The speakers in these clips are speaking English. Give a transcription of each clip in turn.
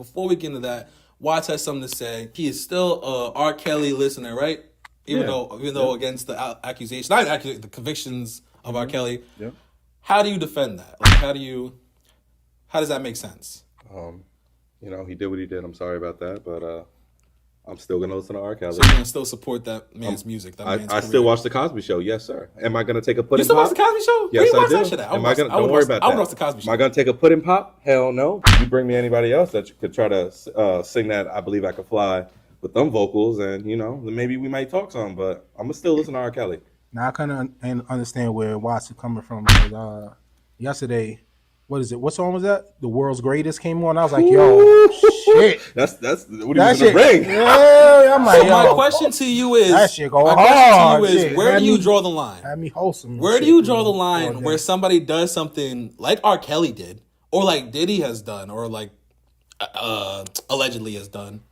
Before we get into that, Watts has something to say. He is still a R. Kelly listener, right? Even though against the accusations, not the convictions of R. Kelly. Yeah. How do you defend that? Like, how does that make sense? He did what he did. I'm sorry about that, but I'm still gonna listen to R. Kelly. So you're gonna still support that man's music? I still watch the Cosby Show. Yes, sir. Am I gonna take a pudding You still pop? watch the Cosby Show? Yes, Where I you do. watch that shit at? Don't worry about that. I would watch the Cosby Show. Am I gonna take a pudding pop? Hell no. You bring me anybody else that could try to sing that "I Believe I Could Fly" with them vocals, and then maybe we might talk some. But I'm gonna still listen to R. Kelly. Now I kind of understand where Watts is coming from. Because, yesterday, what is it? What song was that? The World's Greatest came on. I was like, yo, shit. That's what he That was shit. gonna bring. Yeah, I'm like, So my yo, question to you is, that shit go hard. Shit. where Had do you me- draw the line? Had me wholesome. Where do shit, you draw the all line day. where somebody does something like R. Kelly did, or like Diddy has done, or like allegedly has done?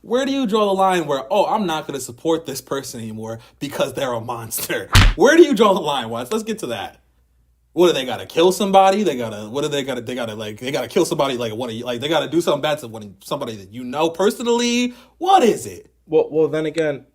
Where do you draw the line where, I'm not going to support this person anymore because they're a monster? Where do you draw the line, Watts? Let's get to that. What do they gotta kill somebody? They gotta kill somebody they gotta do something bad to somebody that you know personally. What is it? Well, then again,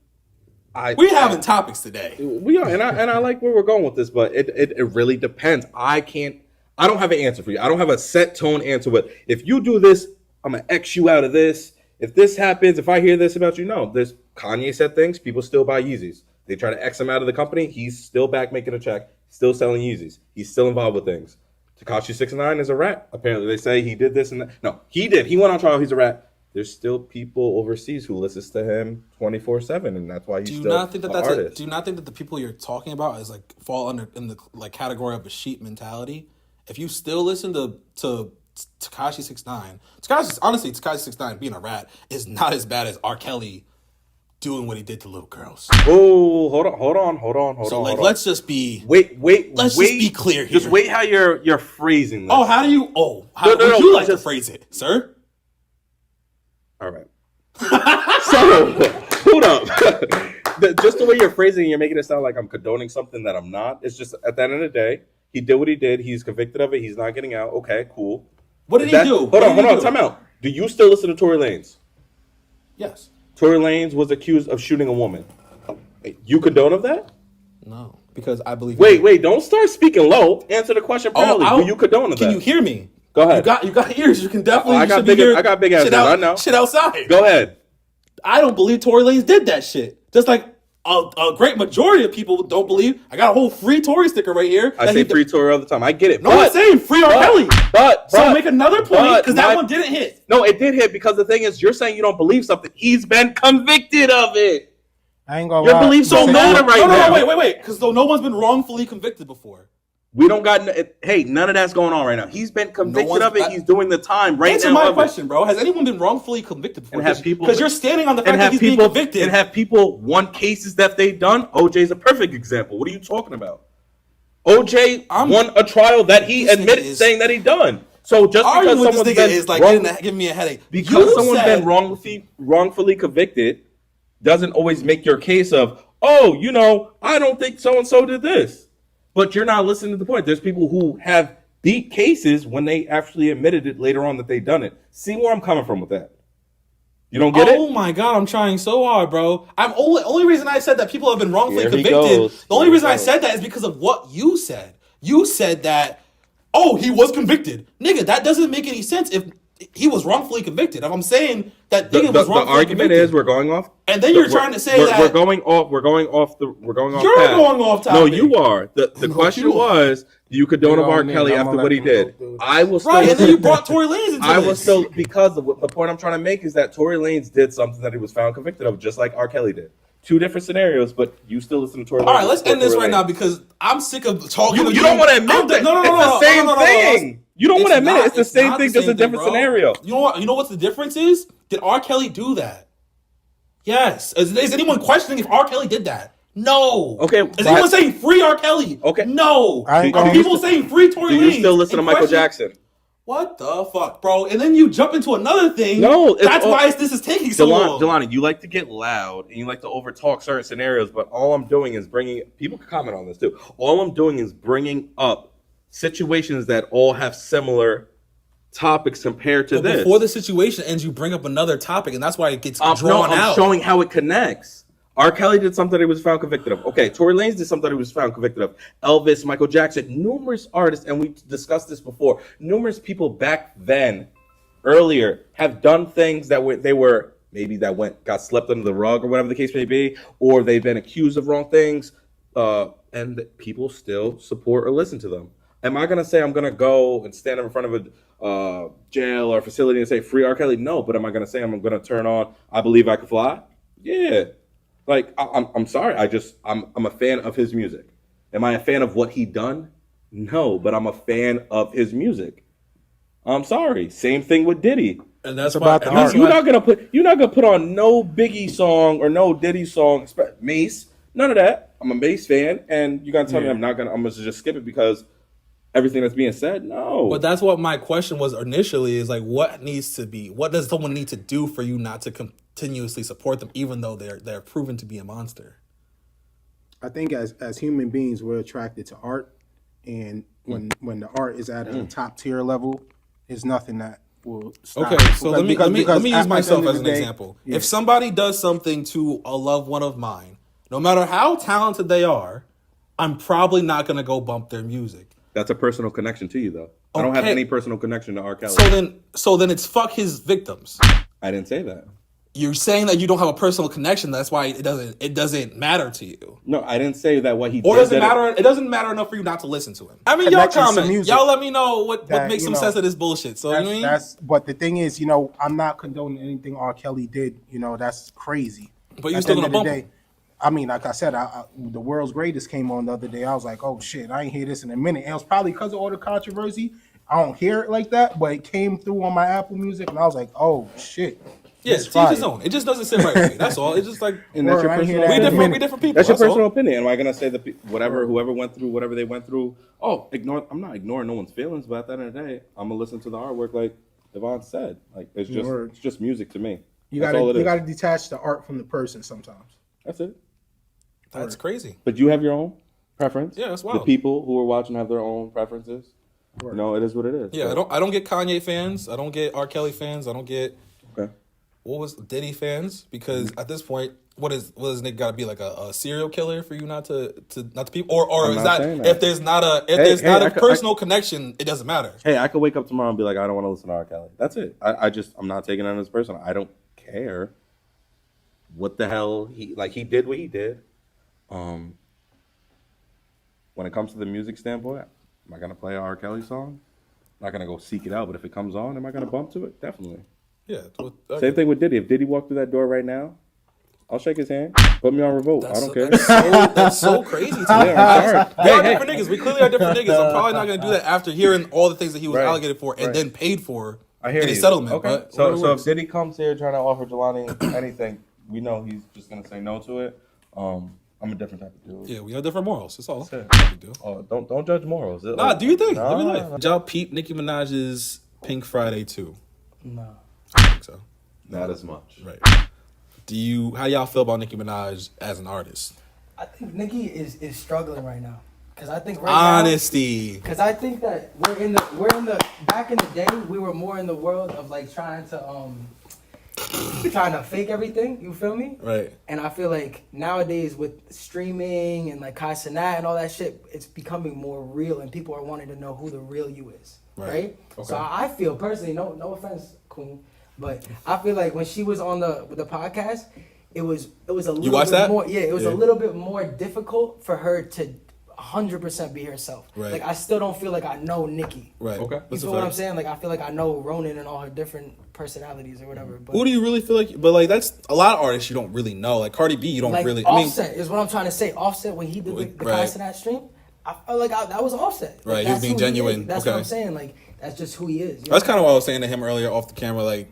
We're having topics today. we are, and I like where we're going with this, but it really depends. I don't have an answer for you. I don't have a set tone answer. But if you do this, I'm gonna X you out of this. If this happens, if I hear this about you, no. There's Kanye said things. People still buy Yeezys. They try to X him out of the company. He's still back making a check. Still selling Yeezys. He's still involved with things. Tekashi 6ix9ine is a rat. Apparently, they say he did this and that. No, he did. He went on trial. He's a rat. There's still people overseas who listens to him 24/7, and that's why he's still an artist. Do you not think that the people you're talking about is like fall under in the like category of a sheep mentality? If you still listen to Tekashi 6ix9ine, Tekashi 6ix9ine being a rat is not as bad as R. Kelly doing what he did to little girls. Oh, hold on. So let's just be Let's just be clear here. Just wait how you're phrasing this. How do you? How would you like to phrase it, sir? All right. So hold up. Just the way you're phrasing it, you're making it sound like I'm condoning something that I'm not. It's just at the end of the day, he did what he did. He's convicted of it. He's not getting out. Okay, cool. What did he do? Hold on. Time out. Do you still listen to Tory Lanez? Yes. Tory Lanez was accused of shooting a woman. You condone of that? No, because I believe. Wait! Don't start speaking low. Answer the question properly. Do you condone of that? Can you hear me? Go ahead. You got ears. You can definitely. I got big ass ears. I know. Shit outside. Go ahead. I don't believe Tory Lanez did that shit. Just like a great majority of people don't believe. I got a whole free Tory sticker right here. I say free Tory all the time. I get it. No, I'm saying free R. Kelly. So make another point because that one didn't hit. No, it did hit because the thing is, you're saying you don't believe something. He's been convicted of it. I ain't gonna Your lie. beliefs don't matter now. No, wait. Because no one's been wrongfully convicted before. We don't got. Hey, none of that's going on right now. He's been convicted of it. He's doing the time right now. Answer my question, bro. Has anyone been wrongfully convicted before? And have people because you're standing on the fact that he's being convicted. And have people won cases that they've done. OJ's a perfect example. What are you talking about? OJ won a trial that he admitted saying that he done. So just because someone's been giving me a headache. Because someone's been wrongfully convicted doesn't always make your case of, I don't think so and so did this. But you're not listening to the point. There's people who have beat cases when they actually admitted it later on that they done it. See where I'm coming from with that? You don't get it? Oh my God, I'm trying so hard, bro. Only reason I said that people have been wrongfully convicted. The only reason I said that is because of what you said. You said that, he was convicted. Nigga, that doesn't make any sense if he was wrongfully convicted. If I'm saying that nigga was wrongfully convicted. The argument is we're going off. And then you're trying to say that we're going off. You're going off topic. No, you are. The question was, do you condone of R. Kelly after what he did? I will still. Right, and then you brought Tory Lanez into this. I will still, because the point I'm trying to make is that Tory Lanez did something that he was found convicted of, just like R. Kelly did. Two different scenarios, but you still listen to Tory Lanez. All right, let's end this right now because I'm sick of talking. You don't want to admit that. No, it's the same thing. You don't want to admit it. It's the same thing, just a different scenario. You know what? You know what the difference is? Did R. Kelly do that? Yes. Is anyone questioning if R. Kelly did that? No. Okay. Is anyone saying free R. Kelly? Okay. No. Are people saying free Tory Lanez? Do you still listen to Michael Jackson? What the fuck, bro? And then you jump into another thing. No. That's why this is taking so long. Jalani, you like to get loud and you like to overtalk certain scenarios, but all I'm doing is people can comment on this too. All I'm doing is bringing up situations that all have similar topics compared to But this. before the situation ends, you bring up another topic, and that's why it gets drawn No, out. I'm showing how it connects. R. Kelly did something that he was found convicted of. Okay, Tory Lanez did something that he was found convicted of. Elvis, Michael Jackson, numerous artists, and we discussed this before. Numerous people back then, earlier, have done things that got swept under the rug or whatever the case may be, or they've been accused of wrong things, and people still support or listen to them. Am I gonna say I'm gonna go and stand up in front of a jail or facility and say free R. Kelly? No, but am I gonna say I'm gonna turn on I Believe I Can Fly? Yeah. Like I'm sorry, I'm a fan of his music. Am I a fan of what he done? No, but I'm a fan of his music. I'm sorry. Same thing with Diddy. And that's about the art. You're not gonna put on no Biggie song or no Diddy song. Mace, none of that. I'm a Mace fan, and you gotta tell me I'm gonna just skip it because everything that's being said. No, But that's what my question was initially: is like, what does someone need to do for you not to continuously support them, even though they're proven to be a monster? I think as human beings, we're attracted to art, and when the art is at a top tier level, there's nothing that will stop. Okay, so let me Because use at the myself end of as an the day- example. Yeah. If somebody does something to a loved one of mine, no matter how talented they are, I'm probably not going to go bump their music. that's a personal connection to you, though. I don't have Okay. any personal connection to R. Kelly. So then it's fuck his victims. I didn't say that. You're saying that you don't have a personal connection. That's why it doesn't matter to you. No, I didn't say that what he Or did. does it matter? It doesn't matter enough for you not to listen to him. I mean, y'all Connections to comment. music. Y'all let me know what That, makes you some know, sense of this bullshit. So you know what I mean? But the thing is, I'm not condoning anything R. Kelly did. That's crazy. But you're At still the gonna end of the bump day, I mean, like I said, the World's Greatest came on the other day. I was like, oh shit, I ain't hear this in a minute. And it was probably because of all the controversy. I don't hear it like that, but it came through on my Apple Music, and I was like, oh shit. Yeah, it's to each his fire. own. It just doesn't sit right with me. That's all. It's just like And that's your Word, I ain't hear personal. that. we different people. That's your all. personal opinion. Am I gonna say that whoever went through whatever they went through? Oh, ignore. I'm not ignoring no one's feelings, but at the end of the day, I'm gonna listen to the artwork, like Devon said. Like Word. it's just music to me. You That's all gotta it is. you gotta detach the art from the person sometimes. That's it. That's crazy. But you have your own preference. Yeah, that's The wild. people who are watching have their own preferences. Word. No, it is what it is. Yeah, I don't get Kanye fans. I don't get R. Kelly fans. I don't get Okay. what was Diddy fans, because at this point, what is Nick got to be like a serial killer for you not to people, or I'm is not that saying that. if there's not a I personal connection, it doesn't matter. Hey, I could wake up tomorrow and be like, I don't want to listen to R. Kelly. That's it. I'm not taking it on this person. I don't care what the hell he did what he did. When it comes to the music standpoint, am I gonna play an R. Kelly song? I'm not gonna go seek it out, but if it comes on, am I gonna bump to it? Definitely. Yeah, Same thing with Diddy. If Diddy walked through that door right now, I'll shake his hand. Put me on revolt. I don't care. That's so crazy to me. Yeah, I'm sorry. We are different niggas. We clearly are different niggas. I'm probably not gonna do that after hearing all the things that he was Right. allocated for and Right. then paid for I hear in you. a settlement. Okay. But So if Diddy comes here trying to offer Jalani anything, we know he's just gonna say no to it. I'm a different type of dude. yeah, we have different morals. That's all. That's it. That's what we do. Oh, don't judge morals. Nah, do you think? Nah, Let me nah. know. Did y'all peep Nicki Minaj's Pink Friday 2? No. I think so. Not as much. Right. How y'all feel about Nicki Minaj as an artist? I think Nicki is struggling right now. Cause I think Honesty. Because I think that we're in the back in the day we were more in the world of like trying to fake everything. You feel me? Right. And I feel like nowadays with streaming and like Kai Cenat and all that shit, it's becoming more real, and people are wanting to know who the real you is, right? Okay. So I feel personally, no offense, Queen, but I feel like when she was on the podcast, it was a little watched bit that? more. Yeah, it was Yeah. a little bit more difficult for her to 100% be herself. Right. Like I still don't feel like I know Nicki. Right. Okay. You That's a feel what I'm fact. saying? Like I feel like I know Ronan and all her different personalities or whatever. But Who do you really feel like? But like that's a lot of artists you don't really know. Like Cardi B, you don't like really. Offset is what I'm trying to say. Offset when he did the Kai Right. Cenat stream, I felt like that was Offset. Like, Right, he was that's being who genuine. is. That's Okay. what I'm saying. Like that's just who he is. That's kind of what I was saying to him earlier off the camera. Like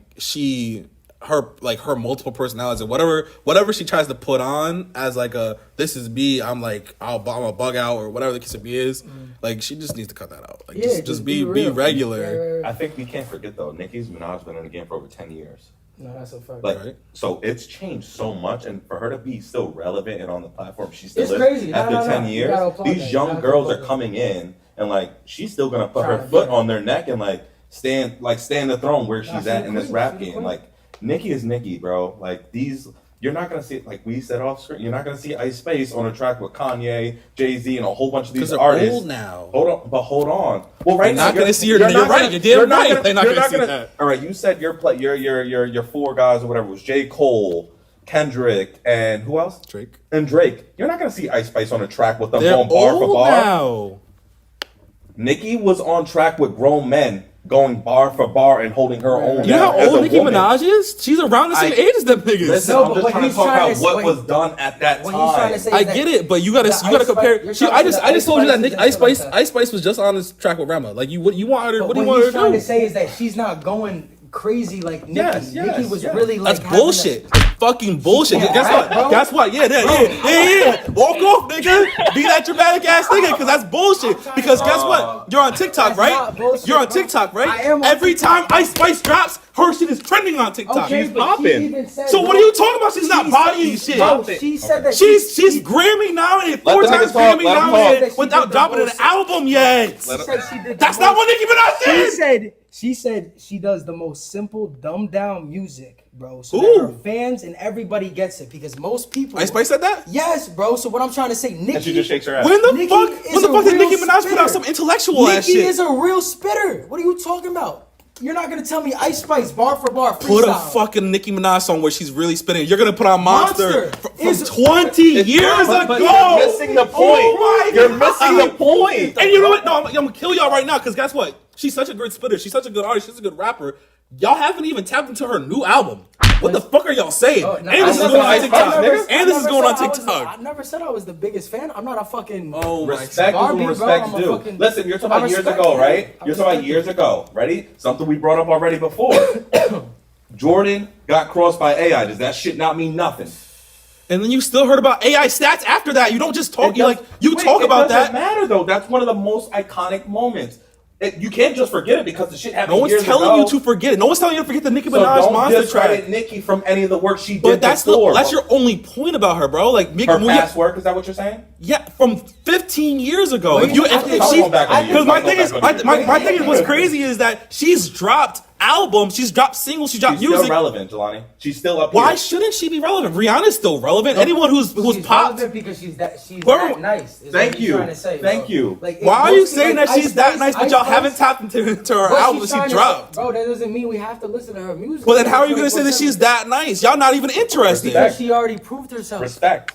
her multiple personalities and whatever she tries to put on as like this is me. I'm a bug out or whatever the case is. Like she just needs to cut that out. Like Yeah, just be real. regular. Yeah. I think we can't forget though, Nicki's Minaj been in the game for over 10 years. No, that's a fact. Like, Right. so it's changed so much, and for her to be still relevant and on the platform she still It's is crazy. No, after no, no. 10 You years, gotta applaud these that. You young gotta girls applaud are that. coming in, and like she's still gonna put Trying her to foot get on their neck and like stand the throne where she's she's at the in this queen, rap she's the game. queen. Like Nicki is Nicki, bro. Like you're not gonna see, like we said off screen, you're not gonna see Ice Spice on a track with Kanye, Jay-Z, and a whole bunch of these Because they're artists. old now. Hold on. Well, right You're now not gonna see her. you're You're not right. gonna- You're damn right. gonna- They're not you're gonna see that. All right, you said your 4 guys or whatever was J. Cole, Kendrick, and who else? Drake. And Drake. You're not gonna see Ice Spice on a track with them They're going bar for old bar. now. Nicki was on track with grown men going bar for bar and holding her own. You know how as a old Nicki woman. Minaj is? She's around the same age as them niggas. Listen, No, I'm but just what trying to he's talk trying about to- what what- was done at that what time. he's trying to say- I get it, but you gotta The compare. Ice Spice- you're See, trying to say I just told you that Spice is Ice Spice just Ice Spice was just on this track with Rema. Like you want her? But What do you what want he's her trying to to do? say is that she's not going crazy like Nicki. Yes, Nicki was yes. really like That's having bullshit. That's fucking bullshit. can't Guess rap, what? bro. Guess what? Yeah. Walk off, nigga. Be that dramatic ass nigga, because that's bullshit. Because guess what? You're on TikTok, That's right? not bullshit, You're on bro. TikTok, I right? am on Every TikTok. time Ice Spice drops, her shit is trending on TikTok. Okay, She's but she popping. even said, So what are you talking about? She's not bodying shit. No, she said that She's Grammy nominated, Let 4 the times niggas talk, Grammy let 'em talk. nominated She without did the dropping an most- album yet. She said she did That's the not most- what Nicki Minaj said. She said she does the most simple, dumbed down music, bro. So Ooh. that her fans and everybody gets it because most people. Ice Spice said that? Yes, bro. So what I'm trying to say, Nicki. And she just shakes her ass. When the Nicki fuck? is When the a fuck did real Nicki Minaj put out spitter. some intellectual ass Nicki shit? is a real spitter. What are you talking about? You're not gonna tell me Ice Spice bar for bar freestyle. Put a fucking Nicki Minaj song where she's really spinning. You're gonna put on Monster, Monster from is- 20 years But ago. you're missing the point. Oh my You're God. missing the point. And you know what? No, I'm gonna kill y'all right now because guess what? She's such a good spitter. She's such a good artist. She's a good rapper. Y'all haven't even tapped into her new album. What the fuck are y'all saying? Oh, no, And this is never- going on I TikTok. never- And this is going on I TikTok. never said I was the biggest fan. I'm not a fucking. Oh my Respect is Barbie, what bro, respect's I'm a due. fucking- Listen, you're talking I about years respect ago, it. right? I You're talking about respect years it. ago. Ready? Something we brought up already before. Jordan got crossed by AI. Does that shit not mean nothing? And then you still heard about AI stats after that. You don't just talk. It You like does- you wait, talk about It doesn't that. matter though. That's one of the most iconic moments. You can't just forget it because the shit happened No one's years telling ago. you to forget it. No one's telling you to forget the Nicki So Minaj don't Monster discredit track. Nicki from any of the work she did But that's before. your only point about her, bro. Like her past work. Is that what you're saying? Yeah, from 15 years ago. Well, If you, I if, think- if I'll she, go back on you. because my I'll go thing is, back on you. my thing is, what's crazy is that she's dropped albums, she's dropped singles, she's dropped She's music. still relevant, Jelani. She's still up Why here. shouldn't she be relevant? Rihanna's still relevant. Anyone who's She's popped. relevant because she's that Bro, that nice. Is thank what he's you. trying to say, Thank bro. you. Like, Why are it you mostly, saying like, that she's Ice that Spice- nice, but Ice y'all Spice- haven't tapped into her But album she's that trying she to- dropped? Bro, that doesn't mean we have to listen to her music. But then how are you gonna say that she's that nice? Y'all not even interested. Because she already proved herself. Respect.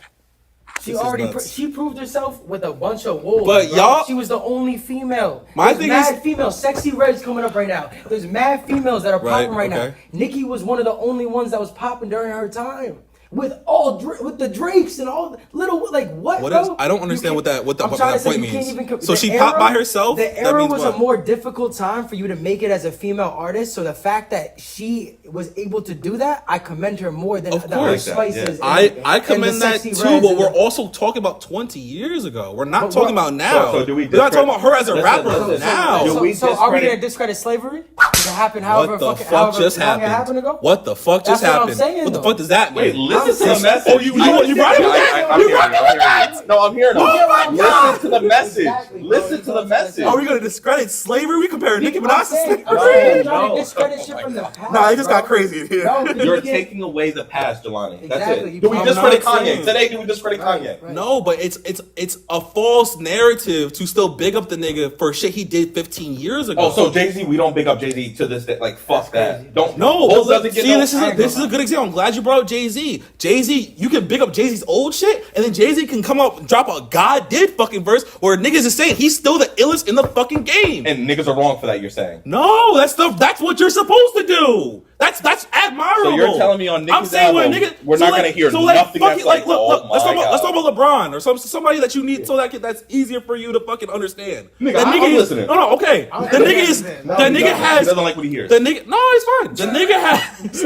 She This is already nuts. she proved herself with a bunch of wolves. But bro. y'all- she was the only female. My There's thing mad is- females. Sexy Red's coming up right now. There's mad females that are Right, popping right now. okay. Nicki was one of the only ones that was popping during her time. With all with the Drakes and all the little like what? What bro? is- I don't You understand can't- what that I'm trying to say point you can't means. even So the she popped by herself? The That era means was what? a more difficult time for you to make it as a female artist. So the fact that she was able to do that, I commend her more than Of the course. Spices. I and the commend that Sexy too, Reds but and we're the- also talking about 20 years ago. We're not But talking what- about now. So do we We're not talking about her as a Listen, rapper listen, now. do we So are we discredit- gonna discredit slavery? Did it happen however What the fucking fuck however just long it happened happened? ago? What the fuck just That's what I'm happened? saying, What the though. fuck does that mean? Wait, listen to the saying- message. Oh, you right with that? I'm You hearing right it, with I'm that? hearing it. No, I'm hearing it. Oh my God. Listen to the message. Exactly, bro. Listen to the message. Are we gonna discredit slavery? We comparing Nicki I'm Minaj to saying, I'm slavery? saying, trying No. to discredit shit from the past. Nah, it just bro. got crazy in here. No, 'cause You're you can't- taking away the past, Jelani. That's Exactly. it. You Do we can't- discredit I'm not Kanye? saying- Today, do we discredit Right, Kanye? right. No, but it's a false narrative to still big up the nigga for shit he did 15 years ago. Oh, so Jay-Z, we don't big up Jay-Z to this day. Like, fuck That's that. crazy. Don't. No, Bulls but doesn't get see, no- this is a good example. I'm glad you brought up Jay-Z. Jay-Z, you can big up Jay-Z's old shit, and then Jay-Z can come up and drop a God did fucking verse where niggas is saying he's still the illest in the fucking game. And niggas are wrong for that, you're saying. No, that's what you're supposed to do. That's admirable. So you're telling me on I'm Nicki's saying when a album, nigga, we're not gonna hear nothing fuck that's it, like, look, oh let's my talk God. about LeBron or somebody that you need so that's easier for you to fucking understand. Nigga, that I'm nigga is, listening. No, okay. The nigga is the nigga He has doesn't like what he hears. the nigga. No, it's fine. The nigga has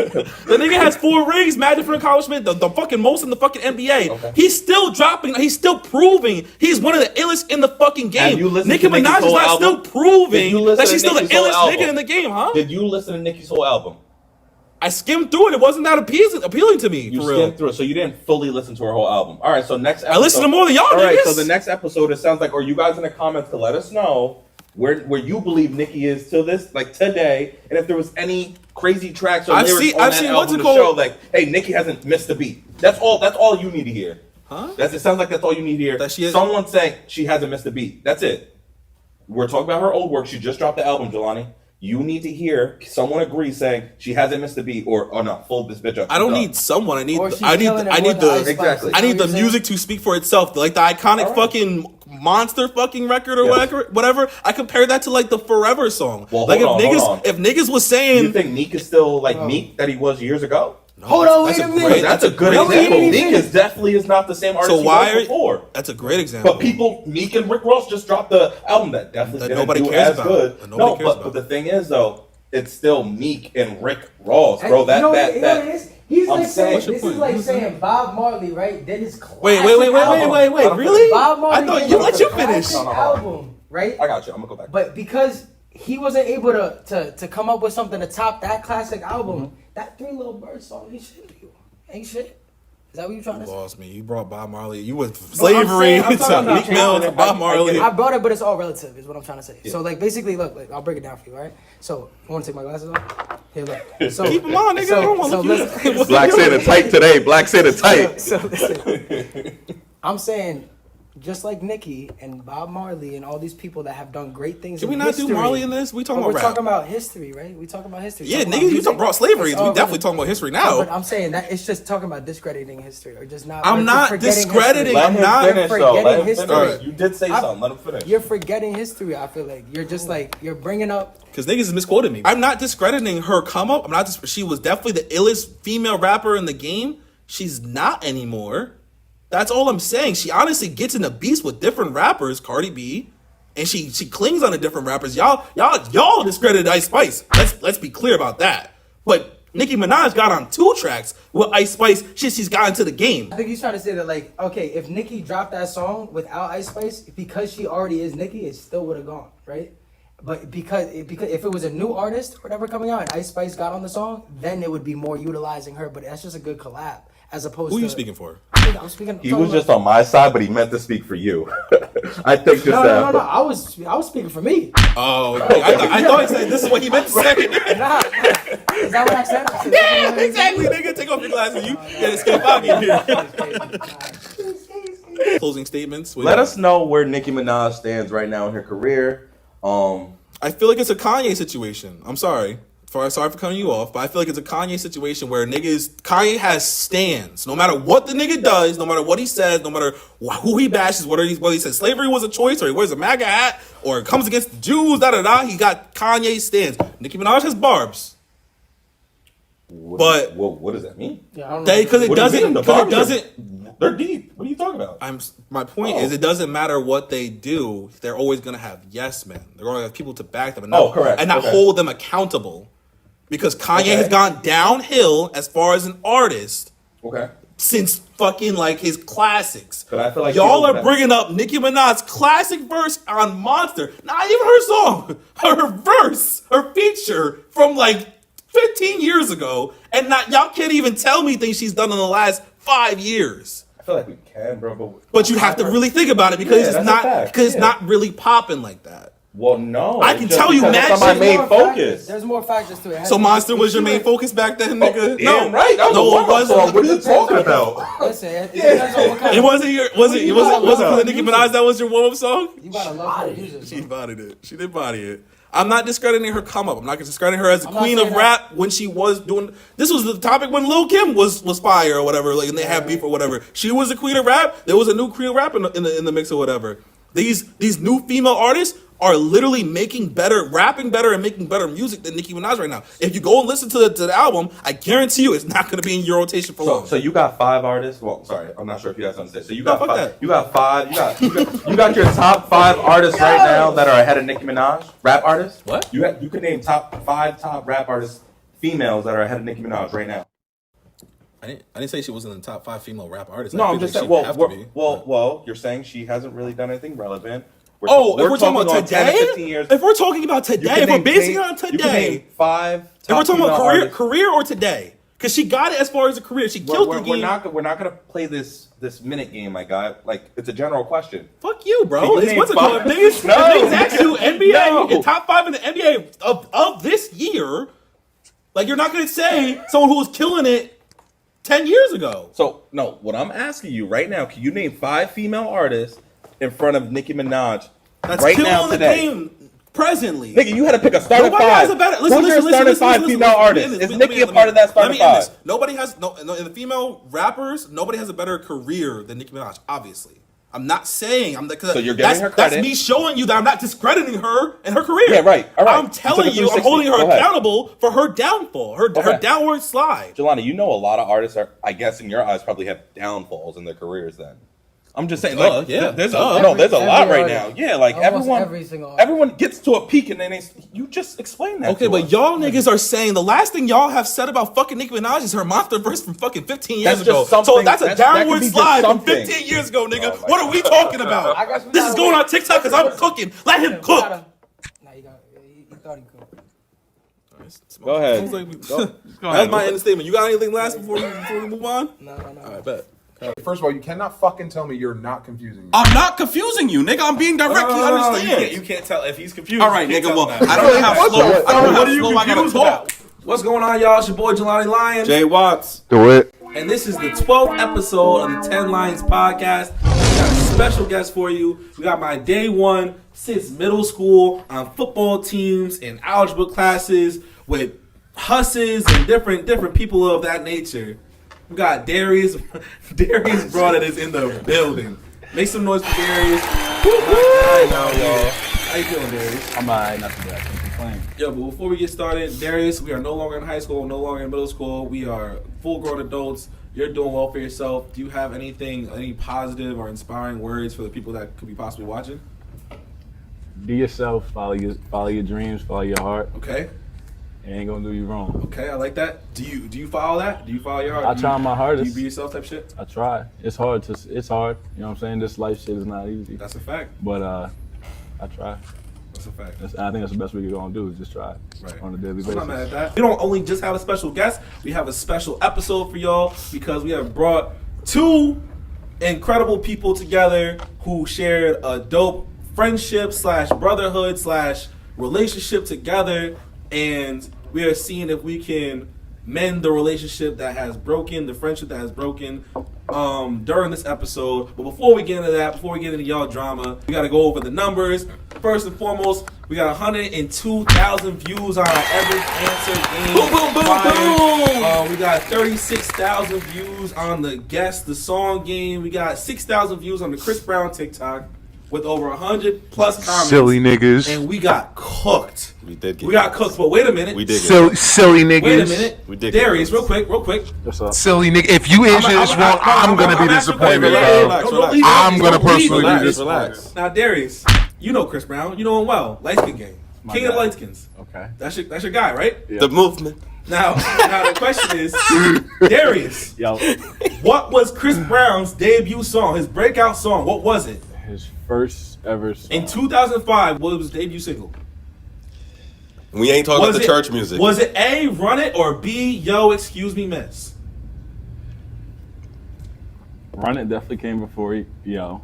the nigga has 4 rings, mad different accomplishments, the fucking most in the fucking NBA. Okay. He's still dropping. He's still proving he's one of the illest in the fucking Have game. you listened Nicki to Nicki's Minaj is whole not album? still Did you proving listen that to she's still the Nicki's whole illest album? nigga in the game, huh? Did you listen to Nicki's whole album? I skimmed through it. It wasn't that appealing to me. You for real. skimmed through it, so you didn't fully listen to her whole album. All right, so next episode. I listened to more than y'all All right, niggas. so the next episode, it sounds like, or you guys in the comments could let us know where you believe Nicki is till this, like today, and if there was any crazy tracks or I've lyrics seen- on I've that seen album what's it to called? show, like, hey, Nicki hasn't missed a beat. That's all you need to hear. Huh? It sounds like that's all you need to hear. That she is- Someone saying she hasn't missed a beat. That's it. We're talking about her old work. She just dropped the album, Jalani. You need to hear someone agree saying she hasn't missed a beat or oh no, fold this bitch up. I don't Done. need someone. I need Or she's I need killing it I more need than Ice the Spice. Exactly. I need You know the what I'm music to speak for itself. Like the iconic All right. fucking monster fucking record or Yes. whatever. I compare that to like the Forever song. Well, like hold on. if niggas was Do you saying think Meek is still like Meek that he was years ago? Hold on, wait that's a great- minute. That's a good No, he example. ain't Meek finished. is definitely is not the same artist So he why was are before. that's a great example. But people, Meek and Rick Ross just dropped the album that definitely That didn't nobody do cares as about. good. That nobody No, cares but about. the thing is though, it's still Meek and Rick Ross, And bro. you know what it That is? He's I'm like saying- saying, What's your this point? is like What's saying Bob Marley, right? Did his classic wait, album. really? Bob Marley I thought did you his let you finish. classic album, right? I got you. I'm gonna go back. But because he wasn't able to come up with something to top that classic album, that Three Little Birds song ain't shit to you. Ain't shit. Is that what you trying to You say? lost me. You brought Bob Marley. You went from I'm slavery saying- I'm to talking about Meek Mill to Bob Marley. I brought it, but it's all relative, is what I'm trying to say. So, like, basically, look, like, I'll break it down for you, right? So, you want to take my glasses off? Here, look. So, Keep 'em on, nigga. I don't wanna look you- listen. Black Santa tight today. Black Santa tight. So listen. I'm saying, just like Nicki and Bob Marley and all these people that have done great things. Can in we not history, do Marley in this? We talking but about we're rap. talking about history, right? We talking about history. Yeah, Talking about nigga, you music. talking about slavery. We It's all definitely relative. talking about history No, now. but I'm saying that it's just talking about discrediting history or just not. I'm or not forgetting discrediting. history. I'm Let him not finish, though. Let forgetting him history. finish. You did say I- something. Let him finish. You're forgetting history. I feel like you're just like you're bringing up. Because niggas is misquoting me. I'm not discrediting her come up. I'm not. She was definitely the illest female rapper in the game. She's not anymore. That's all I'm saying. She honestly gets in a beast with different rappers, Cardi B, and she clings on to different rappers. Y'all discredited Ice Spice. Let's be clear about that. But Nicki Minaj got on 2 tracks with Ice Spice. She's got into the game. I think he's trying to say that, like, okay, if Nicki dropped that song without Ice Spice, because she already is Nicki, it still would have gone, right? But because if it was a new artist or whatever coming out and Ice Spice got on the song, then it would be more utilizing her. But that's just a good collab as opposed Who to. you speaking for? I'm speaking. He was just on my side, but he meant to speak for you. I think just No. that. I was speaking for me. Oh, I thought he said this is what he meant to say. Nah. Is that what I said? I said Yeah, exactly, nigga. Take off your glasses. You get escape out here. Closing statements. Let us know where Nicki Minaj stands right now in her career. I feel like it's a Kanye situation. I'm sorry. Sorry for cutting you off, but I feel like it's a Kanye situation where Kanye has stands. No matter what the nigga does, no matter what he says, no matter who he bashes, whether he says slavery was a choice, or he wears a MAGA hat, or comes against the Jews, he got Kanye stands. Nicki Minaj has barbs. But what does that mean? Yeah, I don't know. because it What do you mean? doesn't, The because it barbs are- doesn't. They're deep. What are you talking about? My point is, it doesn't matter what they do. They're always gonna have yes men. They're gonna have people to back them and not, correct. and not Okay. hold them accountable. Because Kanye Okay. has gone downhill as far as an artist Okay. since fucking like his classics. But I feel like y'all he was are bringing up Nicki Minaj's classic verse on Monster. Not even her song, her verse, her feature from like 15 years ago, and y'all can't even tell me things she's done in the last 5 years. I feel like we can, bro. But you have to really think about it because Yeah, it's that's a not fact. because it's Yeah. not really popping like that. Well, no. I it's can just tell you because mad that's not my shit. main There's more factors. focus. There's more factors to it. It has So to be- Monster was your if main she focus back then, nigga? Damn right. That was No, a it warm-up wasn't. song. What are you talking about? Listen, it depends on what kind It of. wasn't your wasn't You was it gotta was it love for the her Nicki music. Minaj that was your warm up song? You gotta love her music. She bodied it. She did body it. I'm not discrediting her come up. I'm not discrediting her as a I'm not queen saying of that. rap when she was doing. This was the topic when Lil Kim was fire or whatever, like, and they had beef or whatever. She was a queen of rap. There was a new queen of rap in the mix or whatever. These new female artists are literally rapping better and making better music than Nicki Minaj right now. If you go and listen to the album, I guarantee you it's not going to be in your rotation for long. So you got 5 artists. Well, sorry, I'm not sure if you guys understand. So you got fuck 5. that. You got 5. You got your top 5 artists right now that are ahead of Nicki Minaj. Rap artists. What? You can name top 5 top rap artists, females that are ahead of Nicki Minaj right now. I didn't say she wasn't in the top 5 female rap artists. No, I I'm feel just like saying. she would Well, have to be, but- well, you're saying she hasn't really done anything relevant. If we're talking about on 10 to today, 15 years, if we're talking about you today, can if we're name basing it 10 on you can today, name 5 if we're top talking about female artists. career or today, because she got it as far as a career, she killed the game. We're not gonna play this this minute game, my guy. Like, it's a general question. Fuck you, bro. Can you It's name what's it five? called? Niggas, No. niggas ask you NBA, No. in top 5 in the NBA of this year. Like, you're not going to say someone who was killing it 10 years ago. So, no, what I'm asking you right now, can you name 5 female artists in front of Nicki Minaj That's right killing now the today? game presently. Nigga, you had to pick a starting Nobody 5. has a better. Listen, Who's your listen, starting listen, 5 listen, female listen, artists? listen, Is let Nicki me- a part of that let me starting end this. 5? Nobody has no in the female rappers. Nobody has a better career than Nicki Minaj. Obviously, I'm not saying I'm the. So you're giving her credit. That's me showing you that I'm not discrediting her and her career. Yeah, right. All right. I'm You telling took a you, I'm 360. holding her Go ahead. accountable for her downfall, her Okay. downward slide. Jelani, you know a lot of artists are, I guess in your eyes, probably have downfalls in their careers then. I'm just saying, like, yeah. there's Duh. there's a Every lot right now. artist. Yeah, like Almost every single artist. everyone gets to a peak and then you just explain that. Okay, to but us. y'all niggas are saying the last thing y'all have said about fucking Nicki Minaj is her monster verse from fucking 15 years That's just ago. So something- that's a that could downward be just slide from something. 15 years ago, nigga. Oh my What are we talking about? I guess we This gotta is going wait. on TikTok because I'm cooking. Let him cook. Nah, he thought he could. Go ahead. Sounds like we- Go That's ahead. my end statement. You got anything last before we move on? No. All right, bet. First of all, you cannot fucking tell me you're not confusing me. I'm not confusing you, nigga. I'm being direct. You understand? You can't tell if he's confused. All right, you can't nigga. tell Well, him that. I don't know how What slow. the- I don't know what how are you slow I gotta confused talk. about? What's going on, y'all? It's your boy Jalani Lion. Jay Watts. Do it. And this is the 12th episode of the 10 Lions podcast. We got a special guest for you. We got my day one since middle school on football teams and algebra classes with husses and different people of that nature. We got Darius. Darius Broaden is in the building. Make some noise for Darius. How you feeling, Darius? I'm alright, not too bad. Can't complain. Yo, but before we get started, Darius, we are no longer in high school, no longer in middle school. We are full-grown adults. You're doing well for yourself. Do you have anything, any positive or inspiring words for the people that could be possibly watching? Be yourself. Follow your dreams. Follow your heart. Okay, It ain't gonna do you wrong. okay, I like that. Do you follow that? Do you follow your heart? I Do try you- my Do hardest. you be yourself type shit? I try. It's hard. It's hard. You know what I'm saying? This life shit is not easy. That's a fact. But I try. That's a fact. I think that's the best we can go and do is just try Right. on a daily I'm not mad basis. at that. We don't only just have a special guest, we have a special episode for y'all because we have brought two incredible people together who shared a dope friendship / brotherhood / relationship together, and we are seeing if we can mend the relationship that has broken, the friendship that has broken during this episode. But before we get into that, before we get into y'all drama, we got to go over the numbers. First and foremost, we got 102,000 views on our Every Answer game. Boom, boom, boom, boom. We got 36,000 views on the Guess the Song game. We got 6,000 views on the Chris Brown TikTok with over 100 plus comments. Silly niggas. And we got cooked. We did get We got cooked, but wait a minute. We did Silly niggas. Wait a minute. We did get Darius, cooked. real quick. What's up? Silly nigga. If you answer this wrong, I'm gonna be disappointed, Relax, bro. relax. I'm gonna personally be Relax, disappointed. relax. Now, Darius, you know Chris Brown. You know him well. Light skin game. My King of guy. light skins. Okay. That's your guy, right? Yeah. The movement. Now the question is, Darius, Yo, what was Chris Brown's debut song, his breakout song? What was it? his first ever song. In 2005, what was his debut single? We ain't talking about the church music. Was it A, Run It, or B, Yo, Excuse Me, Miss? Run It definitely came before Yo.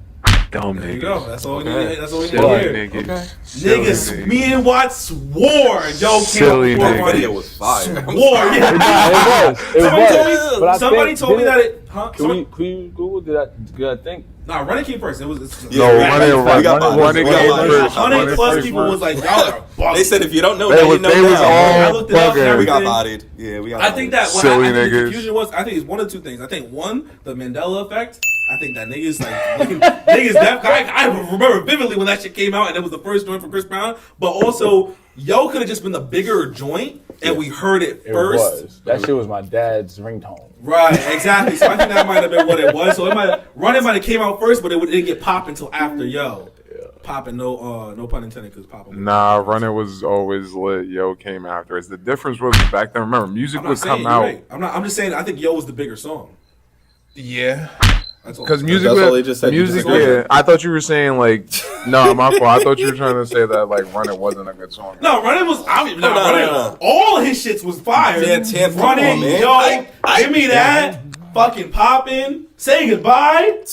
Dumb There you niggas. go. That's all we Okay. need. That's all we need Silly to hear. niggas. Silly Niggas, niggas. me and Watts swore Yo came Silly out before niggas. Run video It. was fire. Swore, yeah. It Somebody was. told me, But I somebody think- told me didn't- that it. Huh? Can you Google? Did I think? Nah, Run It came first. It was. No, Yeah, Run It, we Run got It, bodies. Run It We got came bodies. first. Run 100 It plus first people first. was like, y'all are bugging. They said if you don't know, They now was- you know they was now. I all looked it up and bugging. We got everything. bodied. Yeah, we got I think that what Silly I think the niggas. confusion was. I think it's one of two things. I think one, the Mandela effect. I think that niggas niggas. I remember vividly when that shit came out and it was the first joint for Chris Brown. But also, Yo could have just been the bigger joint, and we heard it It first. was. That shit was my dad's ringtone. Right, exactly. So I think that might have been what it was. So Run It might have came out first, but it didn't get popped until after Yo. Popping, no pun intended, because popping. Nah, Run It was always lit. Yo came afterwards. The difference was back then. Remember, music I'm not would saying come you're out. right. I'm just saying. I think Yo was the bigger song. Yeah. That's all. Because music, That's all they just said. You music, just said yeah. I thought you were saying like, no, my fault. I thought you were trying to say that like Run It wasn't a good song. No, Run It was. I mean, no, No, Run It. no. All his shits was fire. Yeah, 10, Run come It, on, man. Yo, give me that. fucking popping. Say goodbye.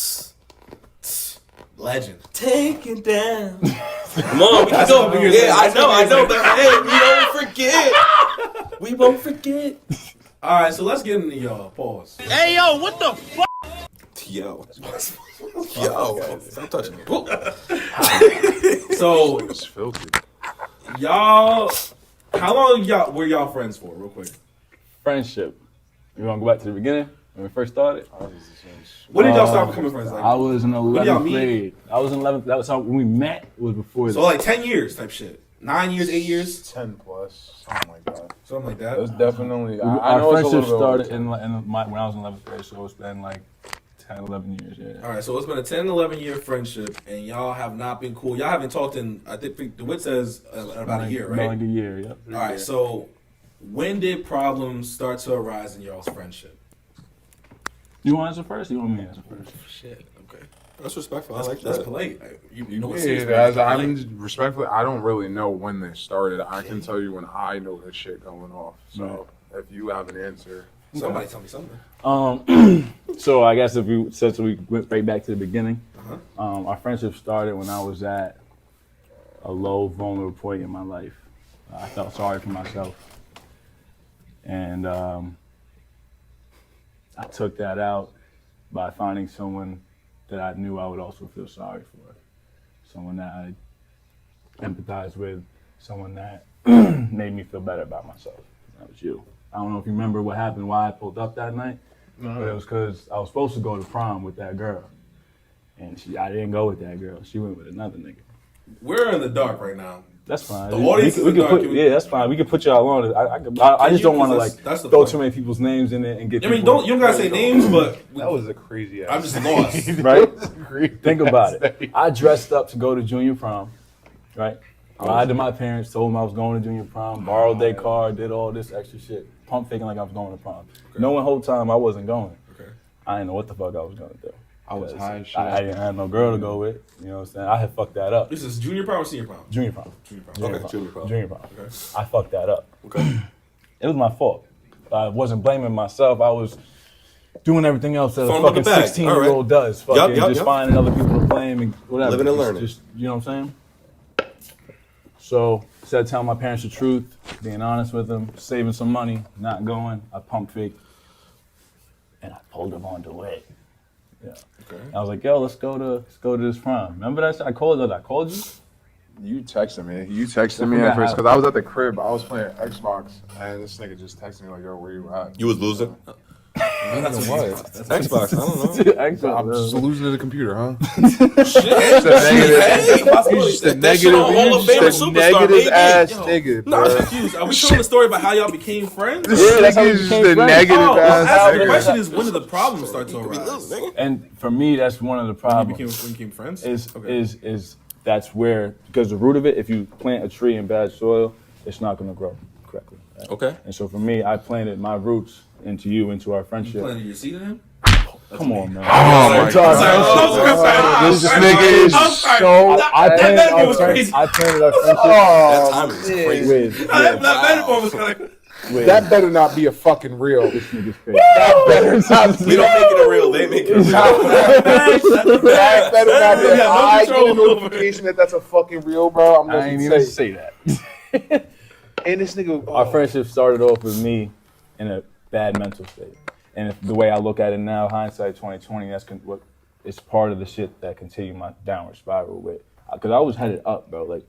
Legend. Take it down. Come on, we can go. Yeah, I know, but hey, we won't forget. All right, so let's get into y'all. Pause. Hey, yo, what the fuck? Yo. Stop touching me. So, It's filthy. y'all, how long were y'all friends for, real quick? Friendship. You want to go back to the beginning when we first started? When did y'all start becoming friends? Like, I was in when y'all 11th meet? grade. I was in 11th. That was how when we met. Was before So that. like 10 years type shit. 9 years, 8 years, 10 plus, something like that. something like that. It was definitely. I Our know it's a friendship little bit started over. when I was in 11th grade, so it's been like 10, 11 years. Yeah. All right, so it's been a 10, 11-year friendship, and y'all have not been cool. Y'all haven't talked in, I think DeWitt says about a year, About right? like a year. Yep. All right, so when did problems start to arise in y'all's friendship? You want to answer first? Or you want me to answer first? Shit, okay. That's respectful. I That's, like that's that. polite. You know what's Yeah, serious, but I'm that's polite. respectfully. I don't really know when this started. I can tell you when I know this shit going off. So if you have an answer, Somebody tell me something. So I guess since we went right back to the beginning, Uh-huh. our friendship started when I was at a low, vulnerable point in my life. I felt sorry for myself, and I took that out by finding someone that I knew I would also feel sorry for, someone that I empathized with, someone that made me feel better about myself. That was you. I don't know if you remember what happened, why I pulled up that night, but it was because I was supposed to go to prom with that girl, and I didn't go with that girl. She went with another nigga. We're in the dark right now. That's fine. The audience is in the dark. Yeah, that's fine. We can put y'all on. I just don't want to like That's the throw point. too many people's names in it and get. I mean, people- you don't gotta say names, but that was a crazy. I'm just lost. right? Think about it. I dressed up to go to junior prom, right? Lied to my parents, told them I was going to junior prom, borrowed their car, did all this extra shit, pump faking like I was going to prom. Knowing the whole time I wasn't going. Okay. I didn't know what the fuck I was gonna do. I was high as shit. I didn't have no girl to go with. You know what I'm saying? I had fucked that up. This is junior prom or senior prom? Junior prom. Junior prom. Junior Okay, prom. junior prom. Junior prom. Okay. I fucked that up. Okay. It was my fault. I wasn't blaming myself. I was doing everything else that a Phone with fucking the bag. 16-year-old does. Fucking Yup, just finding other people to blame and whatever. Living and Just- learning. Just, you know what I'm saying? So instead of telling my parents the truth, being honest with them, saving some money, not going, I pump faked, and I pulled them on the way. Yeah. Okay. I was like, yo, let's go to this prom. Remember that shit? I called you? You texted me. You texted me forgot at first how- because I was at the crib. I was playing Xbox, and this nigga just texted me like, "Yo, where you at?" You was losing. That's Xbox. I don't know. I'm just Xbox. losing to the computer, huh? Shit. You just a negative, Hall of Famer superstar, negative maybe. ass Yo. nigga, No, I'm bro. confused. Are we telling the story about how y'all became friends? Yeah, that's how we Nigga is became just a friends. negative Oh, ass the nigga. question is, when did the problems start to arise? And for me, that's one of the When problems. you became friends? Is that's where, because the root of it, if you plant a tree in bad soil, it's not going to grow correctly. Right? Okay. And so for me, I planted my roots into you, into our You friendship. planted your seed in him? Come on, man. Oh my god, this nigga is so. I planted metaphor our was friend- crazy. I planted our friendship Oh, Time is crazy. with That metaphor was kind of... that better not be a fucking real. this nigga's crazy. That better not We be. don't make it a real. They make it a real. That better not be. We If have no I get a control over it. notification that that's a fucking real, bro, I'm I gonna ain't even say. say that. And this nigga, Our friendship started off with me in a bad mental state. And the way I look at it now, hindsight 2020, what it's part of the shit that continued my downward spiral with. Because I was headed up, bro. Like,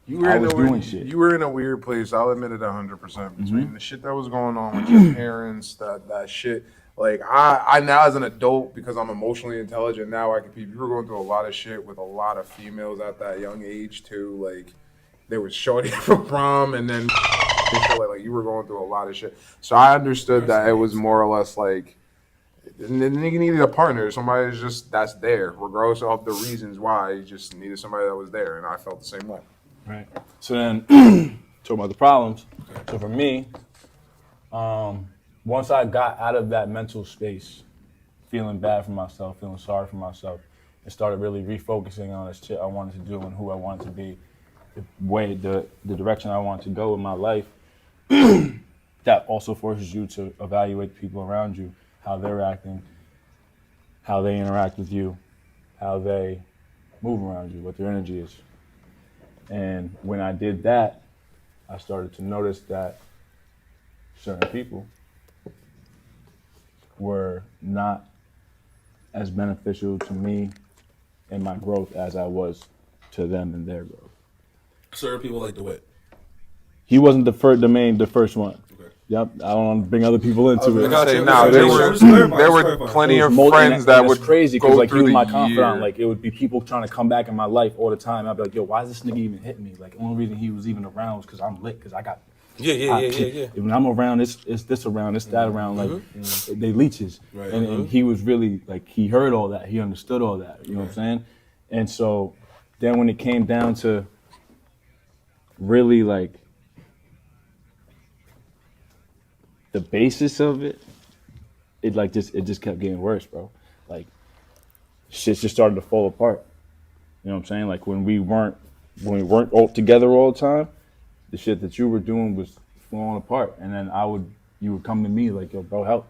You were I in was a doing weird, shit. You were in a weird place. I'll admit it 100%. Between the shit that was going on with your parents, that shit. Like I now as an adult, because I'm emotionally intelligent now, I can. You were going through a lot of shit with a lot of females at that young age too. Like there was shorty from prom, and then like you were going through a lot of shit. So I understood that it was more or less like. The nigga needed a partner, somebody that's there, regardless of the reasons why. He just needed somebody that was there, and I felt the same way. right. So then, talking about the problems. So for me, once I got out of that mental space, feeling bad for myself, feeling sorry for myself, and started really refocusing on this shit I wanted to do and who I wanted to be, the direction I wanted to go in my life, that also forces you to evaluate the people around you, how they're acting, how they interact with you, how they move around you, what their energy is. And when I did that, I started to notice that certain people were not as beneficial to me and my growth as I was to them and their growth. Certain people like DeWitt. He wasn't the first one. Okay. Yep, I don't want to bring other people into it. I got you. No, There just clarify, were just clarify. plenty of Most- friends that would crazy go because like he through was my the confidant. year. Like it would be people trying to come back in my life all the time. I'd be like, yo, why is this nigga even hitting me? Like the only reason he was even around was because I'm lit. Because I got Yeah. When I'm around, it's this around, it's that around. Like they leeches, Right. and he was really like he heard all that, he understood all that. You know what I'm saying? And so then when it came down to really like the basis of it, it just kept getting worse, bro. Like shit just started to fall apart. You know what I'm saying? Like when we weren't all together all the time, the shit that you were doing was falling apart. And then you would come to me like, yo, bro, help.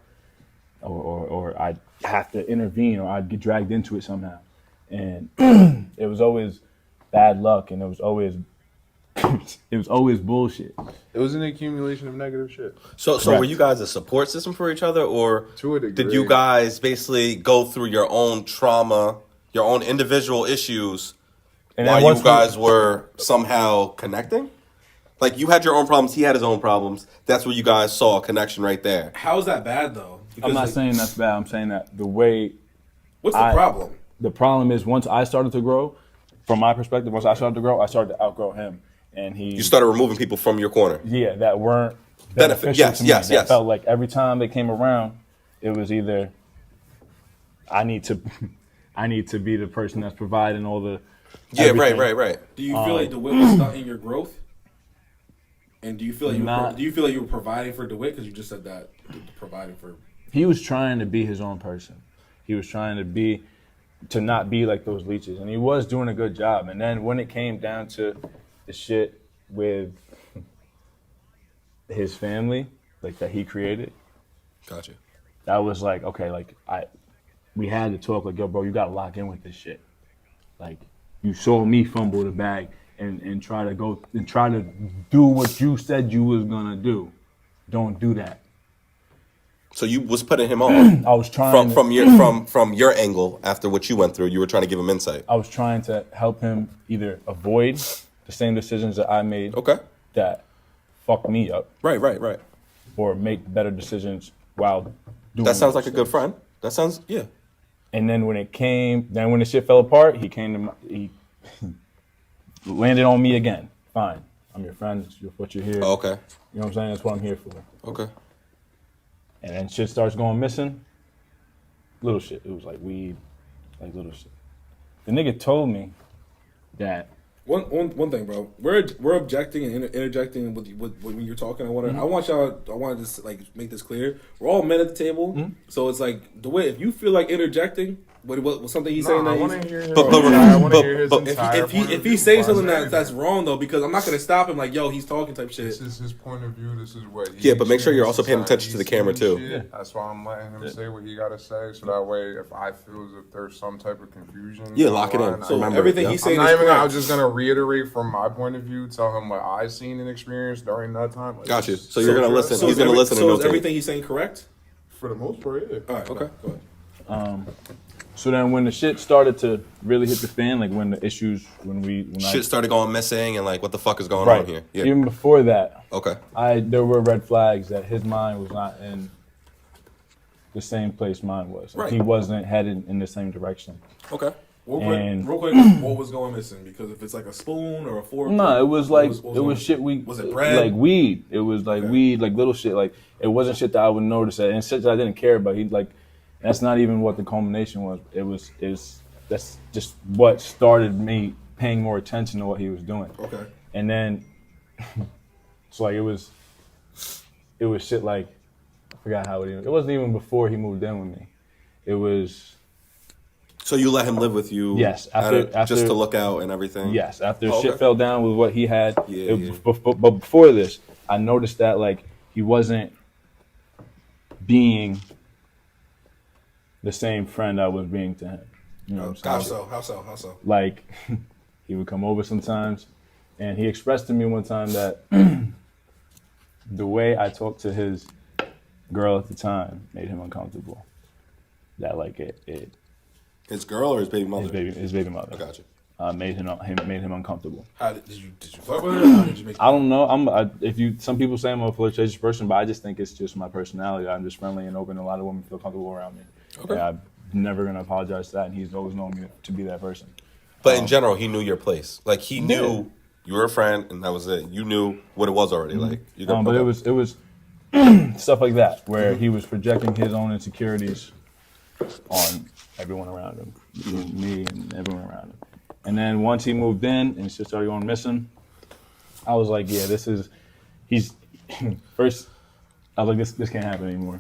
Or I'd have to intervene or I'd get dragged into it somehow. And it was always bad luck and it was always bullshit. It was an accumulation of negative shit. So Correct. were you guys a support system for each other, or To a degree. did you guys basically go through your own trauma, your own individual issues, And then while once you guys were somehow connecting? Like you had your own problems, he had his own problems. That's where you guys saw a connection right there. How is that bad though? Because I'm not like, saying that's bad. I'm saying that the way what's the problem? the problem is once I started to grow, from my perspective, once I started to grow, I started to outgrow him. And You started removing people from your corner. yeah, that weren't Benefit- beneficial yes, to me. yes, That yes. felt like every time they came around, it was either I need to be the person that's providing all the Yeah, everything. right. Do you feel like DeWitt was stunting your growth? And do you feel like Not- you feel like you were providing for DeWitt because you just said that providing for? He was trying to be his own person. He was trying to not be like those leeches, and he was doing a good job. And then when it came down to the shit with his family, like that he created, Gotcha. that was like, okay, like we had to talk like, yo, bro, you gotta lock in with this shit. Like you saw me fumble the bag and try to do what you said you was gonna do. Don't do that. So you was putting him on I was trying from your angle after what you went through. You were trying to give him insight. I was trying to help him either avoid the same decisions that I made Okay. that fucked me up, Right. or make better decisions while doing That sounds those like a good things. friend. That sounds yeah. And then when the shit fell apart, he landed on me again. Fine, I'm your friend. It's what you're here. Oh, okay. You know what I'm saying? That's what I'm here for. Okay. And then shit starts going missing. Little shit. It was like weed, like little shit. The nigga told me that. One thing, bro. We're objecting and interjecting with when you're talking. I want to just like make this clear. We're all men at the table, so it's like DeWitt. If you feel like interjecting, what something he's saying I that want he's, to hear his But- I want to hear his but entire if point of he's view saying before I something say that's anything. wrong though, because I'm not gonna stop him like, yo, he's talking type shit. This is his point of view. This is what he Yeah, but make sure you're also paying experienced attention to the inside. camera, He's too. seen shit. That's why I'm letting him say what he got to say, so that way, if I feel as if there's some type of confusion, Yeah, lock it in. online, So I- everything yeah. he's I'm saying not is even. correct. I'm just gonna reiterate from my point of view, tell him what I've seen and experienced during that time. Like, Got you. it's- So you're gonna listen. So He's gonna listen and So is notate. everything he's saying correct? for the most part. Yeah. All right. Okay. Go ahead. So then when the shit started to really hit the fan, like when the issues, when Shit started going missing and like what the fuck is going right, on here? Yeah. even before that, Okay. there were red flags that his mind was not in the same place mine was. Like, Right. He wasn't headed in the same direction. Okay. And- Real quick, what was going missing? Because if it's like a spoon or a fork, No, it was what like what it going- was shit we Was it bread? like weed. It was like Okay. weed, like little shit. Like it wasn't shit that I would notice that, and shit that I didn't care about. He like that's not even what the culmination was. That's just what started me paying more attention to what he was doing. Okay. And then it's like it was shit like I forgot how it wasn't even before he moved in with me. It was So you let him live with you? Yes, just after- to look out and everything. yes, after Oh, shit okay. fell down with what he had. Yeah, yeah. But before this, I noticed that like he wasn't being the same friend I was being to him. You know what I'm saying? How so? Like, he would come over sometimes, and he expressed to me one time that the way I talked to his girl at the time made him uncomfortable. That like it His girl or his baby mother? his baby mother. I got you. Made him uncomfortable. How did you fuck with her? How did you make I don't know. Some people say I'm a flirtatious person, but I just think it's just my personality. I'm just friendly and open. A lot of women feel comfortable around me. Okay. And I'm never gonna apologize to that. And he's always known me to be that person. But in general, he knew your place. Like he knew you were a friend, and that was it. You knew what it was already. Like you. But it was stuff like that where he was projecting his own insecurities on everyone around him, me and everyone around him. And then once he moved in and shit started going missing, I was like, yeah, he's first. I was like, this can't happen anymore.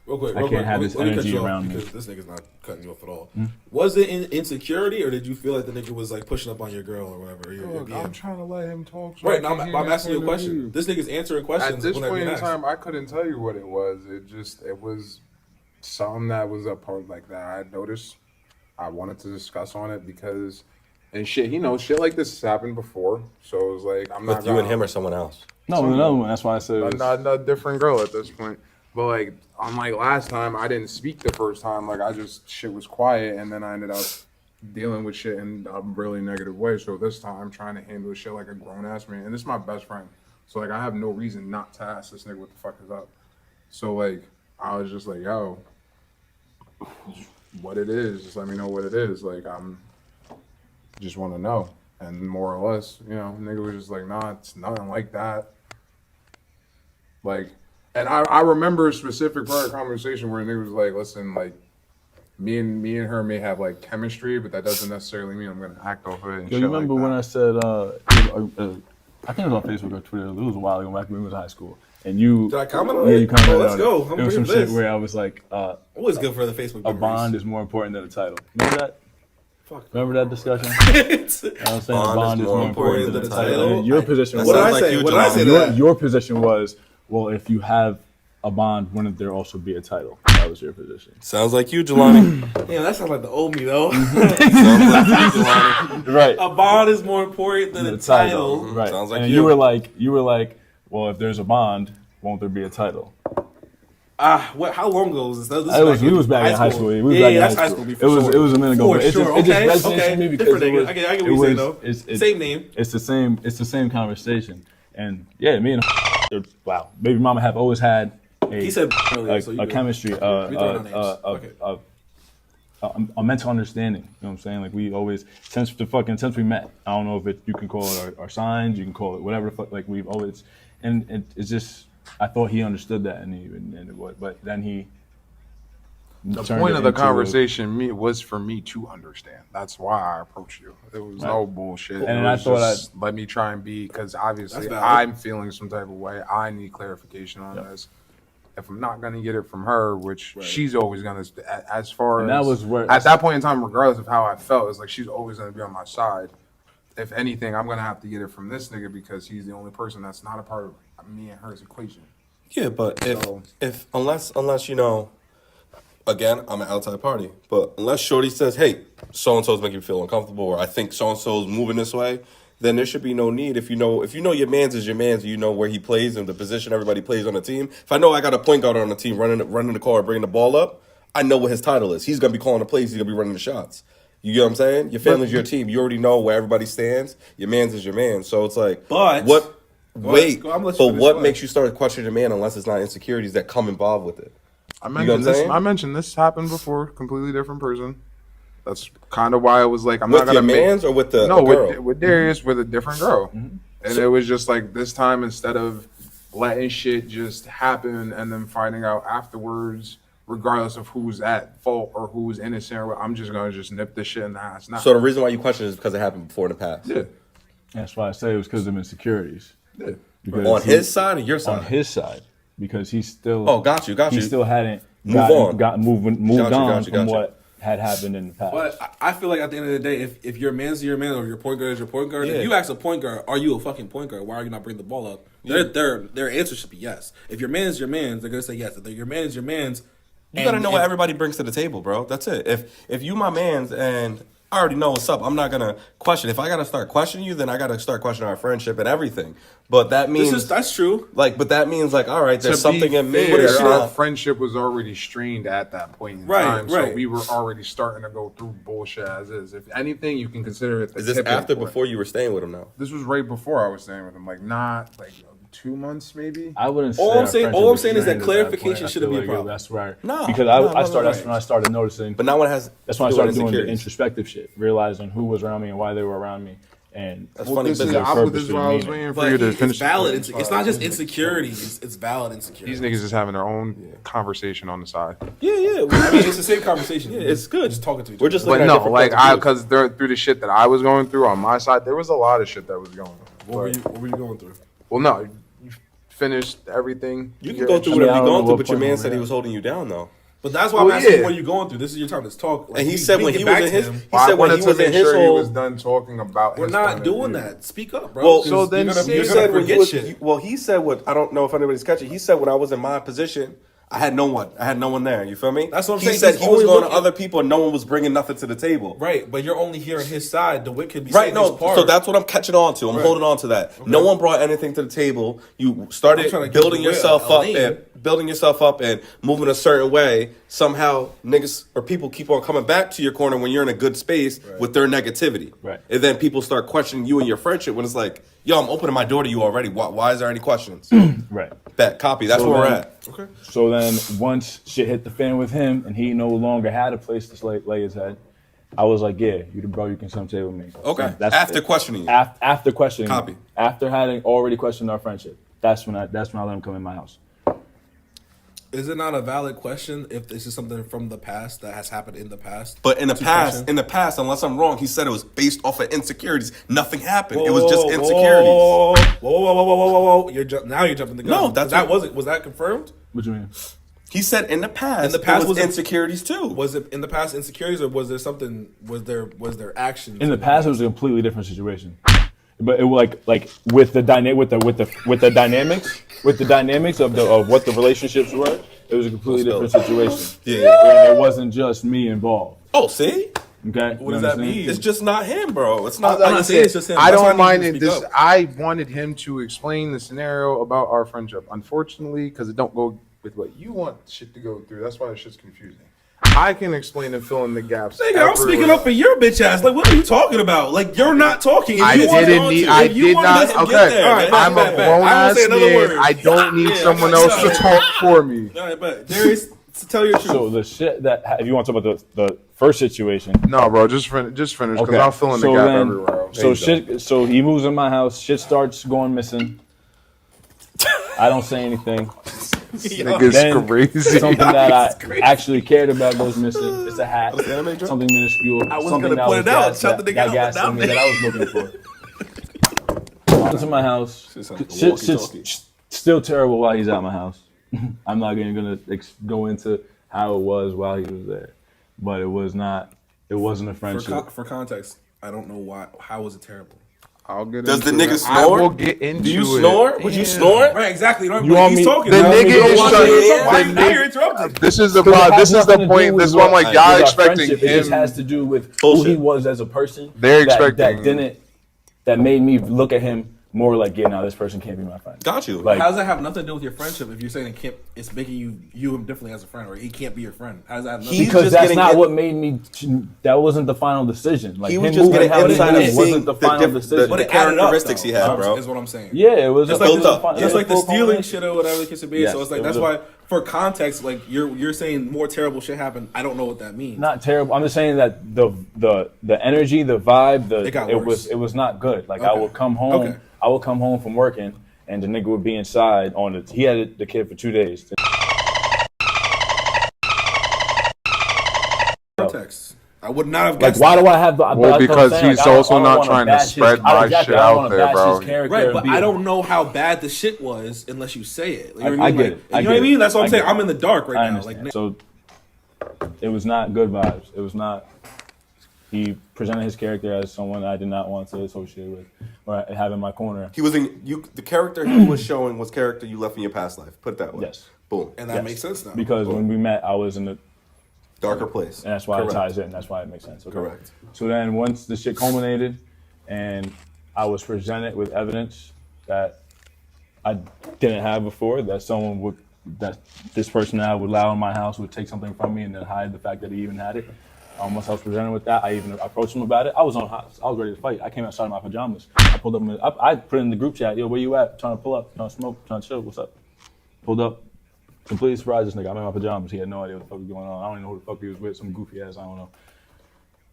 Real quick, I can't have this let me cut energy you off around me. because this nigga's not cutting you off at all. Was it insecurity, or did you feel like the nigga was like pushing up on your girl or whatever? Or your Look, BM? I'm trying to let him talk. So Right, I now can hear I'm his asking you a point of question. view. This nigga's answering questions. At this when they're point being in asked. time, I couldn't tell you what it was. It was something that was a part like that I noticed. I wanted to discuss on it because, and shit, shit like this has happened before. So it was like, I'm not With you and him or someone else? No, another one. That's why I said it was, a different girl at this point. But like, unlike last time, I didn't speak the first time. Like, shit was quiet, and then I ended up dealing with shit in a really negative way. So this time, I'm trying to handle shit like a grown ass man, and this is my best friend. So like, I have no reason not to ask this nigga what the fuck is up. So like, I was just like, yo, what it is, just let me know what it is. Like, I'm just want to know. And more or less, nigga was just like, nah, it's nothing like that. Like, and I remember a specific part of the conversation where nigga was like, listen, like, me and her may have like chemistry, but that doesn't necessarily mean I'm gonna act off it. And Yo, shit you remember like when that. I said, I think it was on Facebook or Twitter, it was a while ago, back when we was in high school. And you... Did I comment on Yeah, it? you commented Let's on go. it. I'm It was some bringing shit this. where I was like, Always good for the Facebook a memories. bond is more important than a title. Remember that? Fuck. Remember that discussion? I was saying a bond is more important than a title. And your position That was... What did sounds I like say? you, What did I Jalani. say to that? Your position was, well, if you have a bond, wouldn't there also be a title? That was your position. Sounds like you, Jelani. Damn, that sounds like the old me though. Sounds like you, Jelani. Right. A bond is more important than a title. Right. Sounds like and you. you were like, well, if there's a bond, won't there be a title? How long ago was this? We was back in high school. We was Yeah, back in that's high high school. school. It was a minute ago. For But sure. it just resonates to me because Different it was, nigga. I get what you're saying though. it's Same name. It's the same conversation. And yeah, me and wow, baby mama have always had He said earlier, so you a good. chemistry, We throwing out names. Okay. a mental understanding. You know what I'm saying? Like we always since we met. I don't know if you can call it our signs, you can call it whatever. Like we've always, and it's just I thought he understood that, but then he. The turned point it of the into conversation was for me to understand. That's why I approached you. It was no bullshit. And it I was thought just, let me try and be, because obviously That's valid. I'm feeling some type of way. I need clarification on this. If I'm not going to get it from her, which she's always going to, as far And as, that was where- at that point in time, regardless of how I felt, it's like she's always going to be on my side. If anything, I'm going to have to get it from this nigga because he's the only person that's not a part of me and her's equation. Yeah, but if unless you know, again, I'm an outside party, but unless Shorty says, hey, so and so's making me feel uncomfortable, or I think so and so's moving this way, then there should be no need. If you know your man's is your man's, you know where he plays and the position everybody plays on the team. If I know I got a point guard on the team running the car, bringing the ball up, I know what his title is. He's gonna be calling the plays. He's gonna be running the shots. You get what I'm saying? Your family's your team. You already know where everybody stands. Your man's is your man. So it's like, But- what? Wait, I'm gonna let you but finish what that. makes you start questioning your man unless it's not insecurities that come involved with it? I know what I'm mentioned this. saying? I mentioned this happened before. Completely different person. That's kind of why I was like, I'm With not gonna your mans or with the no girl? with Darius with a different girl, and it was just like this time instead of letting shit just happen and then finding out afterwards, regardless of who's at fault or who's innocent, or what, I'm just gonna just nip this shit in the ass. Nah. So the reason why you question is because it happened before in the past. yeah, That's why I say it was because of insecurities. yeah. Because On his side or your side? on his side, because he still Oh, got you. he still hadn't Moved on. moved Got you, on got you, from got you. what had happened in the past. But I feel like at the end of the day, if your man's your man or your point guard is your point guard, if you ask a point guard, are you a fucking point guard? Why are you not bringing the ball up? Their answer should be yes. If your man's your man's, they're gonna say yes. If your man's your man's, You gotta know what everybody brings to the table, bro. That's it. If you my man's and I already know what's up, I'm not gonna question. If I gotta start questioning you, then I gotta start questioning our friendship and everything. But that means that's true. Like, but that means like, all right, there's something in me. Fair, But our friendship was already strained at that point in time, so we were already starting to go through bullshit as is. If anything, you can consider it. Is this after, before you were staying with him now? This was right before I was staying with him, like not like 2 months maybe. I wouldn't. All I'm saying is that clarification shouldn't be a problem. That's right. No, because that's when I started noticing. But now when it has, that's when I started doing the introspective shit, realizing who was around me and why they were around me. And that's funny. This is why I was waiting for you to finish. It's valid. It's not just insecurities. It's valid insecurities. These niggas is having their own conversation on the side. Yeah. I mean, it's the same conversation. Yeah, it's good. Just talking to each other. We're just but no, like because through the shit that I was going through on my side, there was a lot of shit that was going on. What were you going through? Well, no, you finished everything. You can go through whatever you're going through, but your man said he was holding you down though. But that's why I'm asking what you're going through. This is your time to talk. Like, and he said when he was in his, he said said when he was in his he whole. was done talking about. We're not doing that. Speak up, bro. Well, so then you said forget shit. Well, he said what I don't know if anybody's catching. He said when I was in my position, I had no one. I had no one there. You feel me? That's what I'm he saying. He said he was going to other people and no one was bringing nothing to the table. Right, but you're only hearing his side. The wit could be right. saying No, his part. so that's what I'm catching on to. I'm holding on to that. Okay. No one brought anything to the table. You started building yourself up and moving a certain way. Somehow, niggas or people keep on coming back to your corner when you're in a good space with their negativity. Right, and then people start questioning you and your friendship when it's like, yo, I'm opening my door to you already. Why is there any questions? Right. Bet copy. That's where we're at. Okay. So then once shit hit the fan with him and he no longer had a place to lay his head, I was like, yeah, you the bro, you can come stay with me. Okay. So that's after questioning you. After questioning. Copy. After having already questioned our friendship. That's when I let him come in my house. Is it not a valid question if this is something from the past that has happened in the past? But in the past, unless I'm wrong, he said it was based off of insecurities. Nothing happened. It was just insecurities. Whoa. Now you're jumping the gun. No, was that confirmed? What do you mean? He said in the past was insecurities too. Was it in the past insecurities or was there something? Was there action? In the past, it was a completely different situation. But it was like with the dynamics of what the relationships were, it was a completely different situation. Yeah, and it wasn't just me involved. Oh, see? Okay, what does that mean? It's just not him, bro. It's not. I'm not saying it's just him. I don't mind it. I wanted him to explain the scenario about our friendship. Unfortunately, because it don't go with what you want shit to go through. That's why it's just confusing. I can explain and fill in the gaps. Nigga, I'm speaking up for your bitch ass. Like, what are you talking about? Like, you're not talking. I did not. Okay, I'm a grown ass man. I don't need someone else to talk for me. All right, but there is to tell your truth. So the shit that if you want to talk about the first situation. No, bro, just finish because I'll fill in the gap everywhere else. So he moves in my house. Shit starts going missing. I don't say anything. Nigga's crazy. Something that I actually cared about goes missing. It's a hat. Something minuscule. I was something gonna point it out. Shut the nigga out. Gas that I was looking for. Into my house. Shit's still terrible while he's at my house. I'm not even gonna go into how it was while he was there, but it wasn't a friendship. For context, I don't know why. How was it terrible? I'll get Does the into nigga it. snore? I will get into Do you snore? Would you snore? Right, exactly. You want he's me- talking. The now. nigga You is don't shut- want the to- Now nigga- you're interrupted. This is the Because it problem. has This is the nothing to point. do This with is why I'm like, with y'all our expecting friendship. It just him. has to do with Bullshit. who he was as a person. They're that expecting- that made me look at him more like, yeah, now this person can't be my friend. Got you. Like, How does that have nothing to do with your friendship if you're saying it's making you view him differently as a friend or he can't be your friend? How does that have nothing because just that's getting not in- what made me. That wasn't the final decision. Like He was him just moving getting how he insight did of seeing wasn't the the final diff- decision. But the it added up, characteristics though. he had, bro. Is what I'm saying. Yeah, it was Just a- like, it was a- just like the full stealing culmination. shit or whatever the case may be. Yes, So it's like it that's was why, for context, like you're saying more terrible shit happened. I don't know what that means. Not terrible. I'm just saying that the energy, the vibe, It was not good. Like I Okay. would come home. Okay. I would come home from working, and the nigga would be inside on it. He had the kid for 2 days. Context. I would not have Like, guessed. why do I have the? Well, that's what I'm because saying. he's Like, I don't also not wanna trying to bash his- spread I- my exactly, shit I don't out wanna there, bash bro. his character Right, and but be I a- don't know how bad the shit was unless you say it. Like, you know what I I mean? get Like, it. You know what I mean? That's what I'm saying. I'm in the dark I right now. understand. Like, So it was not good vibes. It was not. He presented his character as someone I did not want to associate with or have in my corner. He was in you. The character he was showing was character you left in your past life. Put it that way. Yes. Boom. And that makes sense now. Because when we met, I was in the Darker place. and that's why Correct. it ties in. That's why it makes sense. Okay? Correct. So then once the shit culminated and I was presented with evidence that I didn't have before, that this person that I would allow in my house would take something from me and then hide the fact that he even had it. Once I was presented with that, I even approached him about it. I was on hot. I was ready to fight. I came outside in my pajamas. I pulled up. I put in the group chat, yo, where you at? Trying to pull up, trying to smoke, trying to chill. What's up? Pulled up. Completely surprised this nigga. I'm in my pajamas. He had no idea what the fuck was going on. I don't even know who the fuck he was with. Some goofy ass. I don't know.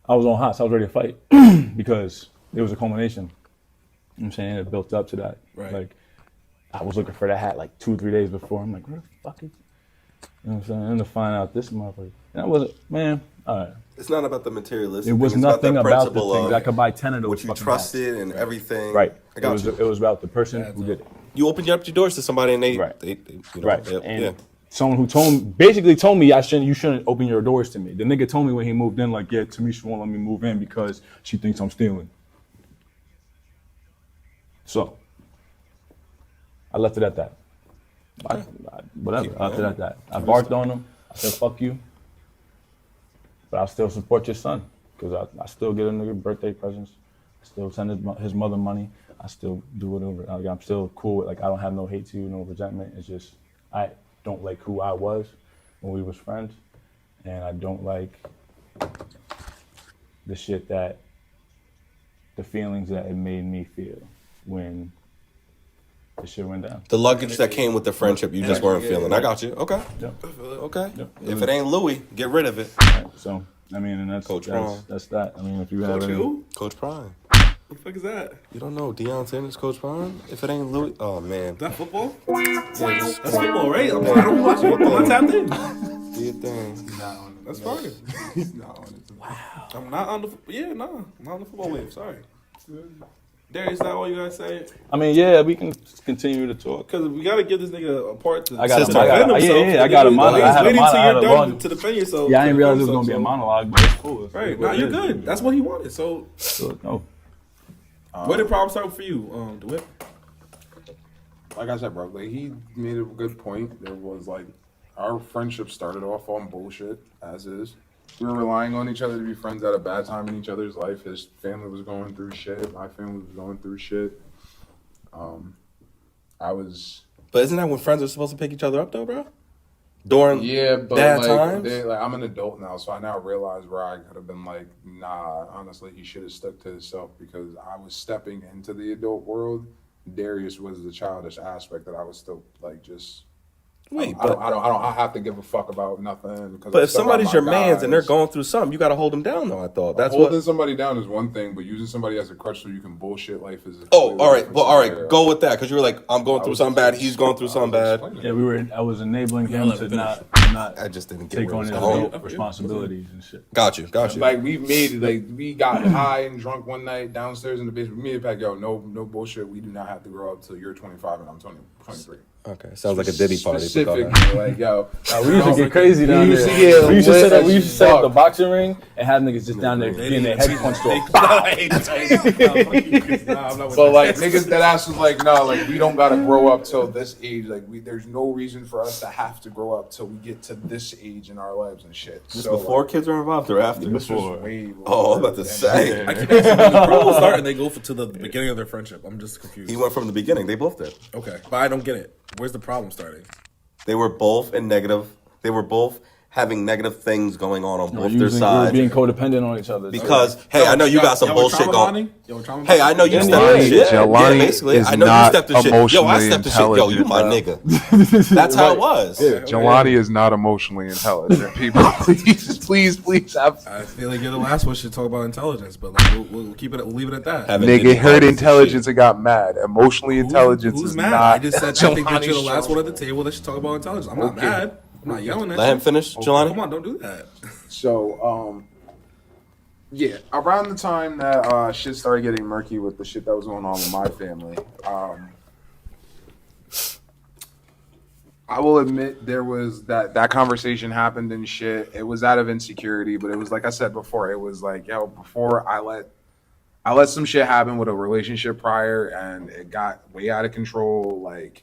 I was on hot. So I was ready to fight because it was a culmination. You know what I'm saying? It built up to that. Right. Like, I was looking for that hat like 2-3 days before. I'm like, where the fuck is it? You know what I'm saying? And to find out this motherfucker. And I wasn't, man, all right. It's not about the materialistic. It was thing. It's nothing that about the principle things. of I could buy 10 of those. what you fucking trusted hats. and everything. Right. I got you. It was about the person who did it. You opened up your doors to somebody, and they, Right. they you know, Right. they- And yeah. someone who basically told me you shouldn't open your doors to me. The nigga told me when he moved in, like, yeah, Tamisha won't let me move in because she thinks I'm stealing. So I left it at that. Whatever. I left it at that. I barked on him. I said, fuck you. But I'll still support your son because I still get a nigga birthday presents. I still send his mother money. I still do whatever. I'm still cool with, like, I don't have no hate to you, no resentment. It's just, I don't like who I was when we was friends. And I don't like the shit the feelings that it made me feel when the shit went down. The luggage that came with the friendship you just weren't feeling. I got you. Okay. Yep. Okay. Yep. If it ain't Louis, get rid of it. Right, so, I mean, and Coach Prime. that's that. I mean, if you have Coach any, who? Coach Prime. What the fuck is that? You don't know Deion Sanders, Coach Prime? If it ain't Louis, oh man. Is that football? That's football, right? I'm watching football. I'm tapped in. Do your thing. That's fine. He's not on it. Wow. I'm not on the not on the football wave. Sorry. Darius, is that all you guys say? I mean, yeah, we can continue to talk. Because we got to give this nigga a part to I got defend a himself. I got a monologue. I had a Waiting till you're monologue. done to defend yourself. Yeah, I didn't to realize it defend was gonna be a yourself, monologue, but it's cool. It's Right. what Now it you're is. good. That's what he wanted. So, No. where did problem start for you, DeWitt? Like I said, bro, like he made a good point. There was like our friendship started off on bullshit, as is. We were relying on each other to be friends at a bad time in each other's life. His family was going through shit. My family was going through shit. I was But isn't that when friends are supposed to pick each other up, though, bro? During but bad like, times? I'm an adult now, so I now realize where I could have been like, nah, honestly, he should have stuck to himself because I was stepping into the adult world. Darius was the childish aspect that I was still like just. Wait, I don't have to give a fuck about nothing. Because But I if still got somebody's my your mans and they're guys. going through something, you got to hold them down, though, I thought. That's Holding what. somebody down is one thing, but using somebody as a crutch so you can bullshit life is. Oh, all right. Well, all right. Go with that because you were like, I'm going through something bad. He's going through something bad. Yeah, I was enabling him let to me not I just didn't get take where on it his was going. adult responsibilities and shit. Got you. Like we got high and drunk one night downstairs in the basement. Me and Pat, yo, no bullshit. We do not have to grow up till you're 25 and I'm 23. Okay. Sounds like a Diddy party. but go ahead. Specifically, like yo, We used to get crazy down used there. to get We used to lit set up. as We used to set up the fuck. boxing ring and have niggas just down there getting their head punched off. So like niggas that ass was like, no, like we don't gotta grow up till this age. Like there's no reason for us to have to grow up till we get to this age in our lives and shit. Just So, before like, kids are involved or after? this was way before. Oh, I'm about to say. I keep asking when the pros start and they go to the beginning of their friendship. I'm just confused. He went from the beginning. They both did. Okay, but I don't get it. Where's the problem starting? They were both in negative. They were both having negative things going on both their We were sides. being codependent on each other. Because, hey, I know you got some Y'all were bullshit trauma going. bonding? Y'all were trauma Hey, I know you Yeah, stepped in yeah. shit. Jalani basically. is I know you not stepped in shit. Yo, I emotionally stepped in shit. Yo, you my intelligent, nigga. That's how it was. Jelani is not emotionally intelligent. People, please have. I feel like you're the last one should talk about intelligence, but like we'll keep it. We'll leave it at that. Having Nigga Diddy heard parties and intelligence and got mad. Emotionally intelligence Who's is mad? not. I just said I think that you're the Jelani last one at the Strong. table that should talk about intelligence. I'm not Okay. mad. I'm not yelling at Let you. him finish, Jelani. Come on, don't do that. So, yeah, around the time that shit started getting murky with the shit that was going on with my family, I will admit there was that conversation happened and shit. It was out of insecurity, but it was like I said before. It was like, yo, before I let some shit happen with a relationship prior, and it got way out of control. Like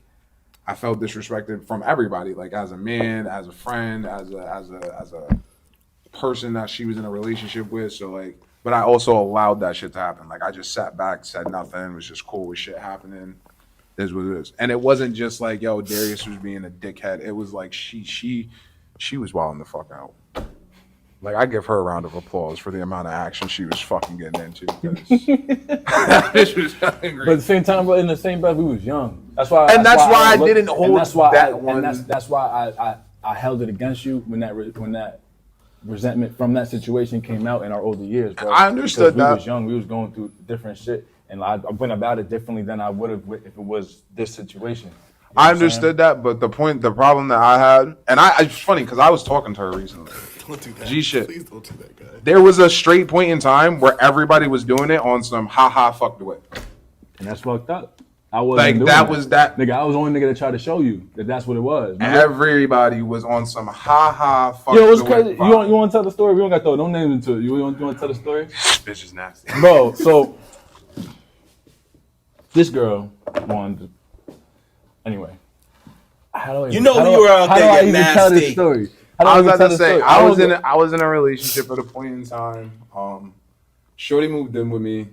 I felt disrespected from everybody, like as a man, as a friend, as a person that she was in a relationship with. So like, but I also allowed that shit to happen. Like I just sat back, said nothing, was just cool with shit happening. Is what it is. And it wasn't just like, yo, Darius was being a dickhead. It was like she was wilding the fuck out. Like I give her a round of applause for the amount of action she was fucking getting into. This was angry. But at the same time, in the same breath, we was young. That's why. And that's why I didn't hold that one. That's why I held it against you when that resentment from that situation came out in our older years, bro. I understood that. We was young. We was going through different shit. And I went about it differently than I would have if it was this situation. You know I understood that, but the problem that I had, and it's funny because I was talking to her recently. Don't do that. G shit. Please don't do that, guy. There was a straight point in time where everybody was doing it on some ha fuck the way. And that's fucked up. I wasn't Like doing that was that. Nigga, I was the only nigga that tried to show you that that's what it was. Remember? Everybody was on some ha fuck Yo, it's the crazy. way. You want to tell the story? We don't got to throw no names into it. You want to tell the story? Bitch is nasty. Bro, so this girl wanted to, anyway. You know when you were out there getting tell this nasty. story? I was about to say I was in a relationship at a point in time. Shorty moved in with me.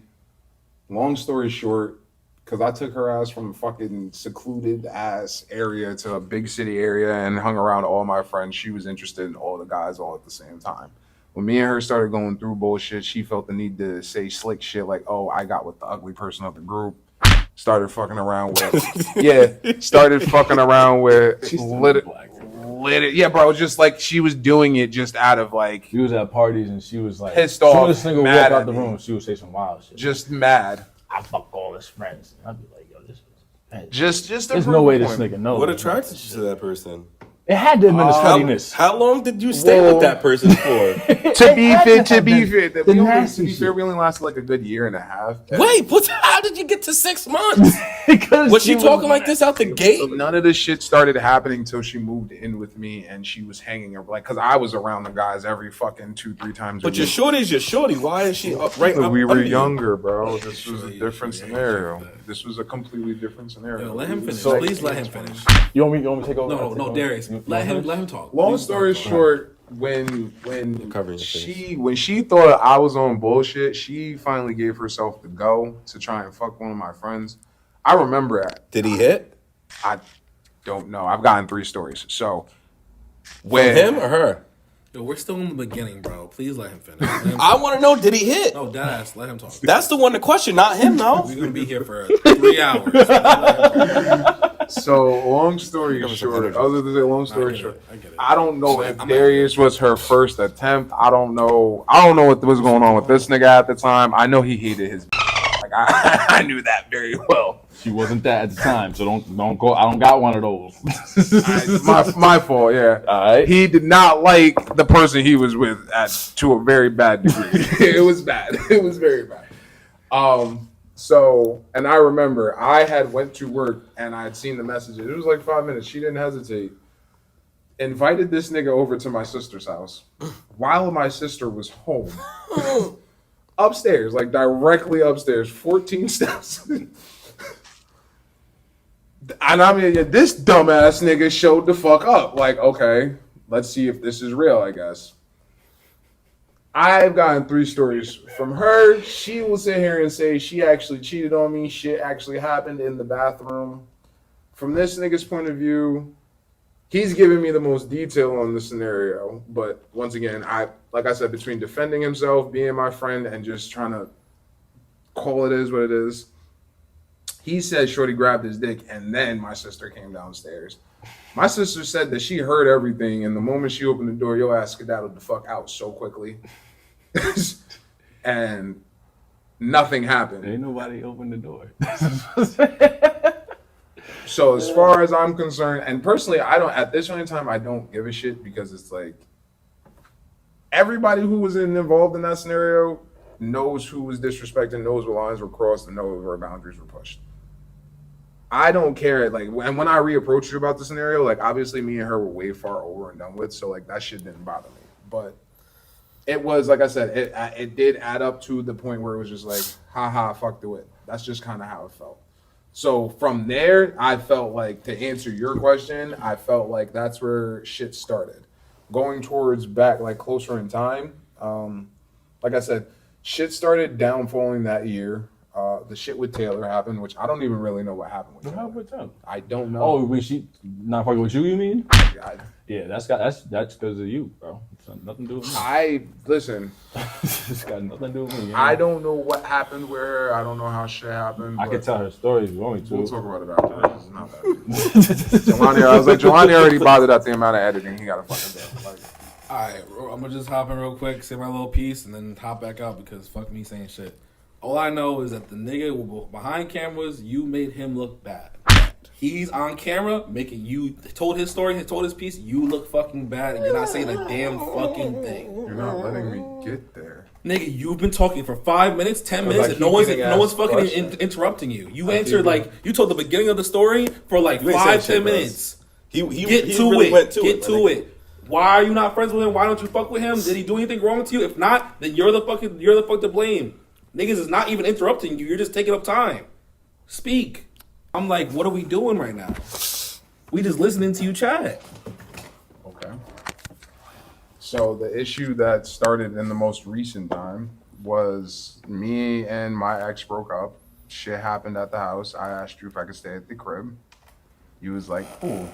Long story short, because I took her ass from a fucking secluded ass area to a big city area and hung around all my friends. She was interested in all the guys all at the same time. When me and her started going through bullshit, she felt the need to say slick shit like, "Oh, I got with the ugly person of the group." Started fucking around with, started fucking around with, yeah, bro, just like she was doing it just out of like, She was at parties and she was like, pissed as soon off, as this nigga mad walk out at the me. room, she would say some wild shit. Just mad. I fuck all his friends. And I'd be like, yo, this is Just there's no way this nigga knows. What attracted you to that person? It had to have been the sluttiness. How long did you stay with that person for? To be fair, nasty shit. we only lasted like a good year and a half. Wait, how did you get to 6 months? Because Was she talking like this out the gate? So none of this shit started happening until she moved in with me and she was hanging her like, because I was around the guys every fucking 2-3 times a But your week. shorty's your shorty. Why is she right up We were under you? younger, bro. This was a different scenario. This was a completely different scenario. Yo, let him finish. So- Please let him finish. You want me to take over? No, Darius. Let him talk. Long Please story let him talk. short, when Covering your face. when she thought I was on bullshit, she finally gave herself the go to try and fuck one of my friends. I remember that. Did he hit? I don't know. I've gotten 3 stories. So From when him or her? Yo, we're still in the beginning, bro. Please let him finish. Let him I want to know, did he hit? no, deadass. Let him talk. That's the one to question, not him, though. We're gonna be here for 3 hours. Let him talk. So long story short, energy. other than long I story get short, it. I get it. I don't know if I'm Darius was her first attempt. I don't know what was going on with this nigga at the time. I know he hated his like I knew that very well. She wasn't that at the time, so don't go. I don't got one of those. My fault, yeah. All right. He did not like the person he was with to a very bad degree. It was bad. It was very bad. So, and I remember I had went to work and I had seen the messages. It was like 5 minutes. She didn't hesitate. Invited this nigga over to my sister's house while my sister was home. Upstairs, like directly upstairs, 14 steps. And I mean, this dumbass nigga showed the fuck up. Like, okay, let's see if this is real, I guess. I've gotten 3 stories from her. She will sit here and say she actually cheated on me. Shit actually happened in the bathroom. From this nigga's point of view, he's giving me the most detail on the scenario. But once again, like I said, between defending himself, being my friend, and just trying to call it is what it is, he said Shorty grabbed his dick and then my sister came downstairs. My sister said that she heard everything, and the moment she opened the door, your ass skedaddled the fuck out so quickly. And nothing happened. Ain't nobody opened the door. So as far as I'm concerned, and personally, at this point in time, I don't give a shit, because it's like everybody who was involved in that scenario knows who was disrespected, knows what lines were crossed, and knows where boundaries were pushed. I don't care. Like, and when I reapproached her about the scenario, like, obviously me and her were way far over and done with, so like that shit didn't bother me. But it was, like I said, it did add up to the point where it was just like, haha, fuck the it. That's just kind of how it felt. So from there, I felt like, to answer your question, I felt like that's where shit started. Going towards back, like closer in time, like I said, shit started downfalling that year. The shit with Taylor happened, which I don't even really know what happened with What Taylor. happened with Taylor? I don't know. Oh, when she not fucking with you mean? I, Yeah, that's because of you, bro. It's got nothing to do with me. listen. It's got nothing to do with me. Yeah. I don't know what happened with her. I don't know how shit happened. I can tell her story if you want me to. We'll talk about it after. It's not that deep. Jelani, I was like, Jelani already bothered at the amount of editing he got to fucking do. Like, All right, I'm gonna just hop in real quick, say my little piece, and then hop back out because fuck me saying shit. All I know is that the nigga behind cameras, you made him look bad. He's on camera making you told his story, told his piece. You look fucking bad, and you're not saying a damn fucking thing. you're not letting me get there. Nigga, you've been talking for 5 minutes, 10 Because minutes, I and keep no one's getting fucking asked questions. interrupting you. You answered like you told the beginning of the story for like You ain't 5, saying 10 shit, bro. minutes. He Get to really it. went to Get it. to it. Why are you not friends with him? Why don't you fuck with him? Did he do anything wrong to you? If not, then you're the fuck to blame. Niggas is not even interrupting you. You're just taking up time. Speak. I'm like, what are we doing right now? We just listening to you chat. Okay. So the issue that started in the most recent time was me and my ex broke up. Shit happened at the house. I asked you if I could stay at the crib. You was like, cool.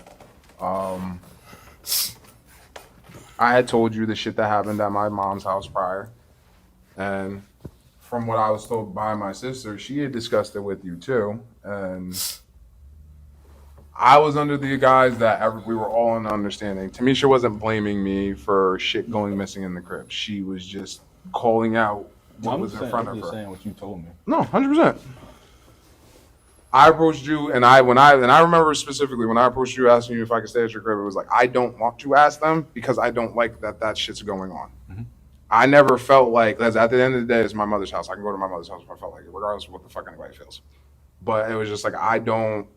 I had told you the shit that happened at my mom's house prior. And from what I was told by my sister, she had discussed it with you too. And I was under the guise that we were all in understanding. Tamisha wasn't blaming me for shit going missing in the crib. She was just calling out what was in front of I'm just her. saying what you told me. No, 100%. I approached you, and I remember specifically when I approached you asking you if I could stay at your crib, it was like, I don't want to ask them because I don't like that shit's going on. Mm-hmm. I never felt like, because at the end of the day, it's my mother's house. I can go to my mother's house if I felt like it, regardless of what the fuck anybody feels. But it was just like, I don't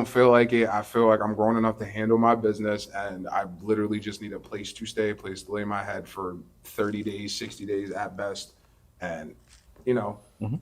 feel like it. I feel like I'm grown enough to handle my business, and I literally just need a place to stay, a place to lay my head for 30 days, 60 days at best. And, you know,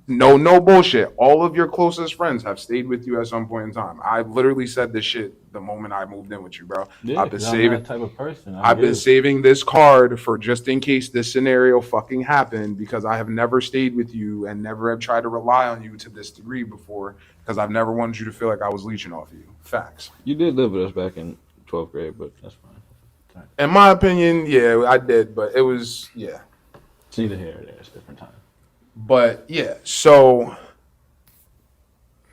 no bullshit. All of your closest friends have stayed with you at some point in time. I literally said this shit the moment I moved in with you, bro. Yeah, I've been 'cause I'm saving. that type of person. I've been saving this card for just in case this scenario fucking happened, because I have never stayed with you and never have tried to rely on you to this degree before, because I've never wanted you to feel like I was leeching off you. Facts. You did live with us back in 12th grade, but that's fine. In my opinion, yeah, I did, but it was, yeah. It's neither here or there. It's a different time. But yeah, so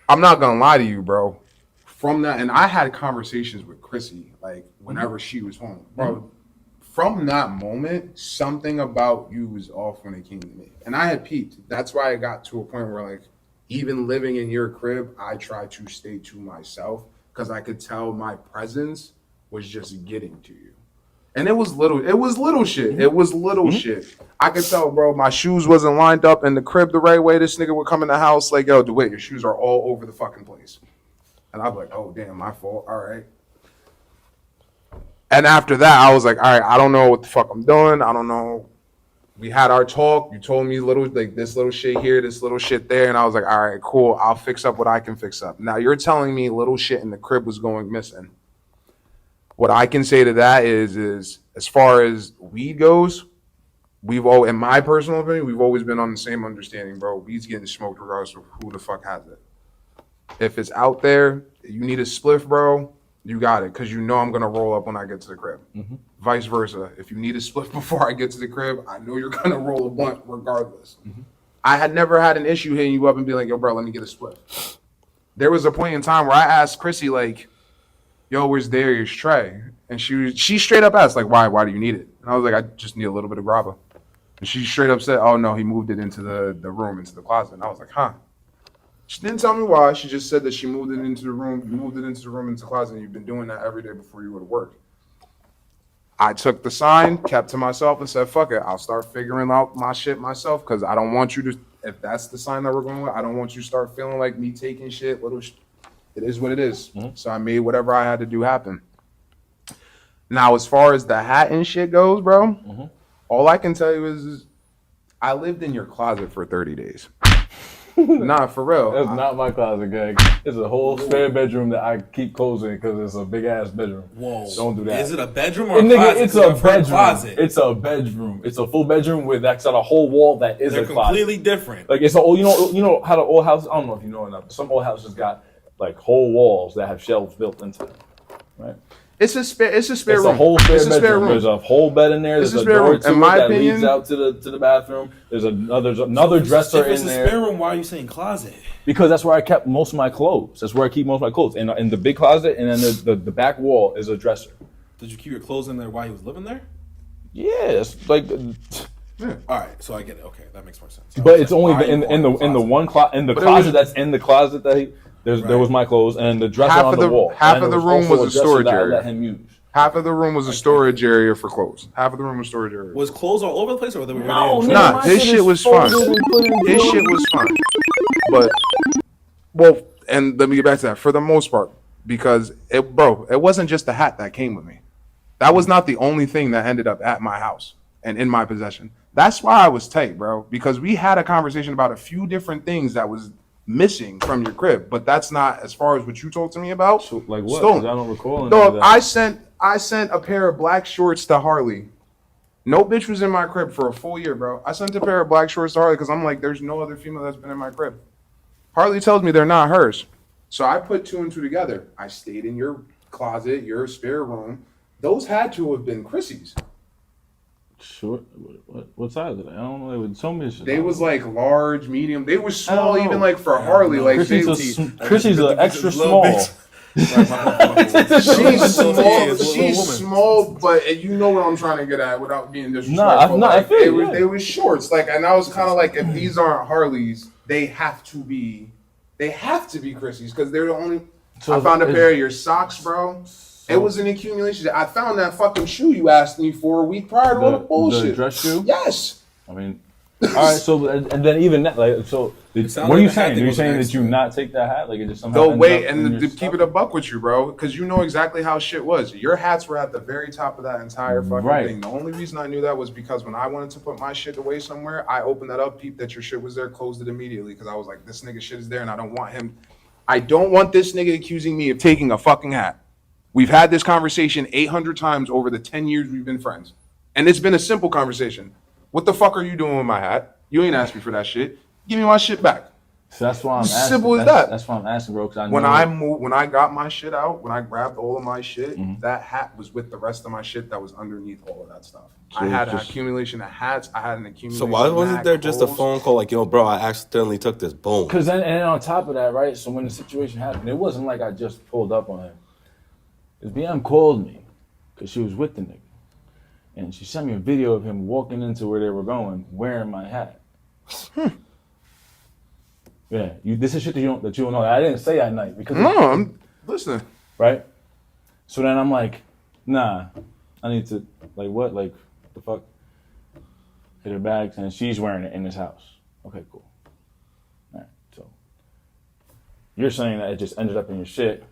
I'm not gonna lie to you, bro. From that, and I had conversations with Chrissy, like whenever she was home, bro. From that moment, something about you was off when it came to me, and I had peeped. That's why I got to a point where, like, even living in your crib, I tried to stay to myself because I could tell my presence was just getting to you. And it was little shit. It was little shit. I could tell, bro, my shoes wasn't lined up in the crib the right way. This nigga would come in the house like, yo, DeWitt, your shoes are all over the fucking place. And I'd be like, oh, damn, my fault. All right. And after that, I was like, all right, I don't know what the fuck I'm doing. I don't know. We had our talk. You told me this little shit here, this little shit there. And I was like, all right, cool. I'll fix up what I can fix up. Now you're telling me little shit in the crib was going missing. What I can say to that is as far as weed goes, in my personal opinion, we've always been on the same understanding, bro. Weed's getting smoked regardless of who the fuck has it. If it's out there, you need a spliff, bro, you got it, because you know I'm going to roll up when I get to the crib. Mm-hmm. Vice versa. If you need a spliff before I get to the crib, I know you're going to roll a blunt regardless. Mm-hmm. I had never had an issue hitting you up and being like, yo, bro, let me get a spliff. There was a point in time where I asked Chrissy, like, yo, where's Darius Trey? And she straight up asked, like, why do you need it? And I was like, I just need a little bit of grabba. And she straight up said, oh, no, he moved it into the room, into the closet. And I was like, huh. She didn't tell me why. She just said that she moved it into the room, into the closet, and you've been doing that every day before you go to work. I took the sign, kept to myself, and said, fuck it. I'll start figuring out my shit myself, because I don't want you to, if that's the sign that we're going with, I don't want you to start feeling like me taking shit, It is what it is. So I made whatever I had to do happen. Now, as far as the hat and shit goes, bro, all I can tell you is I lived in your closet for 30 days. Nah, for real. That's not my closet, Greg. It's a whole spare bedroom that I keep closing because it's a big ass bedroom. Whoa. Don't do that. Is it a bedroom or a Nigga, closet? it's a bedroom. Closet. It's a bedroom. It's a full bedroom with that's got a whole wall that is They're a closet. completely different. Like it's a you know how the old houses. I don't know if you know enough. But some old houses got like whole walls that have shelves built into them, right? It's a spare room. It's a whole spare It's a bedroom. spare room. There's a whole bed in there. It's There's a a spare door room. to In it my that opinion- leads out to the bathroom. There's another dresser If it's in a there. spare room, why are you saying closet? Because that's where I kept most of my clothes. That's where I keep most of my clothes. And in the big closet, and then the back wall is a dresser. Did you keep your clothes in there while he was living there? Yeah, it's like, All right, so I get it. Okay, that makes more sense. but it's only in the one closet that's in the closet that there was my clothes and the dresser Half on of the the- wall. half And of there the room also was a dresser storage that I area. let him use. Half of the room was a storage area for clothes. Half of the room was storage area. Was clothes all over the place, or were they No, really? nigga, Nah, my his shit shit is was fine. folded and put in His drawers. shit was fine. But, well, and let me get back to that. For the most part, because, it wasn't just the hat that came with me. That was not the only thing that ended up at my house and in my possession. That's why I was tight, bro, because we had a conversation about a few different things that was missing from your crib, but that's not as far as what you talked to me about. So, like what? Stolen. 'Cause I don't recall any of No, that. I sent a pair of black shorts to Harley. No bitch was in my crib for a full year, bro. I sent a pair of black shorts to Harley because I'm like, there's no other female that's been in my crib. Harley tells me they're not hers. So I put two and two together. I stayed in your closet, your spare room. Those had to have been Chrissy's. Sure. What size are they? I don't know. They would so many. They was like large, medium. They were I small, don't even know. like for Harley, like Chrissy's an extra small. She's small, but you know what I'm trying to get at without being disrespectful. I Like, feel it you, was, yeah. they was shorts, like, and I was kind of like, if these aren't Harleys, they have to be Chrissy's because they're the only. So I found a is- pair of your socks, bro. It was an accumulation. I found that fucking shoe you asked me for a week prior to all the bullshit. The dress shoe? Yes. I mean, all right. So and then even that, like, so sounds what are like you the hat saying? thing Are you was saying an that you not take that hat? Like it just somehow. No, ended wait, up in and your to keep stuff? it a buck with you, bro, because you know exactly how shit was. Your hats were at the very top of that entire fucking Right. thing. The only reason I knew that was because when I wanted to put my shit away somewhere, I opened that up, peeped that your shit was there, closed it immediately because I was like, this nigga shit is there, and I don't want this nigga accusing me of taking a fucking hat. We've had this conversation 800 times over the 10 years we've been friends, and it's been a simple conversation. What the fuck are you doing with my hat? You ain't asked me for that shit. Give me my shit back. So that's why I'm asking. Simple as that's, that. That's why I'm asking, bro. Because I know When I got my shit out, when I grabbed all of my shit, Mm-hmm. that hat was with the rest of my shit that was underneath all of that stuff. So I had an just- accumulation of hats. I had an accumulation. So why of wasn't mad there just a clothes. phone call like, yo, bro, I accidentally took this? Boom. Because then on top of that, right? So when the situation happened, it wasn't like I just pulled up on him. His BM called me because she was with the nigga, and she sent me a video of him walking into where they were going wearing my hat. Yeah, this is shit that you don't know. I didn't say at night because No, I'm listening. right. So then I'm like, nah, I need to like what the fuck? Hit her bags and she's wearing it in this house. Okay, cool. All right, so you're saying that it just ended up in your shit.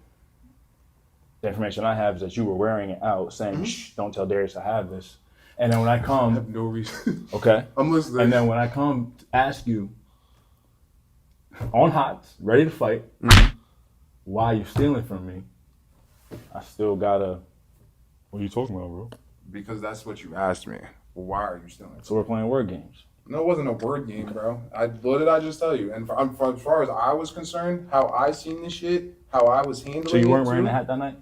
The information I have is that you were wearing it out, saying, "Shh, don't tell Darius I have this." And then when I come, No reason. okay, I'm listening. and then when I come to ask you on hot, ready to fight, why you stealing from me? I still gotta. What are you talking about, bro? Because that's what you asked me. Well, why are you stealing? So we're playing word games. No, it wasn't a word game, bro. What did I just tell you? And as far as I was concerned, how I seen this shit, how I was handling it. So you weren't too, wearing the hat that night?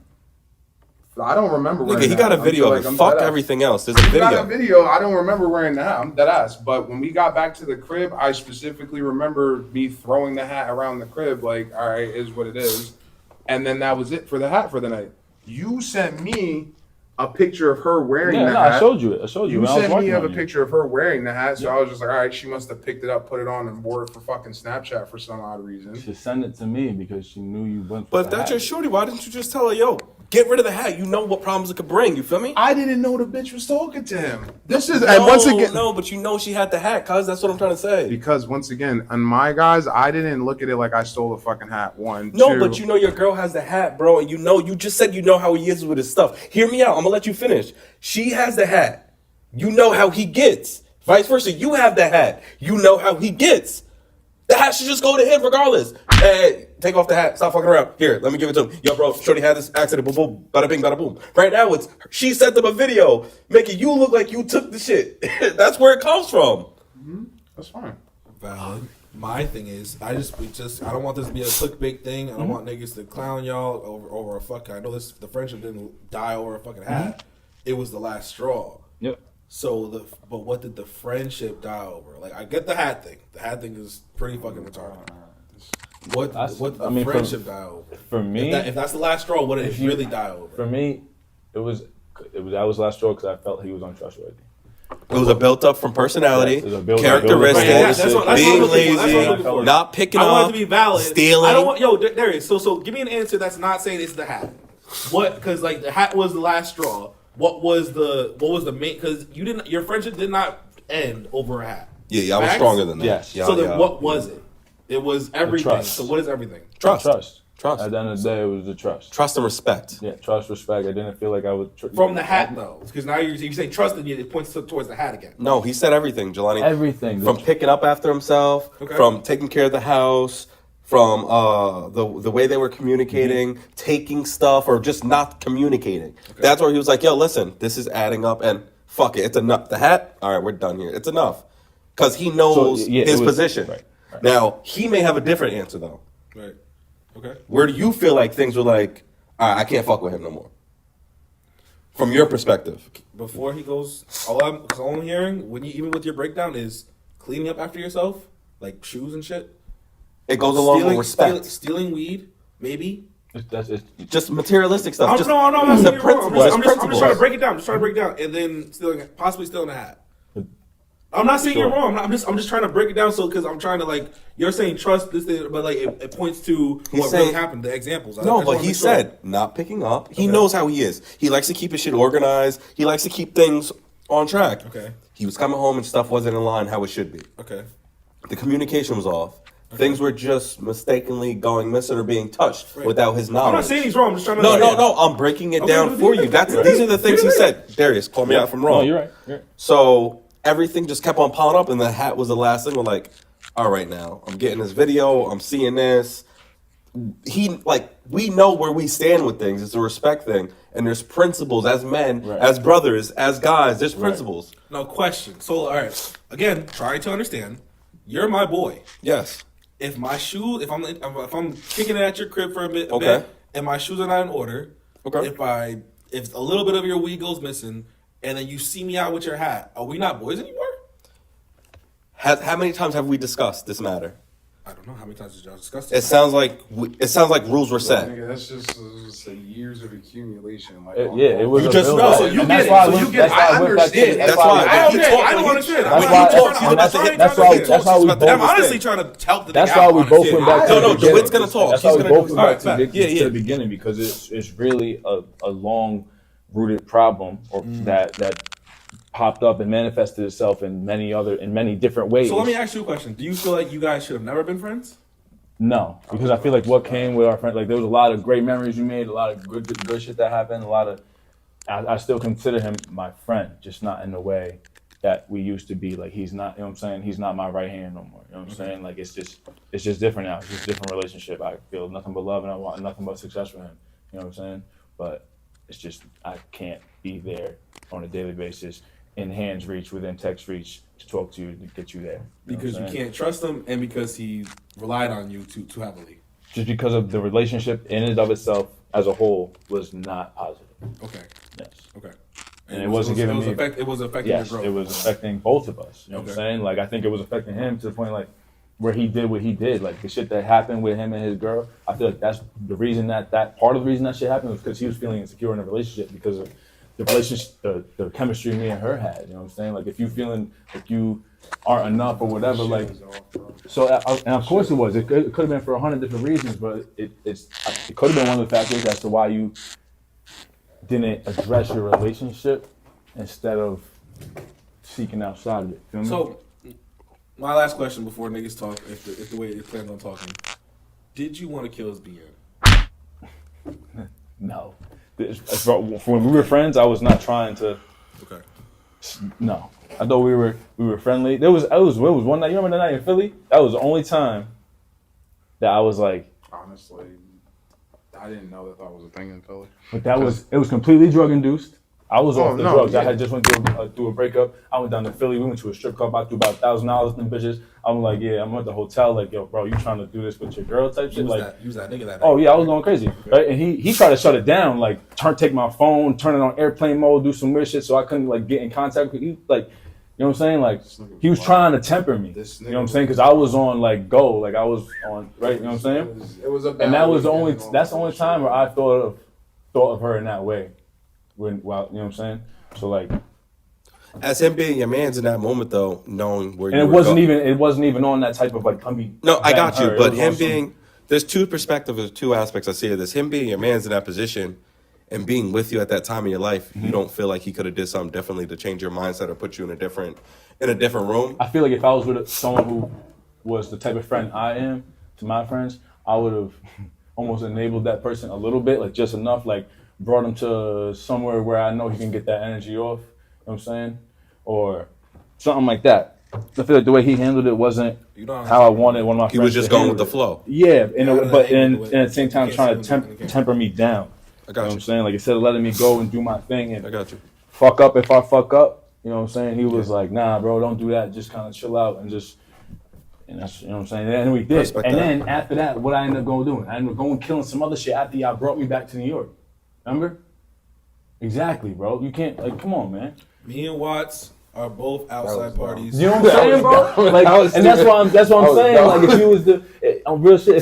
I don't remember wearing Nigga, he the got a hat. video I'm of it. I'm Fuck dead ass. everything else. There's a I got a video. video. I don't remember wearing the hat. I'm dead ass. But when we got back to the crib, I specifically remember me throwing the hat around the crib, like, all right, is what it is. And then that was it for the hat for the night. You sent me a picture of her wearing Yeah, the no, hat. I showed you it. I showed you. You when I was sent me working of a on you. picture of her wearing the hat, so I was just like, all right, she must have picked it up, put it on, and wore it for fucking Snapchat for some odd reason. She sent it to me because she knew you went for But if the that's hat. your shorty, why didn't you just tell her, yo, get rid of the hat. You know what problems it could bring. You feel me? I didn't know the bitch was talking to him. This is, No, and once again, no, but you know she had the hat, cuz that's what I'm trying to say. because once again, on my guys, I didn't look at it like I stole the fucking hat. One, No, two. but you know your girl has the hat, bro, and you just said you know how he is with his stuff. Hear me out. I'm gonna let you finish. She has the hat. You know how he gets. Vice versa, you have the hat. You know how he gets. The hat should just go to him regardless. Hey, take off the hat. Stop fucking around. Here, let me give it to him. Yo, bro, Shorty had this accident. Boom, boom, bada bing, bada boom. Right now, she sent them a video making you look like you took the shit. That's where it comes from. That's fine. Valid. My thing is, I don't want this to be a clickbait thing. I don't want niggas to clown y'all over a fucking. I know the friendship didn't die over a fucking hat. It was the last straw. Yep. So but what did the friendship die over? Like, I get the hat thing. The hat thing is pretty fucking retarded. What did the friendship die over? For me, if that's the last straw, what did it really die over? For me, that was last straw because I felt he was untrustworthy. It was a built up from personality, It was a built-up, characteristics, built-up. being That's what I'm lazy, looking for. not picking I want up, it to be valid. stealing. I don't want, yo, there is. So give me an answer that's not saying it's the hat. What? Because like the hat was the last straw. What was the main? Because your friendship did not end over a hat. Yeah, I was Facts? stronger than that. Yes. Yeah, So then yeah. what was it? It was everything. Trust. So what is everything? Trust. Trust. At the end of the day, it was the trust. Trust and respect. Yeah, trust, respect. I didn't feel like I was From the hat though, because now you say trust and it points towards the hat again. No, he said everything, Jelani. Everything. From picking up after himself, Okay. from taking care of the house, from the way they were communicating, taking stuff, or just not communicating. That's where he was like, yo, listen, this is adding up, and fuck it, it's enough. The hat, all right, we're done here. It's enough. Because he knows his position. Right. Now, he may have a different answer, though. Right. Okay. Where do you feel like things were like, all right, I can't fuck with him no more? From your perspective. Before he goes, all I'm hearing even with your breakdown is cleaning up after yourself, like shoes and shit. It goes along with respect. Stealing weed, maybe. It's Just materialistic stuff. I'm not the saying you're wrong. principles. I'm just trying to break it down. And then possibly stealing a hat. I'm not saying you're wrong. I'm just trying to break it down because I'm trying to like you're saying trust this thing, but like it points to what really happened. The examples. No, but he said not picking up. He knows how he is. He likes to keep his shit organized. He likes to keep things on track. Okay. He was coming home and stuff wasn't in line how it should be. Okay. The communication was off. Things were just mistakenly going missing or being touched without his knowledge. I'm not saying he's wrong. I'm just trying to. No. I'm breaking it down for you. These are the things he said. Darius, call me out if I'm wrong. No, you're right. So everything just kept on piling up, and the hat was the last thing. We're like, all right, now I'm getting this video. I'm seeing this. We know where we stand with things. It's a respect thing, and there's principles as men, as brothers, as guys. There's principles. No question. So all right, again, trying to understand. You're my boy. Yes. If my shoes, if I'm kicking it at your crib for a bit, Okay. and my shoes are not in order, Okay. if a little bit of your weed goes missing, and then you see me out with your hat, are we not boys anymore? How many times have we discussed this matter? I don't know how many times did y'all discuss It sounds like rules were set. Nigga, that's just years of accumulation. Like, It was. You a just build know. up. So you And get that's it. why So we- you get that's it. why I we're understand. back- That's why. I He don't talked I don't when understand. That's I'm why- talking- that's I'm why- trying that's to why- understand. that's why we both- I'm honestly trying to help the That's nigga why out, we both honestly. went back to No, the beginning. DeWitt's gonna talk. That's He's why we gonna both do went back his to part. Yeah. the beginning because it's really a long rooted problem that popped up and manifested itself in many different ways. So let me ask you a question. Do you feel like you guys should have never been friends? No, because I feel like what came with our friend, like there was a lot of great memories we made, a lot of good shit that happened, I still consider him my friend, just not in the way that we used to be. Like he's not, you know what I'm saying? He's not my right hand no more. You know what I'm saying? Like it's just different now. It's just a different relationship. I feel nothing but love and I want nothing but success for him. You know what I'm saying? But it's just I can't be there on a daily basis in hands reach, within text reach to talk to you, to get you there. You know Because what you I'm saying? can't trust him and because he relied on you too heavily. Just because of the relationship in and of itself as a whole was not positive. Okay. Yes. Okay. And it wasn't giving me. It was affecting Yes, your growth. it was affecting both of us. You know what I'm Okay. saying? Like I think it was affecting him to the point like where he did what he did. Like the shit that happened with him and his girl. I feel like that's the reason that part of the reason that shit happened was because he was feeling insecure in a relationship because of the relationship, the chemistry me and her had. You know what I'm saying? Like if you feeling like you aren't enough or whatever, like. So and of course it was. It could have been for 100 different reasons, but it could have been one of the factors as to why you didn't address your relationship instead of seeking outside of it. Feel me? So, my last question before niggas talk, if the way they plan on talking, did you want to kill his BN? No. For when we were friends, I was not trying to. Okay. No, I thought we were friendly. It was one night. You remember the night in Philly? That was the only time that I was like. Honestly, I didn't know that was a thing in Philly. But it was completely drug induced. I was off the drugs. Yeah. I had just went through a breakup. I went down to Philly. We went to a strip club. I threw about $1,000 in bitches. I'm like, yeah, I'm at the hotel. Like, yo, bro, you trying to do this with your girl type shit? Like, Use that nigga that oh night. yeah, I was going crazy, right? And he tried to shut it down, like take my phone, turn it on airplane mode, do some weird shit, so I couldn't like get in contact with you. Like, you know what I'm saying? Like, he was trying to temper me. You know what I'm saying? Because I was on like go, like I was on right. You know what I'm saying? It was a and that was that's the only time where I thought of her in that way. You know what I'm saying? So like, as him being your man's in that moment though, knowing where and you it were wasn't even on that type of like coming. No, I got you. Her. But him being, there's two perspectives, there's two aspects I see of this. Him being your man's in that position and being with you at that time in your life, you don't feel like he could have did something differently to change your mindset or put you in a different room. I feel like if I was with someone who was the type of friend I am to my friends, I would have almost enabled that person a little bit, like just enough, like brought him to somewhere where I know he can get that energy off. You know what I'm saying? Or something like that. I feel like the way he handled it wasn't how I wanted one of my friends. He was just to going handle with the flow. Yeah, but at the same time trying to temper me down. I got You know what you. I'm saying? Like instead of letting me go and do my thing and I got you. fuck up if I fuck up, you know what I'm saying? He was like, nah, bro, don't do that. Just kind of chill out and just, and that's, you know what I'm saying? And we did. Respect And that. then after that, what I ended up going doing? I ended up going killing some other shit after y'all brought me back to New York. Remember? Exactly, bro. You can't, like, come on, man. Me and Watts are both outside parties. You know what I'm saying, bro? Like, and that's what I'm saying. Like, if you was on real shit,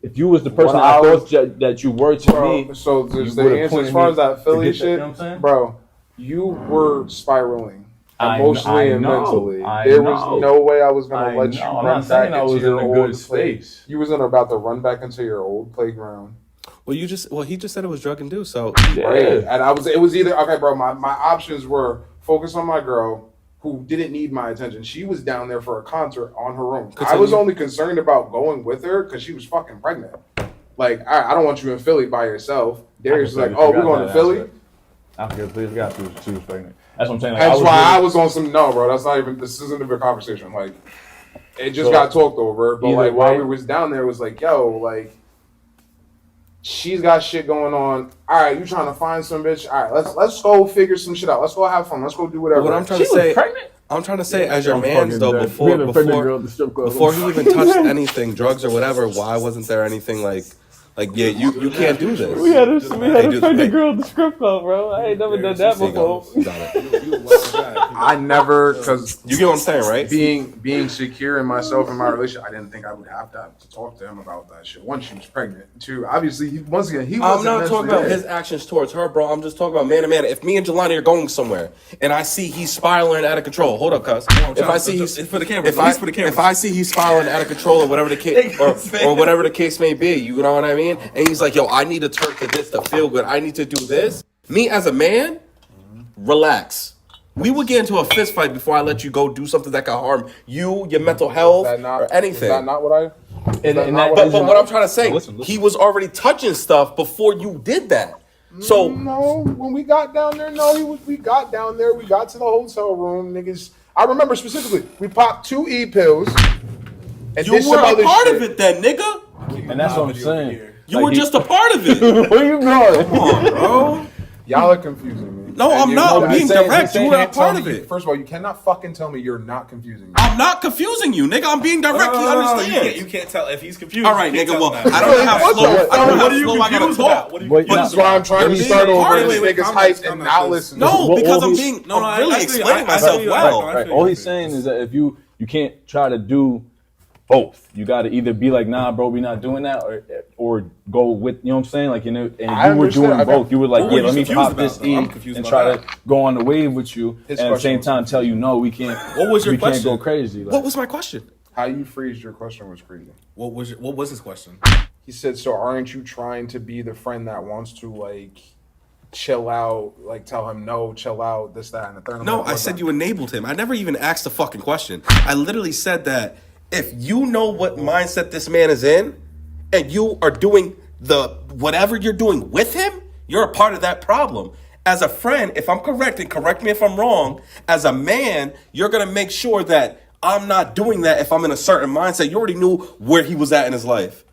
if you was the person I thought that you were to me, So just you the would've answer pointed as far me as that to Philly get that, shit, you know what I'm saying? bro, you were spiraling I emotionally and know, mentally. I There know. was no way I was gonna I let you know. I'm run not saying back I into was your in a good old space. You was about to run back into your old playground. Well, he just said it was drug induced, so Right. And it was either, okay, bro, my options were focus on my girl who didn't need my attention. She was down there for a concert on her own. I was only concerned about going with her because she was fucking pregnant. Like, I don't want you in Philly by yourself. Darius is like, oh, we're going to Philly? I forgot she was pregnant. That's what I'm saying. Like, That's why I was on some, no, bro, this isn't even a conversation. Like, it just got talked over. But, like, while we was down there, it was like, yo, like, she's got shit going on. All right, you trying to find some bitch? All right, let's go figure some shit out. Let's go have fun. Let's go do whatever. what I'm trying She to say, was pregnant? I'm trying to say, as your I'm man's fucking though, dead. before We had a pregnant girl at the strip club. before he even touched anything, drugs or whatever, why wasn't there anything like yeah, you can't do this. We had a dude, pregnant girl at the strip club, bro. I ain't never done that before. You got it. I never, because You get what I'm saying, right? being secure in myself and my relationship, I didn't think I would have to talk to him about that shit. One, she was pregnant. Two, obviously, he I'm wasn't not talking about mentally his actions towards her, bro. I'm just talking about man to man. If me and Jalani are going somewhere and I see he's spiraling out of control, hold up, cuz. If I see he's for the camera, if I see he's spiraling out of control or whatever the case or whatever the case may be, you know what I mean? And he's like, yo, I need to turn to this to feel good. I need to do this. Me as a man, relax. We would get into a fist fight before I let you go do something that could harm you, your mental health, or anything. Is that not what I? But what I'm trying to say, he was already touching stuff before you did that. So No, when we got down there, we got down there. We got to the hotel room, niggas. I remember specifically, we popped 2 E-pills. And you did were some a other part shit. of it then, nigga. And that's what I'm saying. You were just a part of it. Where you going? Come on, bro. Y'all are confusing me. No, I'm not. I'm being direct. You were a can't tell part of me- it. First of all, you cannot fucking tell me you're not confusing me. I'm not confusing you, nigga. I'm being direct. You understand? You can't tell if he's confused. All right, you can't nigga. tell Well, him that. I don't know how What slow. the- I don't know What how are you slow I gotta confused talk. about? What are you Wait, confused That's why I'm trying to You're start being over part and of this it. nigga's Calm hype down, and calm not down. listen. No, Well, because all I'm he's- being. No, I'm really I feel you. explaining I myself feel you. well. I feel All you. he's saying is that if you can't try to do both, you got to either be like, nah, bro, we not doing that, or go with, you know what I'm saying? Like, you know, and I you were understand. doing I both. You were like, What yeah, were you let me confused pop this about, though? I'm E confused and about try that. to go on the wave with you, His and at the same question time tell you no, we can't. What was your we can't question? go crazy. Like, What was my question? How you phrased your question was crazy. What was his question? He said, so aren't you trying to be the friend that wants to, like, chill out, like tell him no, chill out, this, that, and the third. No, I said you enabled him. I never even asked the fucking question. I literally said that if you know what mindset this man is in, and you are doing the whatever you're doing with him, you're a part of that problem. As a friend, if I'm correct, and correct me if I'm wrong, as a man, you're gonna make sure that I'm not doing that if I'm in a certain mindset. You already knew where he was at in his life,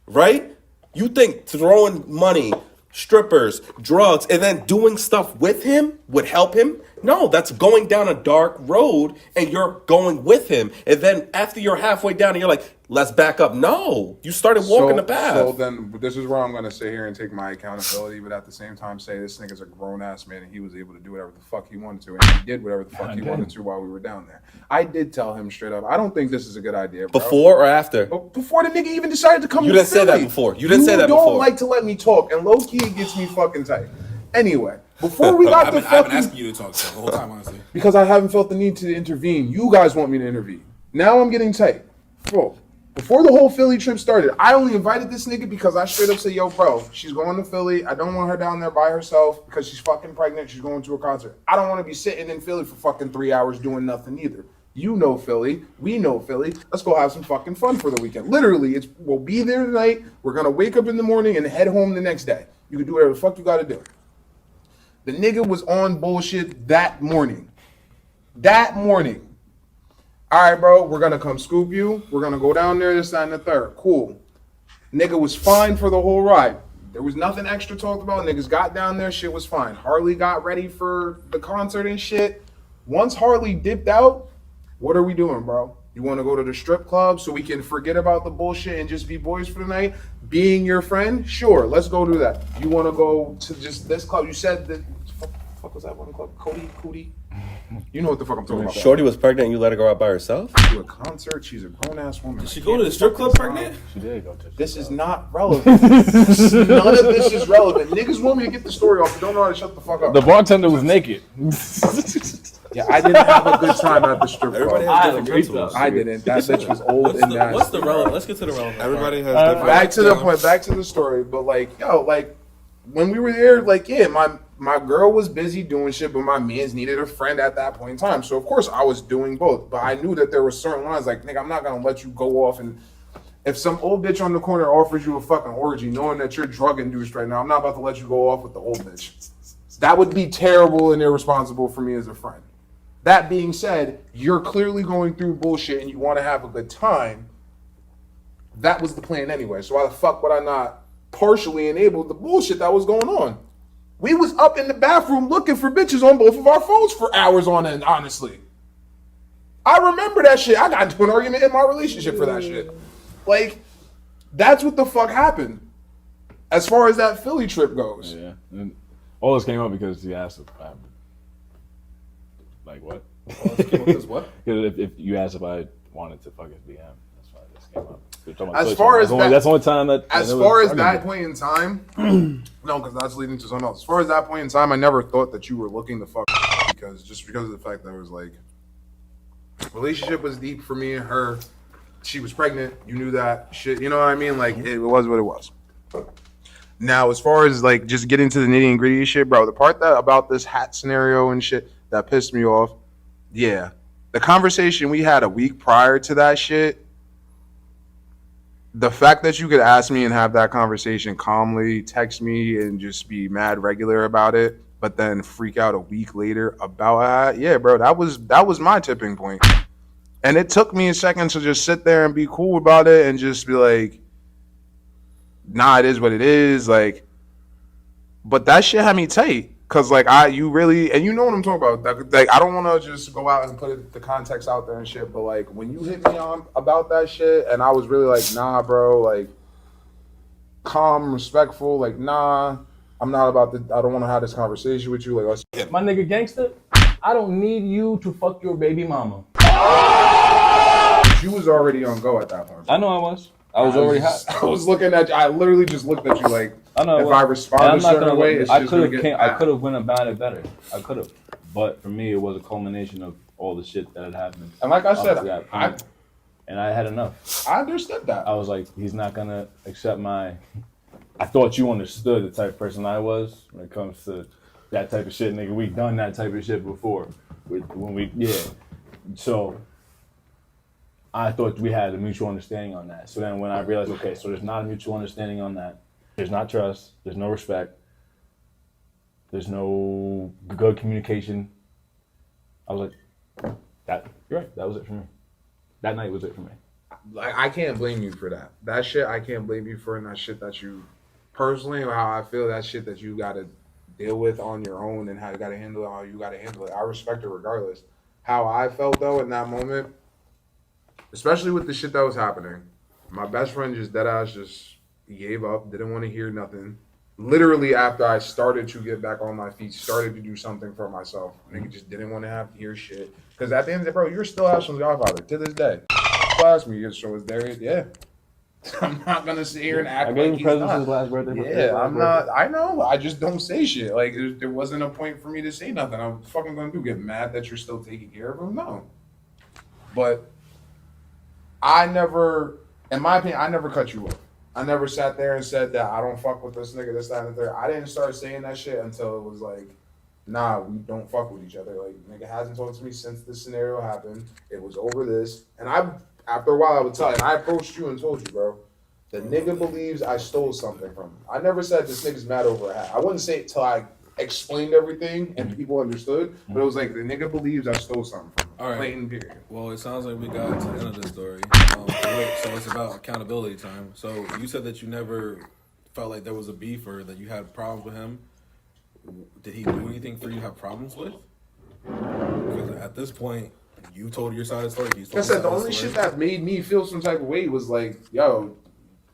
right? You think throwing money, strippers, drugs, and then doing stuff with him would help him? No, that's going down a dark road and you're going with him. And then after you're halfway down and you're like, let's back up. No, you started walking the path. So then this is where I'm going to sit here and take my accountability, but at the same time say this nigga's a grown-ass man and he was able to do whatever the fuck he wanted to, and he did whatever the fuck he wanted to while we were down there. I did tell him straight up, I don't think this is a good idea, bro. Before or after? Before the nigga even decided to come to You didn't say Philly. that before. You didn't say that before. You don't like to let me talk, and low-key it gets me fucking tight. Anyway, before we got I've the been fucking... asking you to talk the whole time, honestly. Because I haven't felt the need to intervene. You guys want me to intervene. Now I'm getting tight. Bro, before the whole Philly trip started, I only invited this nigga because I straight up said, yo, bro, she's going to Philly. I don't want her down there by herself because she's fucking pregnant. She's going to a concert. I don't want to be sitting in Philly for fucking 3 hours doing nothing either. You know Philly. We know Philly. Let's go have some fucking fun for the weekend. Literally, we'll be there tonight. We're going to wake up in the morning and head home the next day. You can do whatever the fuck you got to do. The nigga was on bullshit that morning. That morning. All right, bro, we're going to come scoop you. We're going to go down there, this, that, and the third. Cool. Nigga was fine for the whole ride. There was nothing extra talked about. Niggas got down there. Shit was fine. Harley got ready for the concert and shit. Once Harley dipped out, what are we doing, bro? You want to go to the strip club so we can forget about the bullshit and just be boys for the night? Being your friend? Sure, let's go do that. You want to go to just this club? You said that... Fuck was that one club? Cootie? You know what the fuck I'm talking about. Shorty was pregnant and you let her go out by herself? To a concert. She's a grown-ass woman. Did she go to the strip club pregnant? She did go to. This is not relevant. None of this is relevant. Niggas want me to get the story off, but don't know how to shut the fuck up. The bartender was naked. Yeah, I didn't have a good time at the strip club. Everybody has different principles. I didn't. That bitch was old and nasty. What's the relevant? Let's get to the relevant. Everybody has different. Back to the point. Back to the story. But like, yo, like when we were there, like, yeah, my girl was busy doing shit, but my mans needed a friend at that point in time. So of course I was doing both. But I knew that there were certain lines, like, nigga, I'm not gonna let you go off and. If some old bitch on the corner offers you a fucking orgy, knowing that you're drug induced right now, I'm not about to let you go off with the old bitch. That would be terrible and irresponsible for me as a friend. That being said, you're clearly going through bullshit and you want to have a good time. That was the plan anyway. So why the fuck would I not partially enable the bullshit that was going on? We was up in the bathroom looking for bitches on both of our phones for hours on end, honestly. I remember that shit. I got into an argument in my relationship for that shit. Like, that's what the fuck happened. As far as that Philly trip goes. Yeah. And all this came up because he asked if I... Like, what? What? Because if you asked if I wanted to fuck his DM, that's why this came up. As far as that, that's the only time that. As far as that point in time, no, because that's leading to something else. As far as that point in time, I never thought that you were looking to fuck because of the fact that it was like relationship was deep for me and her. She was pregnant. You knew that shit. You know what I mean? Like it was what it was. Now, as far as like just getting to the nitty and gritty shit, bro, the part that about this hat scenario and shit that pissed me off, yeah, the conversation we had a week prior to that shit. The fact that you could ask me and have that conversation calmly, text me and just be mad regular about it, but then freak out a week later about that, yeah, bro, that was my tipping point. And it took me a second to just sit there and be cool about it and just be like, nah, it is what it is. Like, but that shit had me tight. Cause like you really, and you know what I'm talking about. Like I don't want to just go out and put the context out there and shit. But like when you hit me on about that shit, and I was really like, nah, bro, like calm, respectful, like nah, I'm not about to. I don't want to have this conversation with you. Like, my nigga gangster, I don't need you to fuck your baby mama. You was already on go at that point. I know I was. I was already hot. I was looking at you. I literally just looked at you like, I know. if I respond a certain way, it's just gonna get. I could have went about it better. I could have, but for me, it was a culmination of all the shit that had happened. And like I said, and I had enough. I understood that. I was like, he's not gonna accept my I thought you understood the type of person I was when it comes to that type of shit, nigga. We done that type of shit before. So I thought we had a mutual understanding on that. So then when I realized, okay, so there's not a mutual understanding on that. There's not trust. There's no respect. There's no good communication. I was like, that, you're right. That was it for me. That night was it for me. Like, I can't blame you for that. That shit, I can't blame you for, and that shit that you personally, or how I feel, that shit that you gotta deal with on your own, and how you gotta handle it, how you gotta handle it. I respect it regardless. How I felt though in that moment, especially with the shit that was happening, my best friend just deadass just gave up, didn't want to hear nothing. Literally after I started to get back on my feet, started to do something for myself, nigga just didn't want to have to hear shit. Because at the end of the day, bro, you're still Ashton's godfather to this day. Ask me, so was Darius? Yeah. I'm not gonna sit here and act like he's not. His last birthday. Yeah, I'm not. I know. I just don't say shit. Like there wasn't a point for me to say nothing. I'm fucking gonna do get mad that you're still taking care of him. No. But I never, in my opinion, I never cut you off. I never sat there and said that I don't fuck with this nigga, this, that, and the third. I didn't start saying that shit until it was like, nah, we don't fuck with each other. Like, nigga hasn't talked to me since this scenario happened. It was over this. And after a while, I would tell you, and I approached you and told you, bro, the nigga believes I stole something from him. I never said this nigga's mad over a hat. I wouldn't say it till I explained everything and people understood, but it was like, the nigga believes I stole something from him. All right. Plain period. Well, it sounds like we got to the end of this story. So it's about accountability time. So you said that you never felt like there was a beef or that you had problems with him. Did he do anything for you to have problems with? Because at this point, you told your side of the story. Like I said, the only shit that made me feel some type of way was like, yo,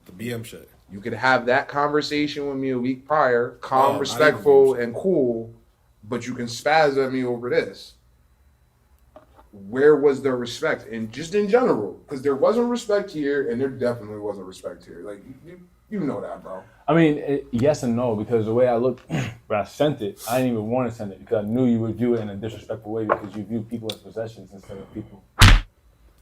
the BM shit. You could have that conversation with me a week prior, calm, respectful, and cool, but you can spaz at me over this. Where was the respect? And just in general, because there wasn't respect here, and there definitely wasn't respect here. Like, you know that, bro. I mean, yes and no, because the way I looked when I sent it, I didn't even want to send it because I knew you would view it in a disrespectful way because you view people as possessions instead of people.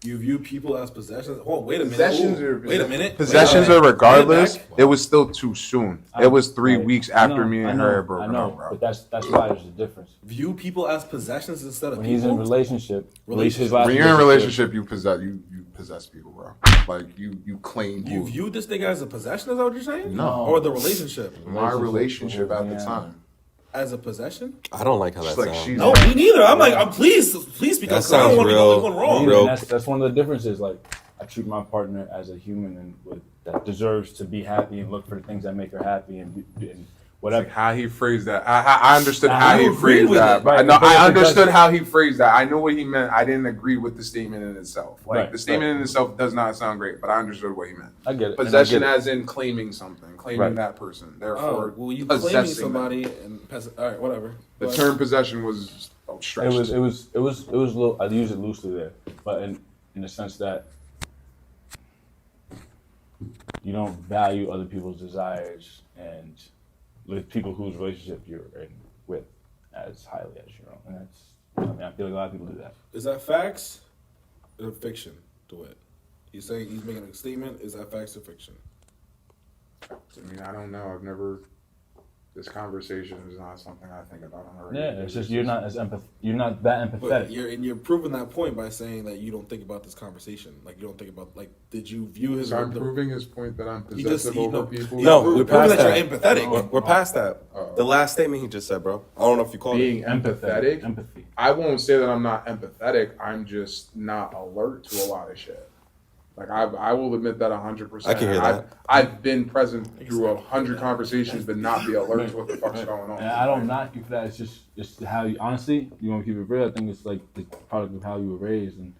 You view people as possessions? Oh, wait a minute. Wait a minute. Possessions are regardless. It was still too soon. It was 3 weeks after me and her broke up, bro. But that's why there's a difference. View people as possessions instead of when people? he's in a relationship. When you're in a relationship, you possess people, bro. Like you claim. You viewed this nigga as a possession? Is that what you're saying? No. Or the relationship? My relationship at the time. As a possession? I don't like how that sounds. No, me neither. I'm like, please speak up. I don't want to go anyone wrong. That's one of the differences. Like, I treat my partner as a human and that deserves to be happy and look for the things that make her happy and whatever. Like how he phrased that. I understood how he phrased that. Right, no, I understood how he phrased that. I know what he meant. I didn't agree with the statement in itself. Like the statement in itself does not sound great, but I understood what he meant. I get it. Possession as in claiming something, claiming that person. Therefore, well, you claiming somebody and all right, whatever. The term possession was stretched. It was a little. I use it loosely there, but in the sense that you don't value other people's desires and with people whose relationship you're in with as highly as your own. And that's, I feel like a lot of people do that. Is that facts or fiction, DeWitt? He's saying he's making a statement. Is that facts or fiction? I mean, I don't know. I've never. This conversation is not something I think about on a regular basis. It's just you're not that empathetic. But you're proving that point by saying that you don't think about this conversation. Like you don't think about did you view his? So I'm proving his point that I'm possessive over people. No, we're past that. You're empathetic. We're past that. The last statement he just said, bro. I don't know if you called being empathetic. Empathy. I won't say that I'm not empathetic. I'm just not alert to a lot of shit. Like I will admit that 100%. I can hear that. I've been present through 100 conversations, but not be alert to what the fuck's going on. And I don't knock you for that. It's just how you honestly. You want to keep it real. I think it's like the product of how you were raised and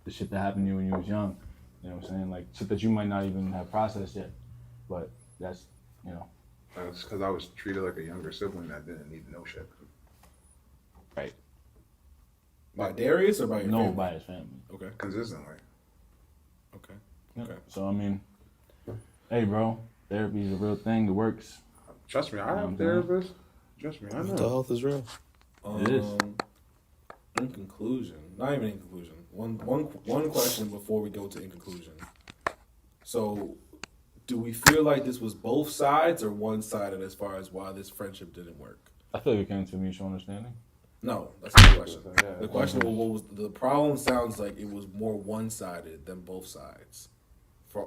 the shit that happened to you when you was young. You know what I'm saying? Like shit that you might not even have processed yet. But that's That's because I was treated like a younger sibling that didn't need to know shit. Right. By Darius or by your family? By his family. Okay. Consistently. Okay. Yeah. Okay. So I mean, hey, bro, therapy is a real thing. It works. Trust me, I have therapists. Trust me, I know. Mental health is real. It is. In conclusion, not even in conclusion. One question before we go to in conclusion. So, do we feel like this was both sides or one-sided as far as why this friendship didn't work? I feel like it came to mutual understanding. No, that's not the question. The question was, what was the problem? Sounds like it was more one-sided than both sides.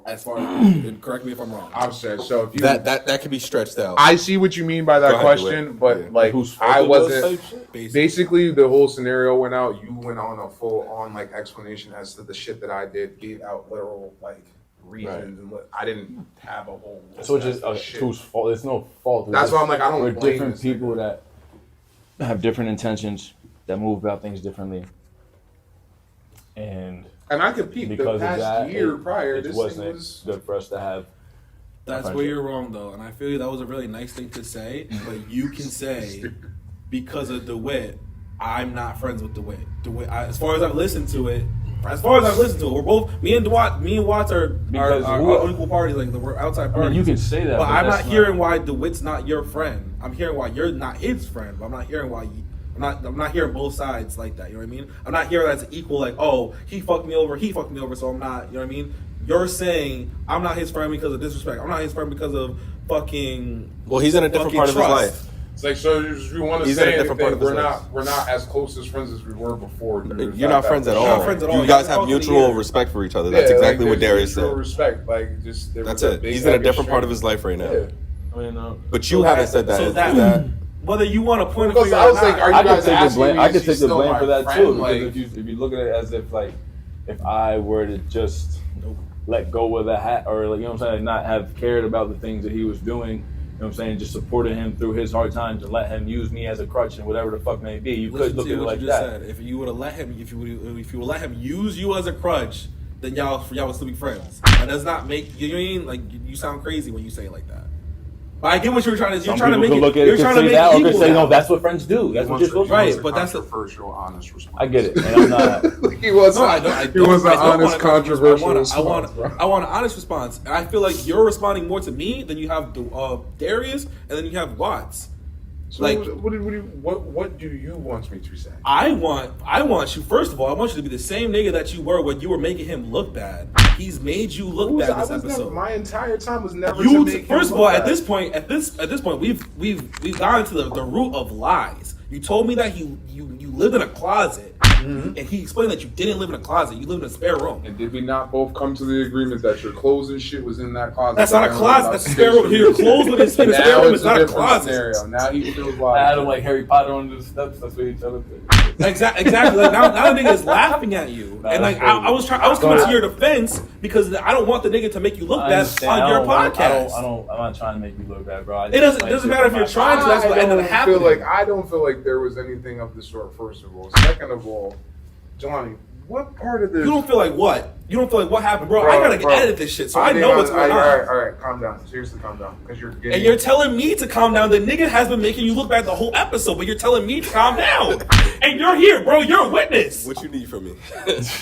As far as, and correct me if I'm wrong. I'm saying, so if you That could be stretched out. I see what you mean by that Go ahead, question, do it. but Yeah. like Whose fault I it was wasn't. type shit? Basically, the whole scenario went out. You went on a full on like explanation as to the shit that I did. Gave out literal like reasons and what I didn't have a whole. So it's just shit. whose fault? There's no fault. It's That's just why I'm like, I don't We're blame different this people nigga. that have different intentions, that move about things differently, and And I could peep the because of past that, year prior. it This wasn't thing was. good for us to have. That's where you're wrong, though, and I feel you. That was a really nice thing to say, but you can say because of DeWitt, I'm not friends with DeWitt. As far as I've listened to it, we're both me and Watts are Because equal parties, like we're outside I parties. mean, you can say that, but I'm that's not hearing why DeWitt's not your friend. I'm hearing why you're not his friend, but I'm not hearing why. I'm not hearing both sides like that. You know what I mean? I'm not hearing that's equal. Like, oh, he fucked me over, so I'm not. You know what I mean? You're saying I'm not his friend because of disrespect. I'm not his friend because of fucking. Well, he's in a different part of his trust. life. It's like, so if you want to He's in a say different part anything, of his we're not as close as friends as we were before. You're not friends at all. Not friends at all. You guys Y'all have talk to the mutual ear. respect for each other. That's exactly what Darius said. Respect, like just there That's was a it. big He's in a fucking different part of strength. his life right now. Yeah. I mean, But you haven't said that. So Is that, that whether you want to point a Because finger I or was like, not, are you I could guys take the asking blame. me, I is could he take the still blame my for that friend? too. Like, Because if you look at it as if I were to just let go of the hat, or like, you know what I'm saying, not have cared about the things that he was doing, you know what I'm saying, just supported him through his hard times and let him use me as a crutch and whatever the fuck may be. You could look at it like you that. just said. If you would have let him, if you would let him use you as a crutch, then y'all would still be friends. That does not make you know what I mean? Like you sound crazy when you say it like that. But I get what you're trying to. You're Some trying to people make could look it. at You're it, trying could to say make that, it or could equal. say, now. no, that's what friends do. That's what you're supposed to Right, do. but that's a controversial, honest response. I get it, and I'm not. He was. No, I don't. He was an I don't honest, want a controversial I response. want an honest response. And I feel like you're responding more to me than you have Darius, and then you have Watts. So Like, what do you want me to say? I want you. First of all, I want you to be the same nigga that you were when you were making him look bad. He's made you look bad this episode. My entire time was never. You to make first him of all, look at bad. this point, we've gone to the root of lies. You told me that you lived in a closet, and he explained that you didn't live in a closet. You lived in a spare room. And did we not both come to the agreement that your clothes and shit was in that closet? That's not a closet. That's a spare room. Your clothes in a spare room is not a closet. Scenario. Now he feels I had him like like Harry Potter on the steps. That's what he told me. Exactly. Like now the nigga is laughing at you, and like I was coming to your defense because I don't want the nigga to make you look bad on your podcast. I'm not trying to make you look bad, bro. It doesn't matter if you're trying to. That's what ended up happening. I don't feel like there was anything of the sort. First of all, second of all, Jalani, what part of this? You don't feel like what? You don't feel like what happened, bro? I gotta edit this shit, so I know what's going on. All right, calm down. Seriously, calm down, because you're getting. And you're telling me to calm down. The nigga has been making you look bad the whole episode, but you're telling me to calm down. And you're here, bro. You're a witness. What you need from me?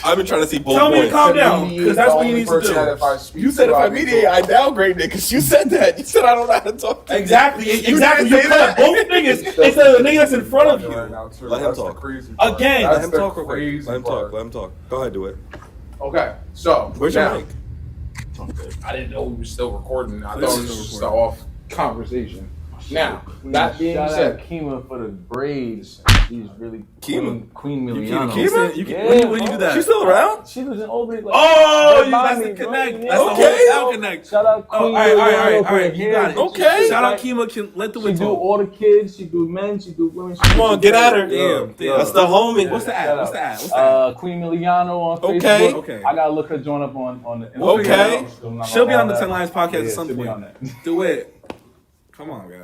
I've been trying to see both Tell me to points. calm down, because that's what you need to do. You said if I mediate, I downgrade it because you said that. You said I don't know how to talk. Exactly. You didn't say cut that. both niggas instead of the nigga that's in front of you. Let him talk. Again. Let him talk real quick. Let him talk. Let him talk. Go ahead, do it. Okay, so Where's now, your mic? I didn't know we were still recording. I thought it was just an off conversation. Now, that being Shout said, out Kima for the braids. She's really Kima? Queen You Miliano. when you do that? She's still around? She was in Old Age. Like, Oh, right that's by the me, bro. connect. Yeah. That's Okay. the whole connect. Shout out Oh, Queen all Miliano. right. You got it. Okay. Shout out Kima. Can let the She win do talk. all the kids. She do men. She do women. She Come on, get at her. Damn. That's the homie. What's the ad? Shout What's out. the ad? What's the ad? Queen Miliano on Okay. Facebook. Okay. I gotta look her join up on the Instagram. Okay. I'm not She'll be gonna on the lie 10 Lions podcast Yeah, at some she'll be point. on that. Do it. Come on, guy.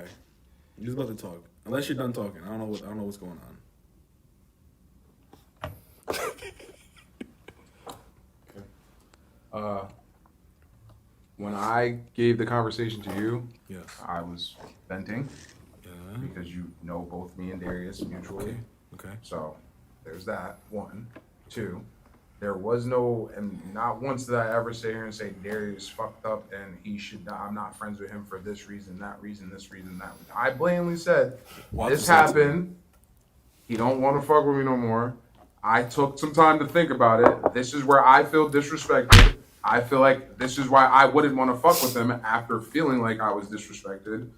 You're just about to talk. Unless you're done talking. I don't know what's going on. when I gave the conversation to you, Yes. I was venting Yeah. because you know both me and Darius mutually. Okay. So there's that. One. Two, there was no, and not once did I ever sit here and say Darius fucked up and he should not, I'm not friends with him for this reason, that reason, this reason, that reason. I blatantly said, this happened. He don't want to fuck with me no more. I took some time to think about it. This is where I feel disrespected. I feel like this is why I wouldn't want to fuck with him after feeling like I was disrespected.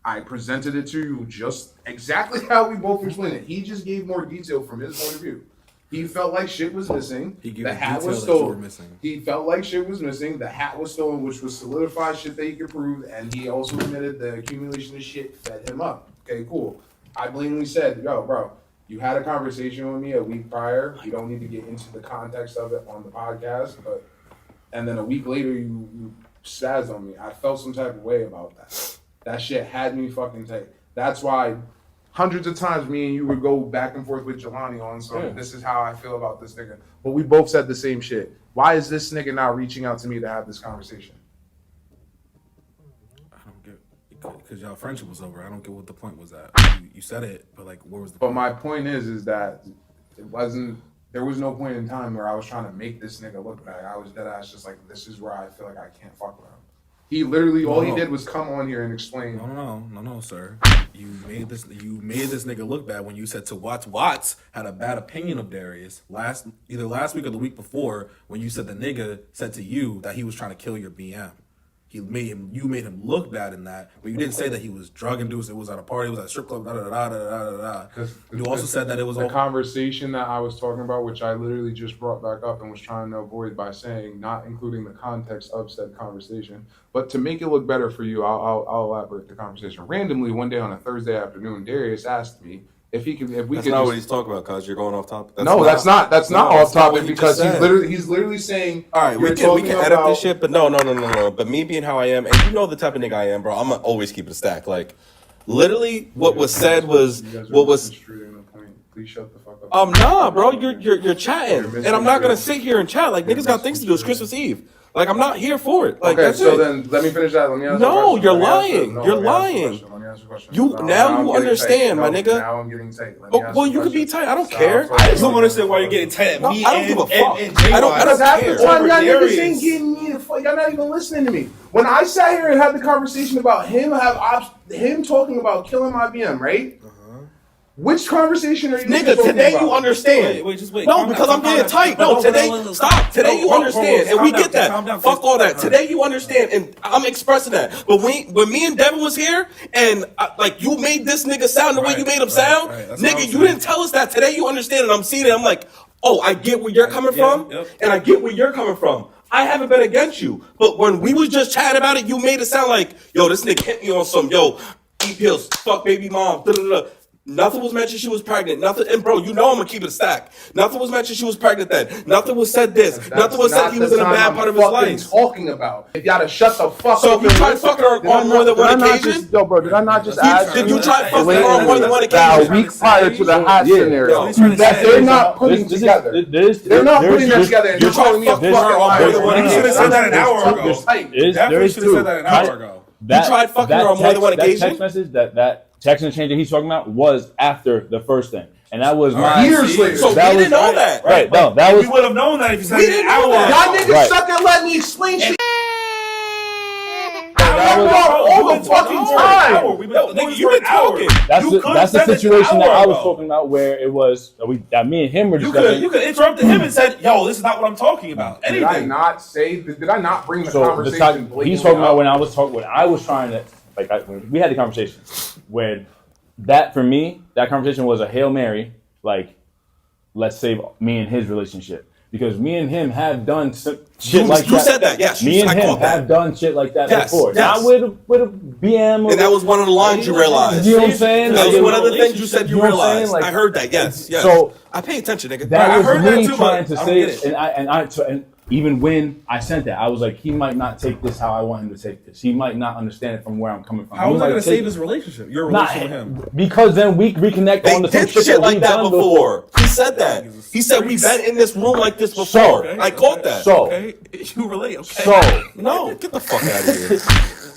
I presented it to you just exactly how we both explained it. He just gave more detail from his point of view. He felt like shit was missing. The hat was stolen. He felt like shit was missing. The hat was stolen, which was solidified shit that he could prove. And he also admitted the accumulation of shit fed him up. Okay, cool. I blatantly said, yo, bro, you had a conversation with me a week prior. You don't need to get into the context of it on the podcast. And then a week later, you spazzed on me. I felt some type of way about that. That shit had me fucking tight. That's why hundreds of times me and you would go back and forth with Jalani on something. This is how I feel about this nigga. But we both said the same shit. Why is this nigga now reaching out to me to have this conversation? I don't get, because y'all friendship was over. I don't get what the point was at. You said it, but like, where was the But point? my point is that there was no point in time where I was trying to make this nigga look bad. I was dead ass just like, this is where I feel like I can't fuck with him. He literally, all he did was come on here and explain. No, sir. You made this nigga look bad when you said to Watts had a bad opinion of Darius either last week or the week before when you said the nigga said to you that he was trying to kill your BM. You made him look bad in that, but you didn't say that he was drug induced. It was at a party. It was at a strip club. You also said that it was the conversation that I was talking about, which I literally just brought back up and was trying to avoid by saying not including the context of said conversation. But to make it look better for you, I'll elaborate the conversation. Randomly, one day on a Thursday afternoon, Darius asked me if we That's could. not what he's talking about, cuz you're going off topic. That's not off topic because he's literally saying. All right, we can edit this shit, but no. But me being how I am, and you know the type of nigga I am, bro. I'm gonna always keep it a stack. Like, literally, what was said was what was. Please shut the fuck up. Nah, bro. You're chatting, and I'm not gonna sit here and chat. Like, niggas got things to do. It's Christmas Eve. Like, I'm not here for it. Like, okay, that's so it. then let me finish that. Let me answer No, the question. you're lying. You're lying. Let me answer the question. You understand, my nigga. Now I'm getting tight. Well, you can be tight. I don't care. I just don't understand why you're getting tight at me. I don't give a fuck. I don't Half care. the time y'all niggas ain't getting me the fuck. Y'all not even listening to me. When I sat here and had the conversation about him talking about killing my BM, right? Which conversation are you Nigga, talking today about? you understand. Wait, just wait. No, Calm because down, I'm getting calm tight. down. No, today, stop. Today you Bro, understand, and we calm get down, that. calm down, Fuck all that. calm Today you understand, and I'm expressing that. But when me and Devin was here, and like you made this nigga sound the way you made him sound, nigga, you didn't tell us that. Today you understand, and I'm seeing it. I'm like, oh, I get where you're coming from, and I get where you're coming from. I haven't been against you, but when we was just chatting about it, you made it sound like, yo, this nigga hit me on some, yo, eat pills, fuck baby mom, da-da-da. Nothing was mentioned she was pregnant. Nothing, and bro, you know I'm gonna keep it a stack. Nothing was mentioned she was pregnant then. Nothing was said this. Nothing was said he was in a bad part of his life. Talking about. If y'all to shut the fuck up. So you tried fucking her on more than one occasion? Yo, bro, did I not just ask Did you try fucking her on more than one occasion? A week prior to the hot scenario. That they're not putting together. They're not putting that together. And you're calling me a fucking liar. You should have said that an hour ago. Definitely should have said that an hour ago. You tried fucking her on more than one occasion? That text message, that text exchange that he's talking about was after the first thing. And that was my years later. So we didn't know that. Right, no, that was. We would have known that if you said We it didn't an know hour that. ago. Y'all niggas suck and let me explain shit. All the fucking time. Nigga, you been talking. That's the situation that I was talking about where it was that me and him were discussing. You could interrupted him and said, "Yo, this is not what I'm talking about." Did I not bring the conversation? He's talking about when I was trying to when we had the conversation when that for me that conversation was a Hail Mary, like let's save me and his relationship. Because me and him have done shit like that. You said that, yes. Me and I him have done shit like that before. Yes. Not with a BM. And that was one of the lines you realized. You know what I'm saying? That was one of the things you said you know what I'm saying? realized. Like, I heard that, yes. So I pay attention, nigga. That was heard that me too, trying but to I say don't it. And even when I sent that, I was like, he might not take this how I want him to take this. He might not understand it from where I'm coming from. How was I going to save his relationship? Your relationship with him? Because then we reconnect on the They same did shit like that before. He said that. Niggas is He said we've been in this room like this before. So, I caught that. So, Okay, you relate. Okay. so No, get the fuck out of here.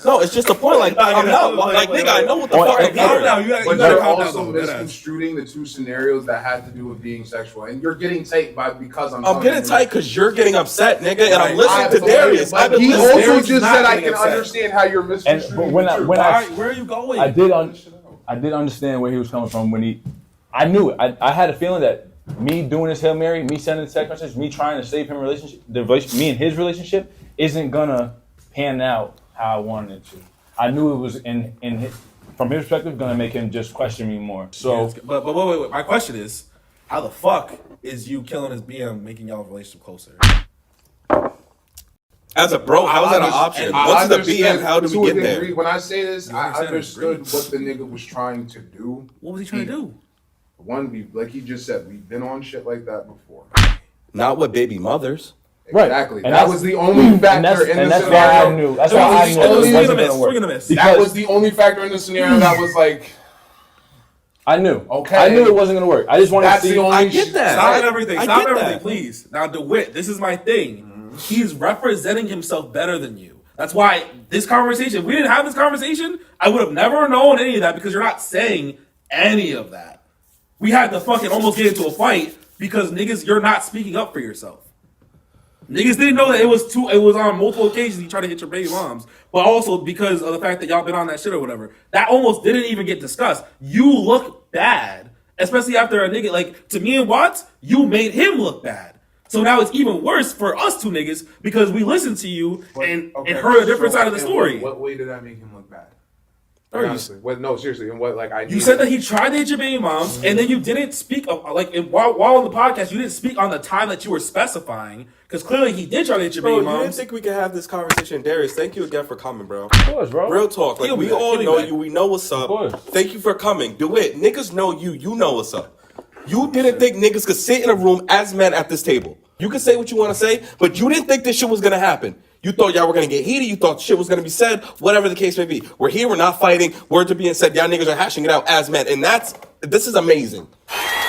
No, it's just a point. Like I'm not like nigga. I know what the fuck I'm Calm hearing. down. You But gotta you're calm down. also misconstruing the two scenarios that had to do with being sexual, and you're getting tight because I'm getting tight because you're getting upset, nigga, and I'm listening I to Darius. but I've been he listening. also Darius just not said I getting can upset. understand how you're and misconstruing. but when I Where are you going? I did understand where he was coming from when I knew it. I had a feeling that me doing this Hail Mary, me sending text messages, me trying to save him me and his relationship isn't gonna pan out how I wanted it to. I knew it was from his perspective, gonna make him just question me more. So, but wait. My question is, how the fuck is you killing his BM making y'all's relationship closer? As a bro, how is that an option? What's the BM? How do we get there? When I say this, I understood what the nigga was trying to do. What was he trying to do? One, like he just said, we've been on shit like that before. Not with baby mothers. Exactly. And that was the only factor in the scenario. Why I knew. That's why I knew it wasn't gonna work. That was the only factor in the scenario that was like. I knew. Okay. I knew it wasn't gonna work. I just wanted to see. I get that. Stop everything. Stop everything, please. Now, DeWitt, this is my thing. He's representing himself better than you. That's why this conversation, if we didn't have this conversation, I would have never known any of that because you're not saying any of that. We had to fucking almost get into a fight because niggas, you're not speaking up for yourself. Niggas didn't know that it was on multiple occasions you tried to hit your baby moms, but also because of the fact that y'all been on that shit or whatever. That almost didn't even get discussed. You look bad, especially after a nigga, like, to me and Watts, you made him look bad. So now it's even worse for us two niggas because we listened to you and heard a different side of the story. What way did that make him look bad? Honestly, no, seriously, and what you said that he tried to hit your baby moms, and then you didn't speak while on the podcast, you didn't speak on the time that you were specifying because clearly he did try to hit your baby moms. You didn't think we could have this conversation, Darius? Thank you again for coming, bro. Of course, bro. Real talk, like we all know you, we know what's up. Of course. Thank you for coming. Do it, niggas know you. You know what's up. You didn't think niggas could sit in a room as men at this table. You can say what you want to say, but you didn't think this shit was gonna happen. You thought y'all were gonna get heated. You thought shit was gonna be said. Whatever the case may be, we're here. We're not fighting. Words are being said. Y'all niggas are hashing it out as men, and this is amazing.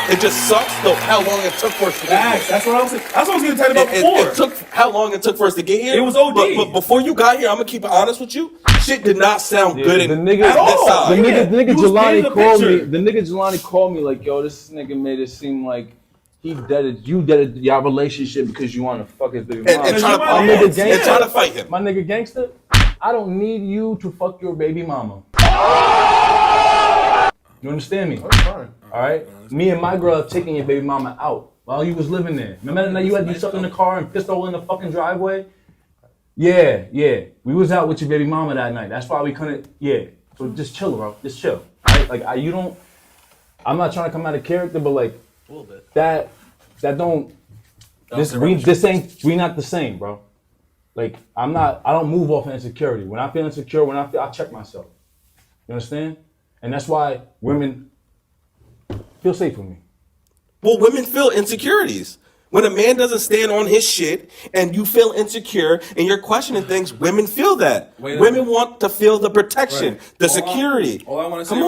It just sucks though how long it took for us to get here. That's what I was saying. That's what I was gonna tell you about before. It took how long it took for us to get here. It was OD. But before you got here, I'm gonna keep it honest with you. Shit did not sound good the at nigga, all. The nigga Jelani called me. The nigga Jelani called me like, yo, this nigga made it seem like you deaded your relationship because you want to fuck his baby mom. And try to fight him. My nigga gangster, I don't need you to fuck your baby mama. You understand me? That's fine. All right? Me and my girl have taken your baby mama out while you was living there. Remember that you had yourself in the car and pissed all in the fucking driveway? Yeah. We was out with your baby mama that night. That's why we couldn't, So just chill, bro. Just chill. Right? Like, I'm not trying to come out of character, but like, a little bit. We not the same, bro. Like, I don't move off of insecurity. When I feel insecure, I check myself. You understand? And that's why women feel safe with me. Well, women feel insecurities. When a man doesn't stand on his shit and you feel insecure and you're questioning things, women feel that. Women want to feel the protection, the security. All I want to say,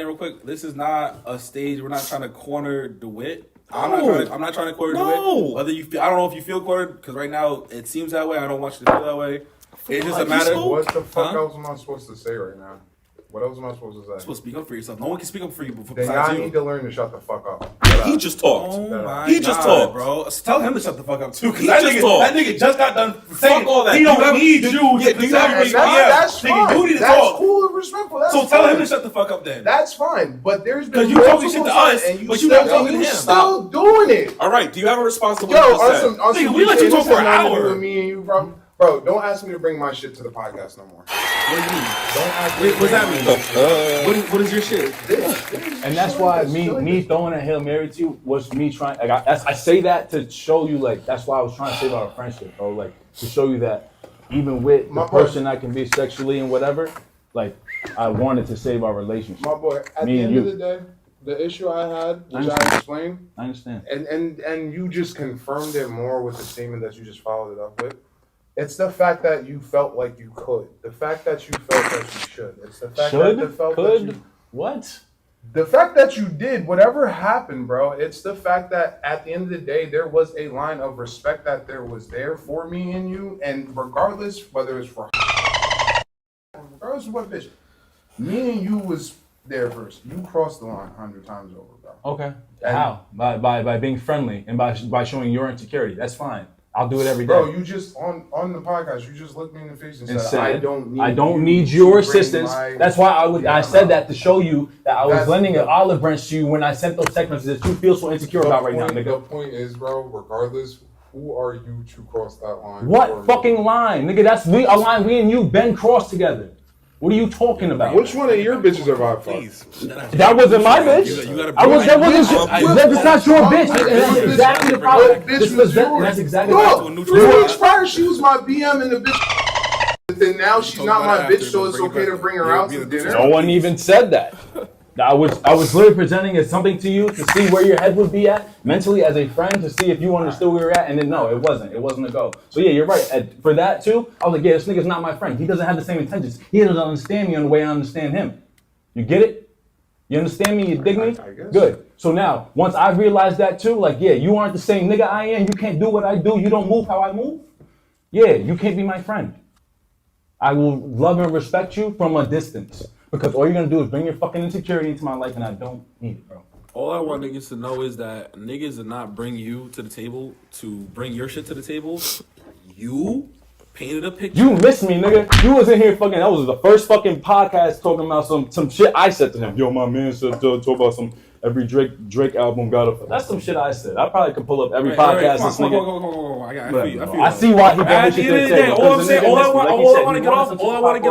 real quick, this is not a stage. We're not trying to corner DeWitt. I'm not trying to corner DeWitt. Whether you feel, I don't know if you feel cornered because right now it seems that way. I don't want you to feel that way. It's just a matter. What the fuck else am I supposed to say right now? What else am I supposed to say? You're supposed to speak up for yourself. No one can speak up for you then y'all need to learn to shut the fuck up. He just talked. Oh my he just God, talked, bro. Tell him to shut the fuck up too. Because that nigga just got done saying all that. He don't need you to That's fine. You need to That's talk. cool and respectful. That's so tell him to shut the fuck up then. That's fine. But there's been you talking shit to us, but you not talking to him. Still doing it. All right. Do you have a responsibility? We let you talk for an hour. Me and you, bro, don't ask me to bring my shit to the podcast no more. What do you mean? Don't ask me. What's that mean? What is your shit? And that's why me throwing that Hail Mary to you was me trying. Like I say that to show you, like, that's why I was trying to save our friendship, bro. Like, to show you that even with the person I can be sexually and whatever, like, I wanted to save our relationship. My boy, at the end of the day, the issue I had, which I explained, I understand, and you just confirmed it more with the statement that you just followed it up with. It's the fact that you felt like you could. The fact that you felt that you should. It's the fact that you felt that you... What? The fact that you did, whatever happened, bro, it's the fact that at the end of the day, there was a line of respect that there was there for me and you, and regardless, whether it's for... Regardless of what bitch, me and you was there first. You crossed the line 100 times over, bro. Okay. How? By being friendly and by showing your insecurity. That's fine. I'll do it every day. Bro, you just on the podcast, you just looked me in the face and said, I don't need your to bring assistance. my- That's why I said that to show you that I was That's- lending an olive branch to you when I sent those text messages that you feel so insecure about right now, The nigga. point is, bro, regardless, who are you to cross that line? What fucking line, nigga? That's a line we and you been crossed together. What are you talking about? Which one of your bitches have I fucked? Please. That wasn't my bitch. You gotta That wasn't. That's not your bitch. What That's bitch- exactly the what problem. bitch was yours? That's exactly Look, 3 weeks prior, she was my BM and the bitch. But then now she's not my bitch, so it's okay to bring her out to dinner. No one even said that. I was literally presenting as something to you to see where your head would be at mentally as a friend, to see if you understood where you're at, and then no, it wasn't a go. So yeah, you're right. And for that too, I was like, yeah, this nigga's not my friend. He doesn't have the same intentions. He doesn't understand me on the way I understand him. You get it? You understand me? You dig me? I guess. Good. So now, once I realized that too, like, yeah, you aren't the same nigga I am. You can't do what I do. You don't move how I move. Yeah, you can't be my friend. I will love and respect you from a distance. Because all you're gonna do is bring your fucking insecurity into my life, and I don't need it, bro. All I want niggas to know is that niggas did not bring you to the table to bring your shit to the table. You painted a picture. You missed me, nigga. You was in here fucking. That was the first fucking podcast talking about some shit I said to him. Yo, my man said talk about some every Drake album got a. That's some shit I said. I probably could pull up every podcast. This nigga. I see why he brought At this the end of shit to the the day, table. all I'm saying, all I want to get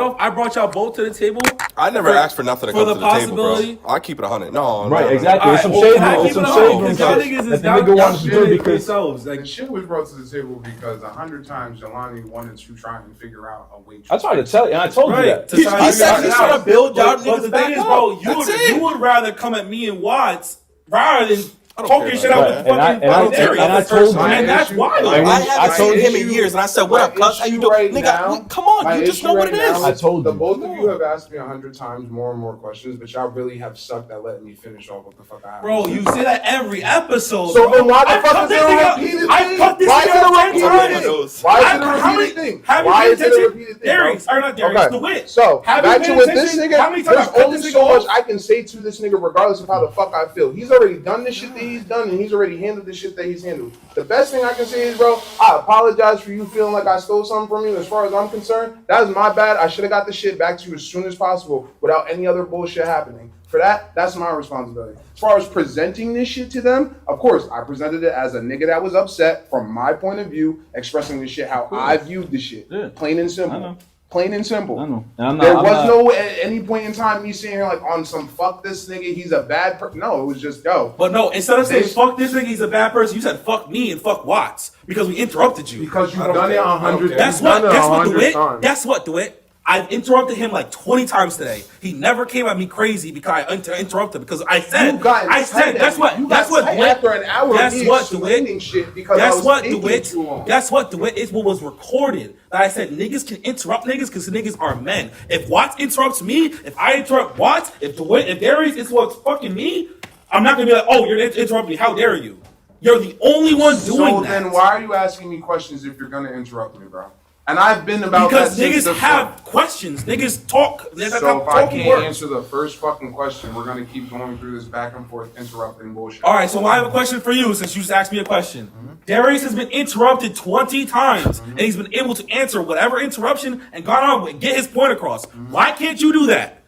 off, off. I brought y'all both to the table. I never asked for nothing to For come the to the table, possibility- bro. I keep it 100. No, Right, no, exactly. All It's some right, shade can I room. keep It's some it on? shade room Because y'all shit niggas is that the down- nigga y'all wants to do shit because yourselves. The shit was brought to the table because 100 times Jelani wanted to try and figure out a way to. I tried to tell you, and I told you that. To try to He said figure he's it trying out. to build y'all But niggas the back thing is, up. bro, That's it. you would rather come at me and Watts rather than don't talking care shit about out that. with the And I- fucking and I- fucking Darius. and I told you. And that's wild. And I haven't seen him in years, and I said, "What up, cuz? How you doing, right nigga? now- Come on, my you just issue know what right it now is." I told The you. both of you have asked me 100 times more and more questions, but y'all really have sucked at letting me finish off what the fuck I have. Bro, you say that every episode. So bro. then why the I've fuck cut is this it a nigga- repeated I've thing? cut this Why is nigga it a up 10 repeated times. thing? Why is it How a many- repeated thing? have you Why paid is it a attention? repeated thing, bro? Darius, or not Darius, the witch. So, Have you back to paid with this attention? nigga, How many times there's I cut only this nigga so much off? I can say to this nigga regardless of how the fuck I feel. He's already done the shit that he's done, and he's already handled the shit that he's handled. The best thing I can say is, bro, I apologize for you feeling like I stole something from you. As far as I'm concerned, that is my bad. I should have got the shit back to you as soon as possible without any other bullshit happening. For that, that's my responsibility. As far as presenting this shit to them, of course, I presented it as a nigga that was upset from my point of view, expressing the shit how I viewed the shit. Yeah. Plain and I simple. know. Plain and simple. I know. And There was no at any point in time me sitting here like on some fuck this nigga, he's a bad person. No, it was just yo. But no, instead of saying fuck this nigga, he's a bad person, you said fuck me and fuck Watts because we interrupted you. Because you've done it 100 That's you've done what. it Guess what, 100 DeWitt? times. Guess what, DeWitt? I've interrupted him like 20 times today. He never came at me crazy because I interrupted because I said, that's what, DeWitt. After an hour That's of me what, explaining DeWitt. shit because I Guess was what, taking DeWitt? too long. Guess what, DeWitt? It's what was recorded. That I said niggas can interrupt niggas because niggas are men. If Watts interrupts me, if I interrupt Watts, if Darius is what's fucking me, I'm not gonna be like, oh, you're interrupting me. How dare you? You're the only one doing that. So then why are you asking me questions if you're gonna interrupt me, bro? And I've been about because that since niggas the have questions. Niggas talk. So if I can't answer the first fucking question, we're gonna keep going through this back and forth interrupting bullshit. All right, so I have a question for you since you just asked me a question. Darius has been interrupted 20 times, and he's been able to answer whatever interruption and gone on with, get his point across. Why can't you do that?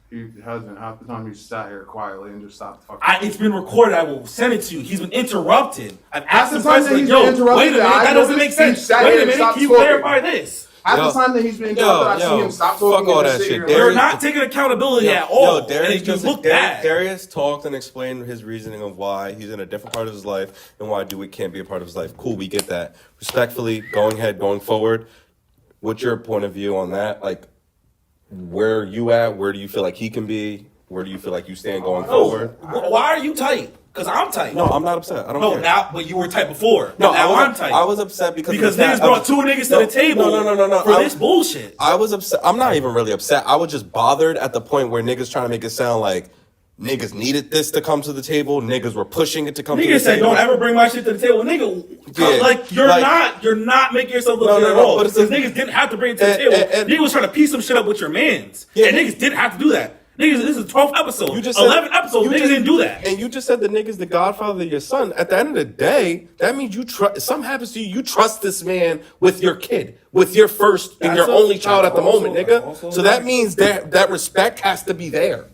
He hasn't. Half the time he sat here quietly and just stopped fucking. It's been recorded. I will send it to you. He's been interrupted. I've Half asked the him time that questions he's like, been interrupted, wait a minute, I that know doesn't this make sense. bitch sat Wait here a and minute, stopped can you talking. clarify this? Half the time that he's been interrupted, I see him stop talking. Fuck all and that just sit shit. here You're like- not taking accountability at all. Yo, Darius, and you look bad. Darius talked and explained his reasoning of why he's in a different part of his life and why DeWitt can't be a part of his life. Cool, we get that. Respectfully, going ahead, going forward, what's your point of view on that? Like, where are you at? Where do you feel like he can be? Where do you feel like you stand going forward? Why are you tight? Because I'm tight. No, I'm not upset. I don't No, care. now, but you were tight before. No, now I'm tight. I was upset because niggas brought two niggas to the table No. for this bullshit. I was upset. I'm not even really upset. I was just bothered at the point where niggas trying to make it sound like niggas needed this to come to the table. Niggas were pushing it to come to the Niggas said, table. don't ever bring my shit to the table. Nigga, Yeah, you're not making yourself look No, good no, at no, all. but it's Because a- niggas didn't have to bring it to the table. Niggas was trying to piece some shit up with your mans. Yeah. And niggas didn't have to do that. Niggas, this is 12th episode. You just 11 episodes. Niggas didn't do that. And you just said the nigga's the godfather of your son. At the end of the day, that means you trust. Something happens to you. You trust this man with your kid, with your first and your only child at the moment, nigga. So that means that respect has to be there.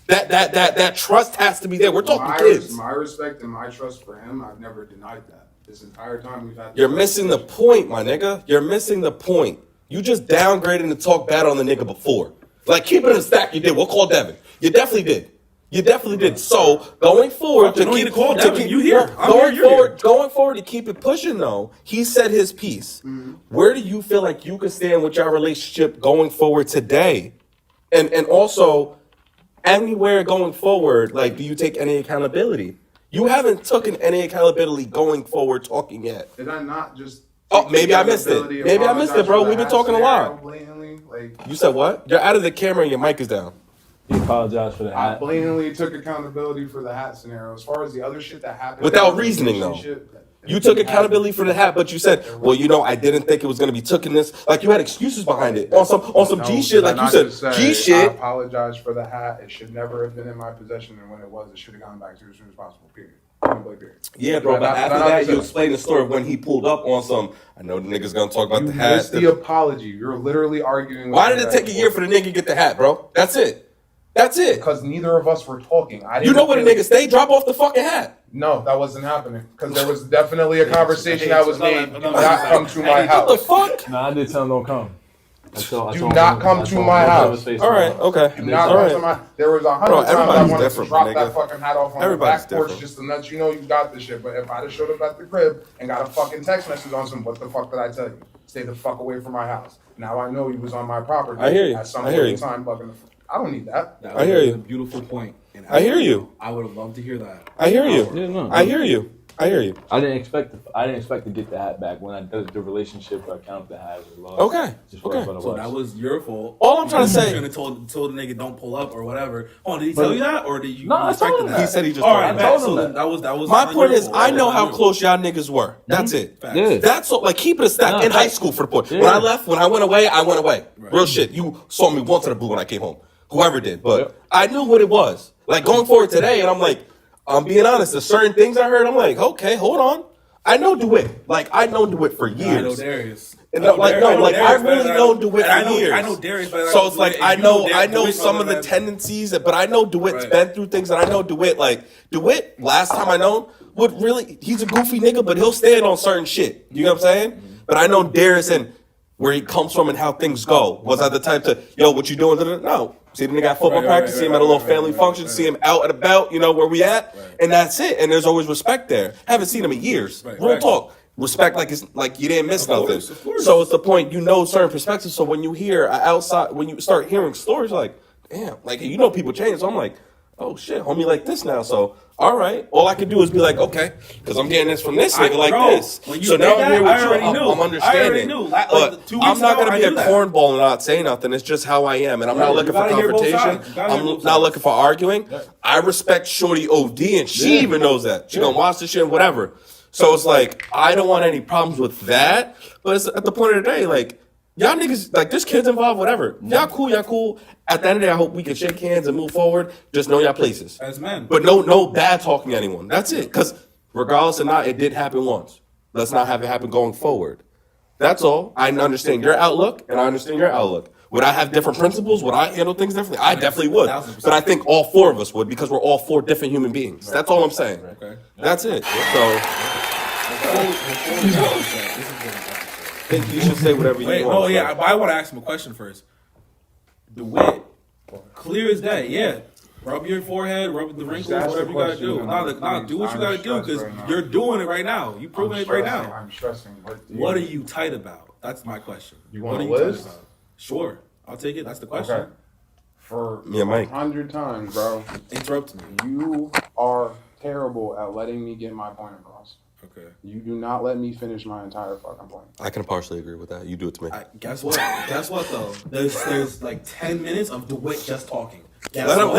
That trust has to be there. We're talking kids. My respect and my trust for him, I've never denied that. This entire time we've had. You're missing the point, my nigga. You're missing the point. You just downgraded and talked bad on the nigga before. Like, keep it in stack, you did. We'll call Devin. You definitely did. You definitely did. So going forward, going forward to keep it pushing though, he said his piece. Where do you feel like you could stand with your relationship going forward today? And also anywhere going forward, like, do you take any accountability? You haven't taken any accountability going forward talking yet. Did I not just? Oh, maybe I missed it. Maybe I missed it, bro. We've been talking a lot. Blatantly, like, You said what? You're out of the camera and your mic is down. He apologized for the I hat. blatantly took accountability for the hat scenario. As far as the other shit that happened, Without reasoning, though. You took accountability for the hat, but you said, well, you know, I didn't think it was going to be taken this. Like, you had excuses behind it. On some G shit, like you said, G shit. I apologize for the hat. It should never have been in my possession, and when it was, it should have gone back to you as soon as possible, period. Yeah, bro, but after that, you explained the story of when he pulled up on some, I know the nigga's going to talk about the hat. Missed the apology. You're literally arguing. Why did it take a year for the nigga to get the hat, bro? That's it. That's it. Because neither of us were talking. You know where the nigga stay? Drop off the fucking hat. No, that wasn't happening. Because there was definitely a conversation that was made. Do not come to my house. What the fuck? Nah, I did tell him don't come. Do not come to my house. All right, okay. Do not come to my. There was 100 times I wanted to drop that fucking hat off on the back porch just to let you know you got this shit. But if I'd have showed up at the crib and got a fucking text message on some, what the fuck did I tell you? Stay the fuck away from my house. Now I know you was on my property. I hear you. At some I hear point you. in time, bugging the. I don't need that. I hear you. A beautiful point. And I hear you. I would have loved to hear that. I hear you. Yeah, no. I hear you. I hear you. I didn't expect to get the hat back when I did the relationship. I counted the hat as a loss. Okay. Just Okay. what it So was. that was your fault. All I'm trying to say. You should have told the nigga don't pull up or whatever. Oh, did he tell you that or did you? No, I told him expected that. He said he just All told right, him bet. that. So then that was My not point your is, fault. I know That how was close y'all niggas were. That's it. Facts. Yeah. That's all. Like, keep it a stack. No, In high facts. school, for the point. Yeah. When I left, when I went away, I went away. Real shit. You saw me once in a blue when I came home. Whoever did. But I knew what it was. Like, going forward today, and I'm like, I'm being honest. There's certain things I heard, I'm like, okay, hold on. I know DeWitt. Like, I know DeWitt for years. I know Darius. And I really know DeWitt for years. I know Darius, but So it's like I know DeWitt some of the other than- tendencies, but I know DeWitt's been through things, and I know DeWitt. Like DeWitt, last time I know him, would really he's a goofy nigga, but he'll stand on certain shit. You know what I'm saying? But I know Darius and where he comes from and how things go. Was I the type to what you doing? No. See the nigga at football practice, see him at a little family function, see him out and about. You know where we at, and that's it. And there's always respect there. Haven't seen him in years. Real talk. Respect like it's like you didn't miss nothing. So it's the point, certain perspectives. So when you hear outside, when you start hearing stories, like, damn, like people change. So I'm like, oh shit, homie, like this now. So all right, all I can do is be like, okay, because I'm getting this from this nigga like this. So now I'm here with you. I'm understanding. But I'm not gonna be a cornball and not say nothing. It's just how I am, and I'm not looking for confrontation. I'm not looking for arguing. I respect Shorty OD, and she even knows that. She gonna watch this shit and whatever. So it's like, I don't want any problems with that. But it's at the point of the day, like, y'all niggas, like, there's kids involved, whatever. Y'all cool. At the end of the day, I hope we can shake hands and move forward. Just know y'all places. As men. But no bad talking to anyone. That's it. Because regardless or not, it did happen once. Let's not have it happen going forward. That's all. I understand your outlook, and I understand your outlook. Would I have different principles? Would I handle things differently? I definitely would. But I think all four of us would because we're all four different human beings. That's all I'm saying. Okay. That's it. So I think you should say whatever you want. Oh yeah, but I want to ask him a question first. DeWitt, clear as day, yeah. Rub your forehead, rub the wrinkles, whatever you gotta do. Nah, do what you gotta do because you're doing it right now. You proving it right now. I'm stressing. What are you tight about? That's my question. You want what a are you list? tight about? Sure, I'll take it. That's the question. Okay. For Mike. 100 times, bro. Interrupt me. You are terrible at letting me get my point across. Okay. You do not let me finish my entire fucking point. I can partially agree with that. You do it to me. Guess what? Guess what though? There's like 10 minutes of DeWitt just talking. Let him.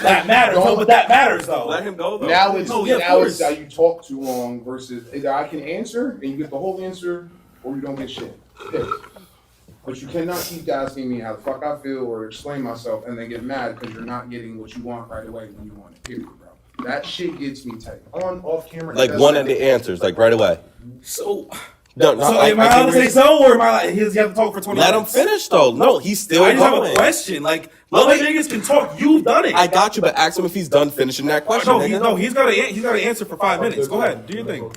That matters. No, but that matters though. Let him go though. Now it's Oh, yeah, of now course. it's that you talk too long versus either I can answer and you get the whole answer or you don't get shit. Pick. But you cannot keep asking me how the fuck I feel or explain myself and then get mad because you're not getting what you want right away when you want it. Period, bro. That shit gets me tight. On, off camera. Like one-ended answers, like right away. So, No, so am I allowed to say so, or am I like, he has to talk for 20 Let him minutes? finish though. No, he's still I just have a going. question. Like, other niggas can talk. You've done it. I got you, but ask him if he's done finishing that question. No, he's got to answer for 5 minutes. Go ahead, do your thing.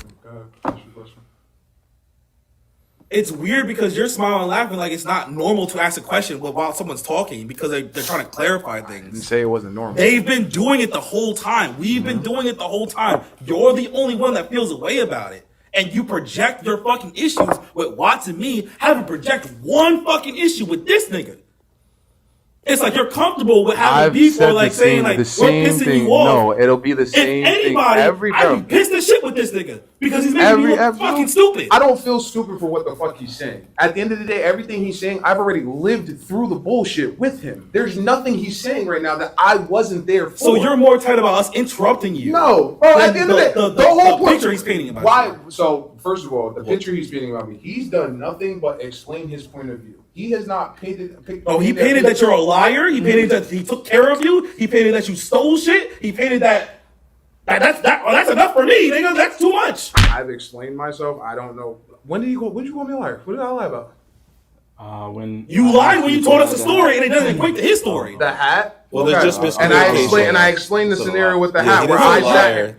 It's weird because you're smiling and laughing like it's not normal to ask a question while someone's talking because they're trying to clarify Didn't things. say it wasn't normal. They've been doing it the whole time. We've been doing it the whole time. You're the only one that feels a way about it. And you project your fucking issues with Watts and me having project one fucking issue with this nigga. It's like you're comfortable with having beef or like saying like we're pissing you off. No, it'll be the same if anybody, thing every I'd time. be pissed as shit with this nigga because he's making me look fucking stupid. I don't feel stupid for what the fuck he's saying. At the end of the day, everything he's saying, I've already lived through the bullshit with him. There's nothing he's saying right now that I wasn't there for. So you're more tight about us interrupting you. No, bro. At the end of the day, the whole point. Picture he's painting about Why? you. So first of all, the picture he's painting about me, he's done nothing but explain his point of view. He has not painted. Oh, he painted that you're a liar. He painted that he took care of you. He painted that you stole shit. He painted that. That's enough for me, nigga. That's too much. I've explained myself. I don't know. When did you go? When did you call me a liar? What did I lie about? When You lied when you told us a story, and it doesn't equate to his story. The hat. Well, there's just And miscommunication. I explained the scenario with the Yeah, hat he where doesn't I lie. said.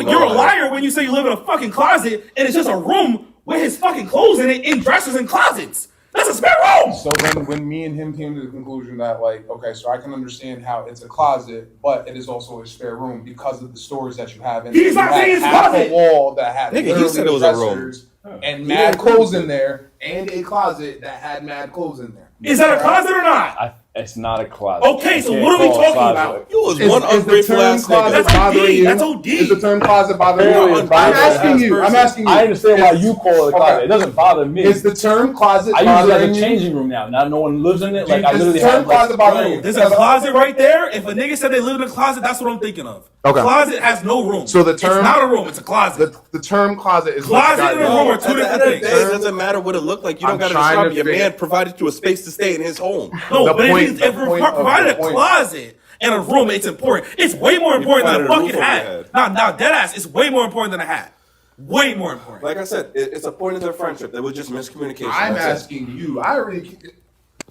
You're a liar when you say you live in a fucking closet and it's just a room with his fucking clothes in it in dressers and closets. That's a spare room. So when me and him came to the conclusion that like, okay, so I can understand how it's a closet, but it is also a spare room because of the stories that you have in He's not saying it's a half closet. a wall that had Nigga, he literally said it was a room. dressers and mad clothes in there, and a closet that had mad clothes in there. Is that a closet or not? it's not a closet. Okay, so You what are can't we call it talking closet. about? You was Is one the ungrateful term ass closet nigga. That's bothering OD. you? That's OD. Is the term closet bothering you? Apparently, I'm asking you. I'm asking you. I understand why you call it a closet. Okay. It doesn't bother me. Is the term closet I use it as bothering a you? changing room now. Now no one lives in it. Like I Is literally the term have like, closet bothering you? There's a closet right there. If a nigga said they live in a closet, that's what I'm thinking of. Okay. Closet has no room. So the term- it's not a room, it's a closet. The term closet is what Closet you and a got room now. are two At the end different of the things. day, it doesn't matter what it looked like. You don't I'm got to trying describe to it. Your figure- man provided you a space to stay in his home. No, The but point- if the we point of provided the a point. closet and a room, it's important. It's way more important than a provided a fucking roof over hat. your head. Nah, dead ass. It's way more important than a hat. Way more important. Like I said, it's a point of their friendship. There was just miscommunication. I'm That's it. asking you. I already.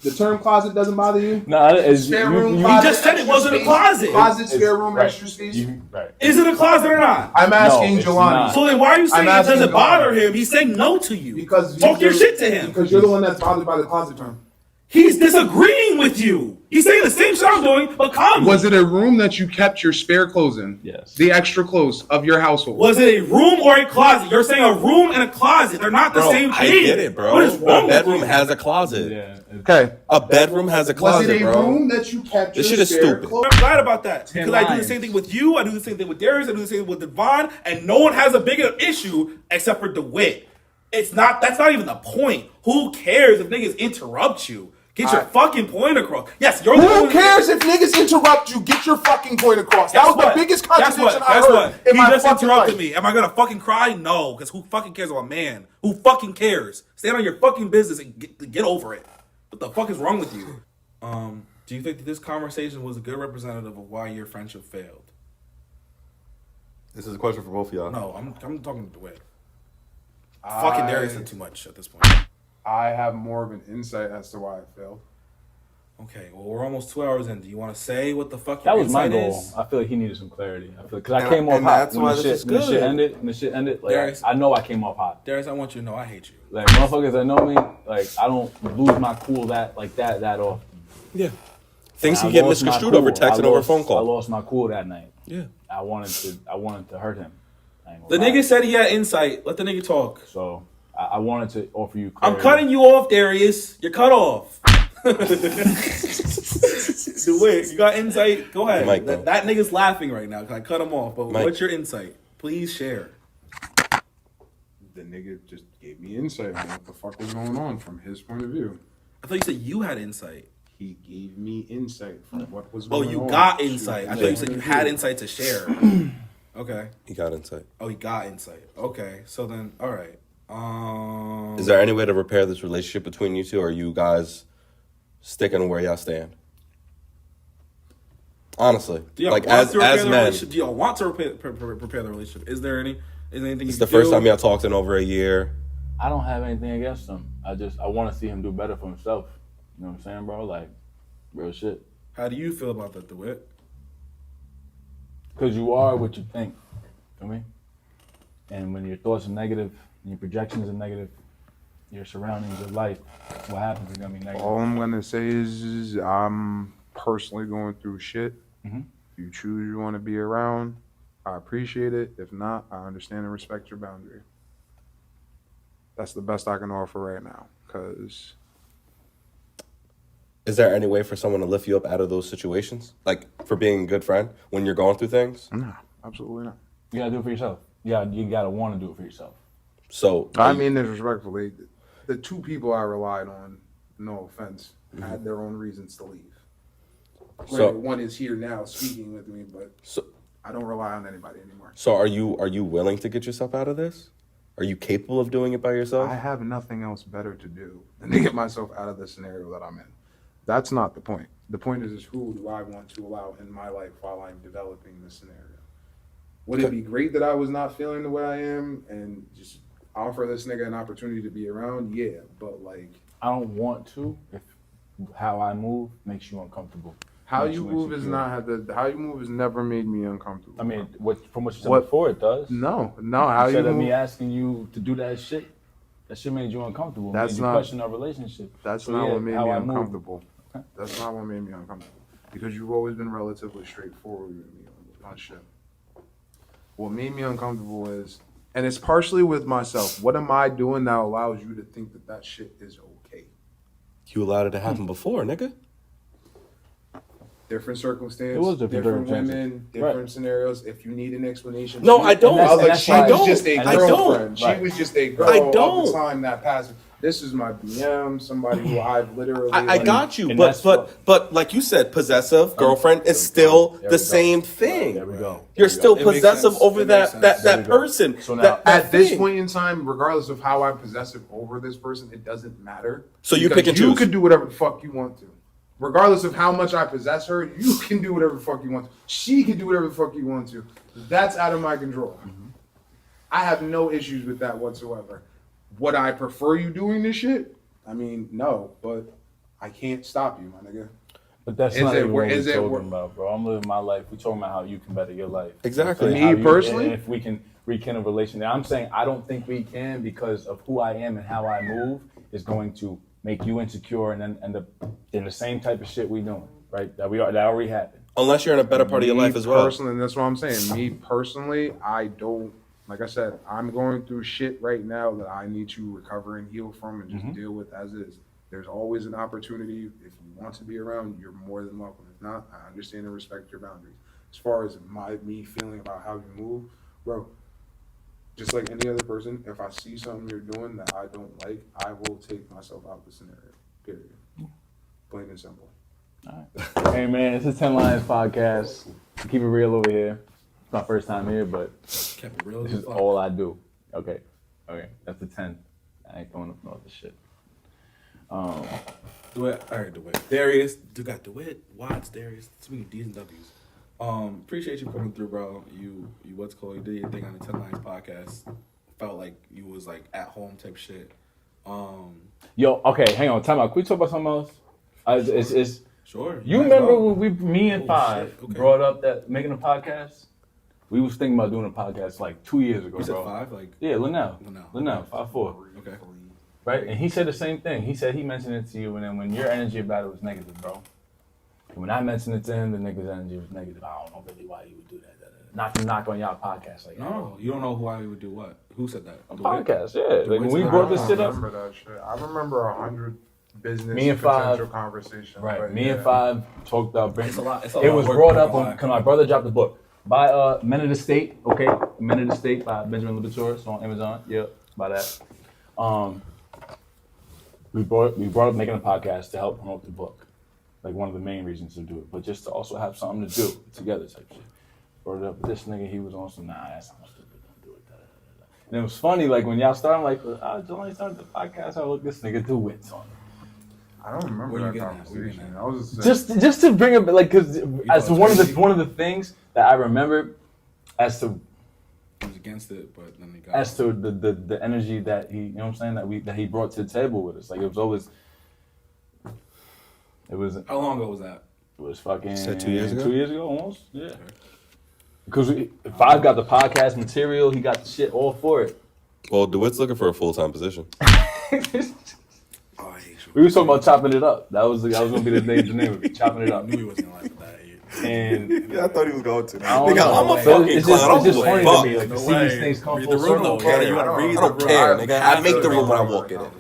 The term closet doesn't bother you? no, it's Spare room, He closet, just said it extra wasn't a space. closet. Closet, It's- spare room, right. extra space. Right. Is it a closet or not? I'm asking it's Jalani. not. So then why are you saying it asking doesn't Jalani. bother him? He's saying no to you. Because talk your you're- shit to him. Because you're the one that's bothered by the closet term. He's disagreeing with you. He's saying the same shit I'm doing, but calmly. Was it a room that you kept your spare clothes in? Yes. The extra clothes of your household. Was it a room or a closet? You're saying a room and a closet. They're not the Bro, same I thing. get it, bro. What is wrong A with bedroom you? has a closet. Yeah. Okay. A bedroom has a Was closet, it a bro. room that you kept This your shit is spare stupid. clothes? I'm glad about that because I do the lines. same thing with you. I do the same thing with Darius. I do the same thing with Devon, and no one has a bigger issue except for DeWitt. It's not. That's not even the point. Who cares if niggas interrupt you? Get your fucking point across. Yes, you're the Who one- cares if niggas interrupt you? Get your fucking point across. That Guess was what? the biggest Guess contradiction what? I Guess heard what? in He my just fucking interrupted life. me. Am I gonna fucking cry? No, because who fucking cares about a man? Who fucking cares? Stand on your fucking business and get over it. What the fuck is wrong with you? Do you think that this conversation was a good representative of why your friendship failed? This is a question for both of y'all. No, I'm talking to DeWitt. Fucking Darius said too much at this point. I have more of an insight as to why it failed. Okay, well we're almost 2 hours in. Do you want to say what the fuck That your was my insight goal. is? I feel like he needed some clarity. I feel because I And- came off and hot that's when why the this is shit when the shit good. ended. When the shit ended, like Darius. I know I came off hot. Darius, I want you to know I hate you. Like motherfuckers that know me, like I don't lose my cool that often. Yeah. Things I can get lost my misconstrued cool. over text and over phone I call. lost my cool that night. Yeah. I wanted to hurt him. I ain't The gonna lie. nigga said he had insight. Let the nigga talk. So I wanted to offer you. I'm clarity. cutting you off, Darius. You're cut off. DeWitt, you got insight? Go ahead. Mike, that nigga's laughing right now because I cut him off. But Mike. what's your insight? Please share. The nigga just gave me insight on what the fuck was going on from his point of view. I thought you said you had insight. He gave me insight from what was Oh, going on. you got to insight. I his thought you said point you of had view. insight to share. Okay. He got insight. Oh, he got insight. Okay. So then, all right. Is there any way to repair this relationship between you two, or are you guys sticking where y'all stand? Honestly, like as men, do y'all want to repair the relationship? Is there anything? It's the first time y'all talked in over a year. I don't have anything against him. I want to see him do better for himself. You know what I'm saying, bro? Like, real shit. How do you feel about that, DeWitt? Because you are what you think. Feel me? And when your thoughts are negative, and your projections are negative, your surroundings, your life, what happens is gonna be negative. All I'm gonna say is I'm personally going through shit. Mm-hmm. If you choose you want to be around, I appreciate it. If not, I understand and respect your boundary. That's the best I can offer right now. Cause is there any way for someone to lift you up out of those situations, like for being a good friend when you're going through things? No, absolutely not. You gotta do it for yourself. Yeah, you gotta want to do it for yourself. So I mean this respectfully. The two people I relied on, no offense, had their own reasons to leave. So one is here now speaking with me, but so, I don't rely on anybody anymore. So are you willing to get yourself out of this? Are you capable of doing it by yourself? I have nothing else better to do than to get myself out of the scenario that I'm in. That's not the point. The point is who do I want to allow in my life while I'm developing this scenario? Would it be great that I was not feeling the way I am and just offer this nigga an opportunity to be around? Yeah, but like I don't want to if how I move makes you uncomfortable. how you move is not how you move has never made me uncomfortable. I mean, from what you said before, it does. No, how you you said that move. me asking you to do that shit made you uncomfortable. That's made you not question our relationship. That's So, not yeah, what made how me I move. uncomfortable. That's not what made me uncomfortable. Because you've always been relatively straightforward with me on shit. What made me uncomfortable is, and it's partially with myself, what am I doing that allows you to think that that shit is okay? You allowed it to happen before, nigga. Different circumstance, It was different women, different scenarios. If you need an explanation, No, I don't. I was like, that's she why- was just a I don't. girlfriend. She Right. was just a girl I all don't. the time that passed. This is my BM, somebody who I've literally. I like, got you, And but that's what- but like you said, possessive girlfriend is still There we the go. same thing. There we go. You're still It makes possessive sense. over It makes that sense. There that we go. person. So now- that At this thing. point in time, regardless of how I'm possessive over this person, it doesn't matter. So you Because pick and you choose. can do whatever the fuck you want to. Regardless of how much I possess her, you can do whatever the fuck you want to. She can do whatever the fuck you want to. That's out of my control. I have no issues with that whatsoever. Would I prefer you doing this shit? I mean, no, but I can't stop you, my nigga. But that's Is not it even wor- what is we're it talking wor- about, bro. I'm living my life. We're talking about how you can better your life. Exactly. Me How you- personally? and if we can rekindle a relationship. I'm saying I don't think we can because of who I am and how I move is going to make you insecure and then end up in the same type of shit we doing, right? That already happened. Unless you're in a better part of your life as well. Personally, that's what I'm saying. Me personally, I don't. Like I said, I'm going through shit right now that I need to recover and heal from and just deal with as is. There's always an opportunity. If you want to be around, you're more than welcome. If not, I understand and respect your boundaries. As far as me feeling about how you move, bro, just like any other person, if I see something you're doing that I don't like, I will take myself out of the scenario. Period. Plain and simple. Hey man, it's a 10 Lions podcast. Keep it real over here. It's my first time here, but Kept it real this as is fuck. all I do. Okay, that's the 10. I ain't throwing up no other shit. DeWitt, all right, DeWitt. Darius, you got DeWitt, Watts, Darius. Too many D's and W's. Appreciate you coming through, bro. You what's called? You did your thing on the 10 Lines podcast. Felt like you was like at home type shit. Yo, okay, hang on, time out. Can we talk about something else? It's Sure. you might as remember well. when me and Oh, Five shit, okay. brought up that making a podcast? We was thinking about doing a podcast like 2 years ago, You said bro. 5, like Yeah, Linnell, 5'4". okay. Right? And he said the same thing. He said he mentioned it to you, and then when your energy about it was negative, bro. And when I mentioned it to him, the nigga's energy was negative. I don't know really why you would do that. Not to knock on y'all podcast. Like, No, you don't know why we would do what? Who said that? a DeWitt? podcast, yeah. Like when we DeWitt's brought not- this shit I up, remember that shit. I remember 100 business Me and potential Five- conversations. right? but Me yeah. and Five talked about bringing. It's a lot. It's a It lot was of work, brought bro. up on because my brother dropped the book by Men of the State. Okay, Men of the State by Benjamin Libator. It's on Amazon. Yep, by that. We brought up making a podcast to help promote the book, like one of the main reasons to do it, but just to also have something to do together type shit. Brought it up with this nigga. He was on some that's not stupid. Don't do it. And it was funny, like when y'all started, I'm like, Jalani started the podcast. I look this nigga do wits on it. I don't remember Where you that getting at? conversation. I was just Just to bring up, like, because as thought one it of was the crazy? one of the things that I remember, as to I was against it, but then he got as to the energy that he, you know what I'm saying, that he brought to the table with us. Like, it was always, it was How long ago was that? fucking Said 2 years ago? 2 years ago, almost. Yeah. Because Five got the podcast material, he got the shit all for it. Well, DeWitt's looking for a full-time position. Oh, I hate you. We were talking about chopping it up. That was gonna be the name of it, chopping it I up. knew he wasn't gonna like that. And Yeah, I thought he was going to. I don't Nigga, know, I'm a like, fucking it's clown. I just, it's don't just funny fuck. to me, like, No to see way. these things come Read full the room, circle. though, Kenny. You gotta I read I don't the care, room. nigga. I make the room when I walk in it.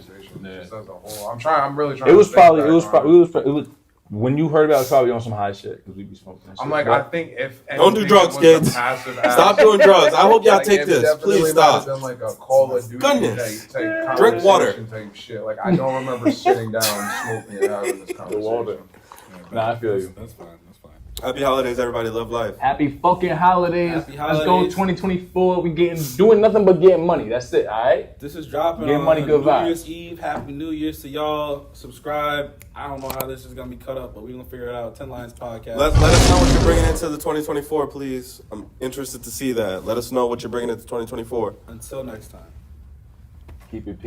Just as a whole. I'm really trying. It was to think probably, back it was on probably, it was when you heard about it, it was probably on some high shit because we be smoking that shit. I'm like, But I think if Don't do anything, drugs, it was a kids. passive Stop act. doing drugs. I hope y'all Like, take it this. definitely Please might have stop. been like a Call of Duty Goodness. type Drink water. conversation type shit. Like I don't remember sitting down smoking and having this conversation. water. Nah, I feel you. That's fine. That's fine. Happy holidays, everybody. Love life. Happy fucking holidays. Happy Let's go holidays. 2024. We doing nothing but getting money. That's it, all right? This is dropping Get on money, good New vibes. Year's Eve. Happy New Year's to y'all. Subscribe. I don't know how this is gonna be cut up, but we're gonna figure it out. 10 Lines Podcast. Let us know what you're bringing into the 2024, please. I'm interested to see that. Let us know what you're bringing into 2024. Until next time. Keep it peace.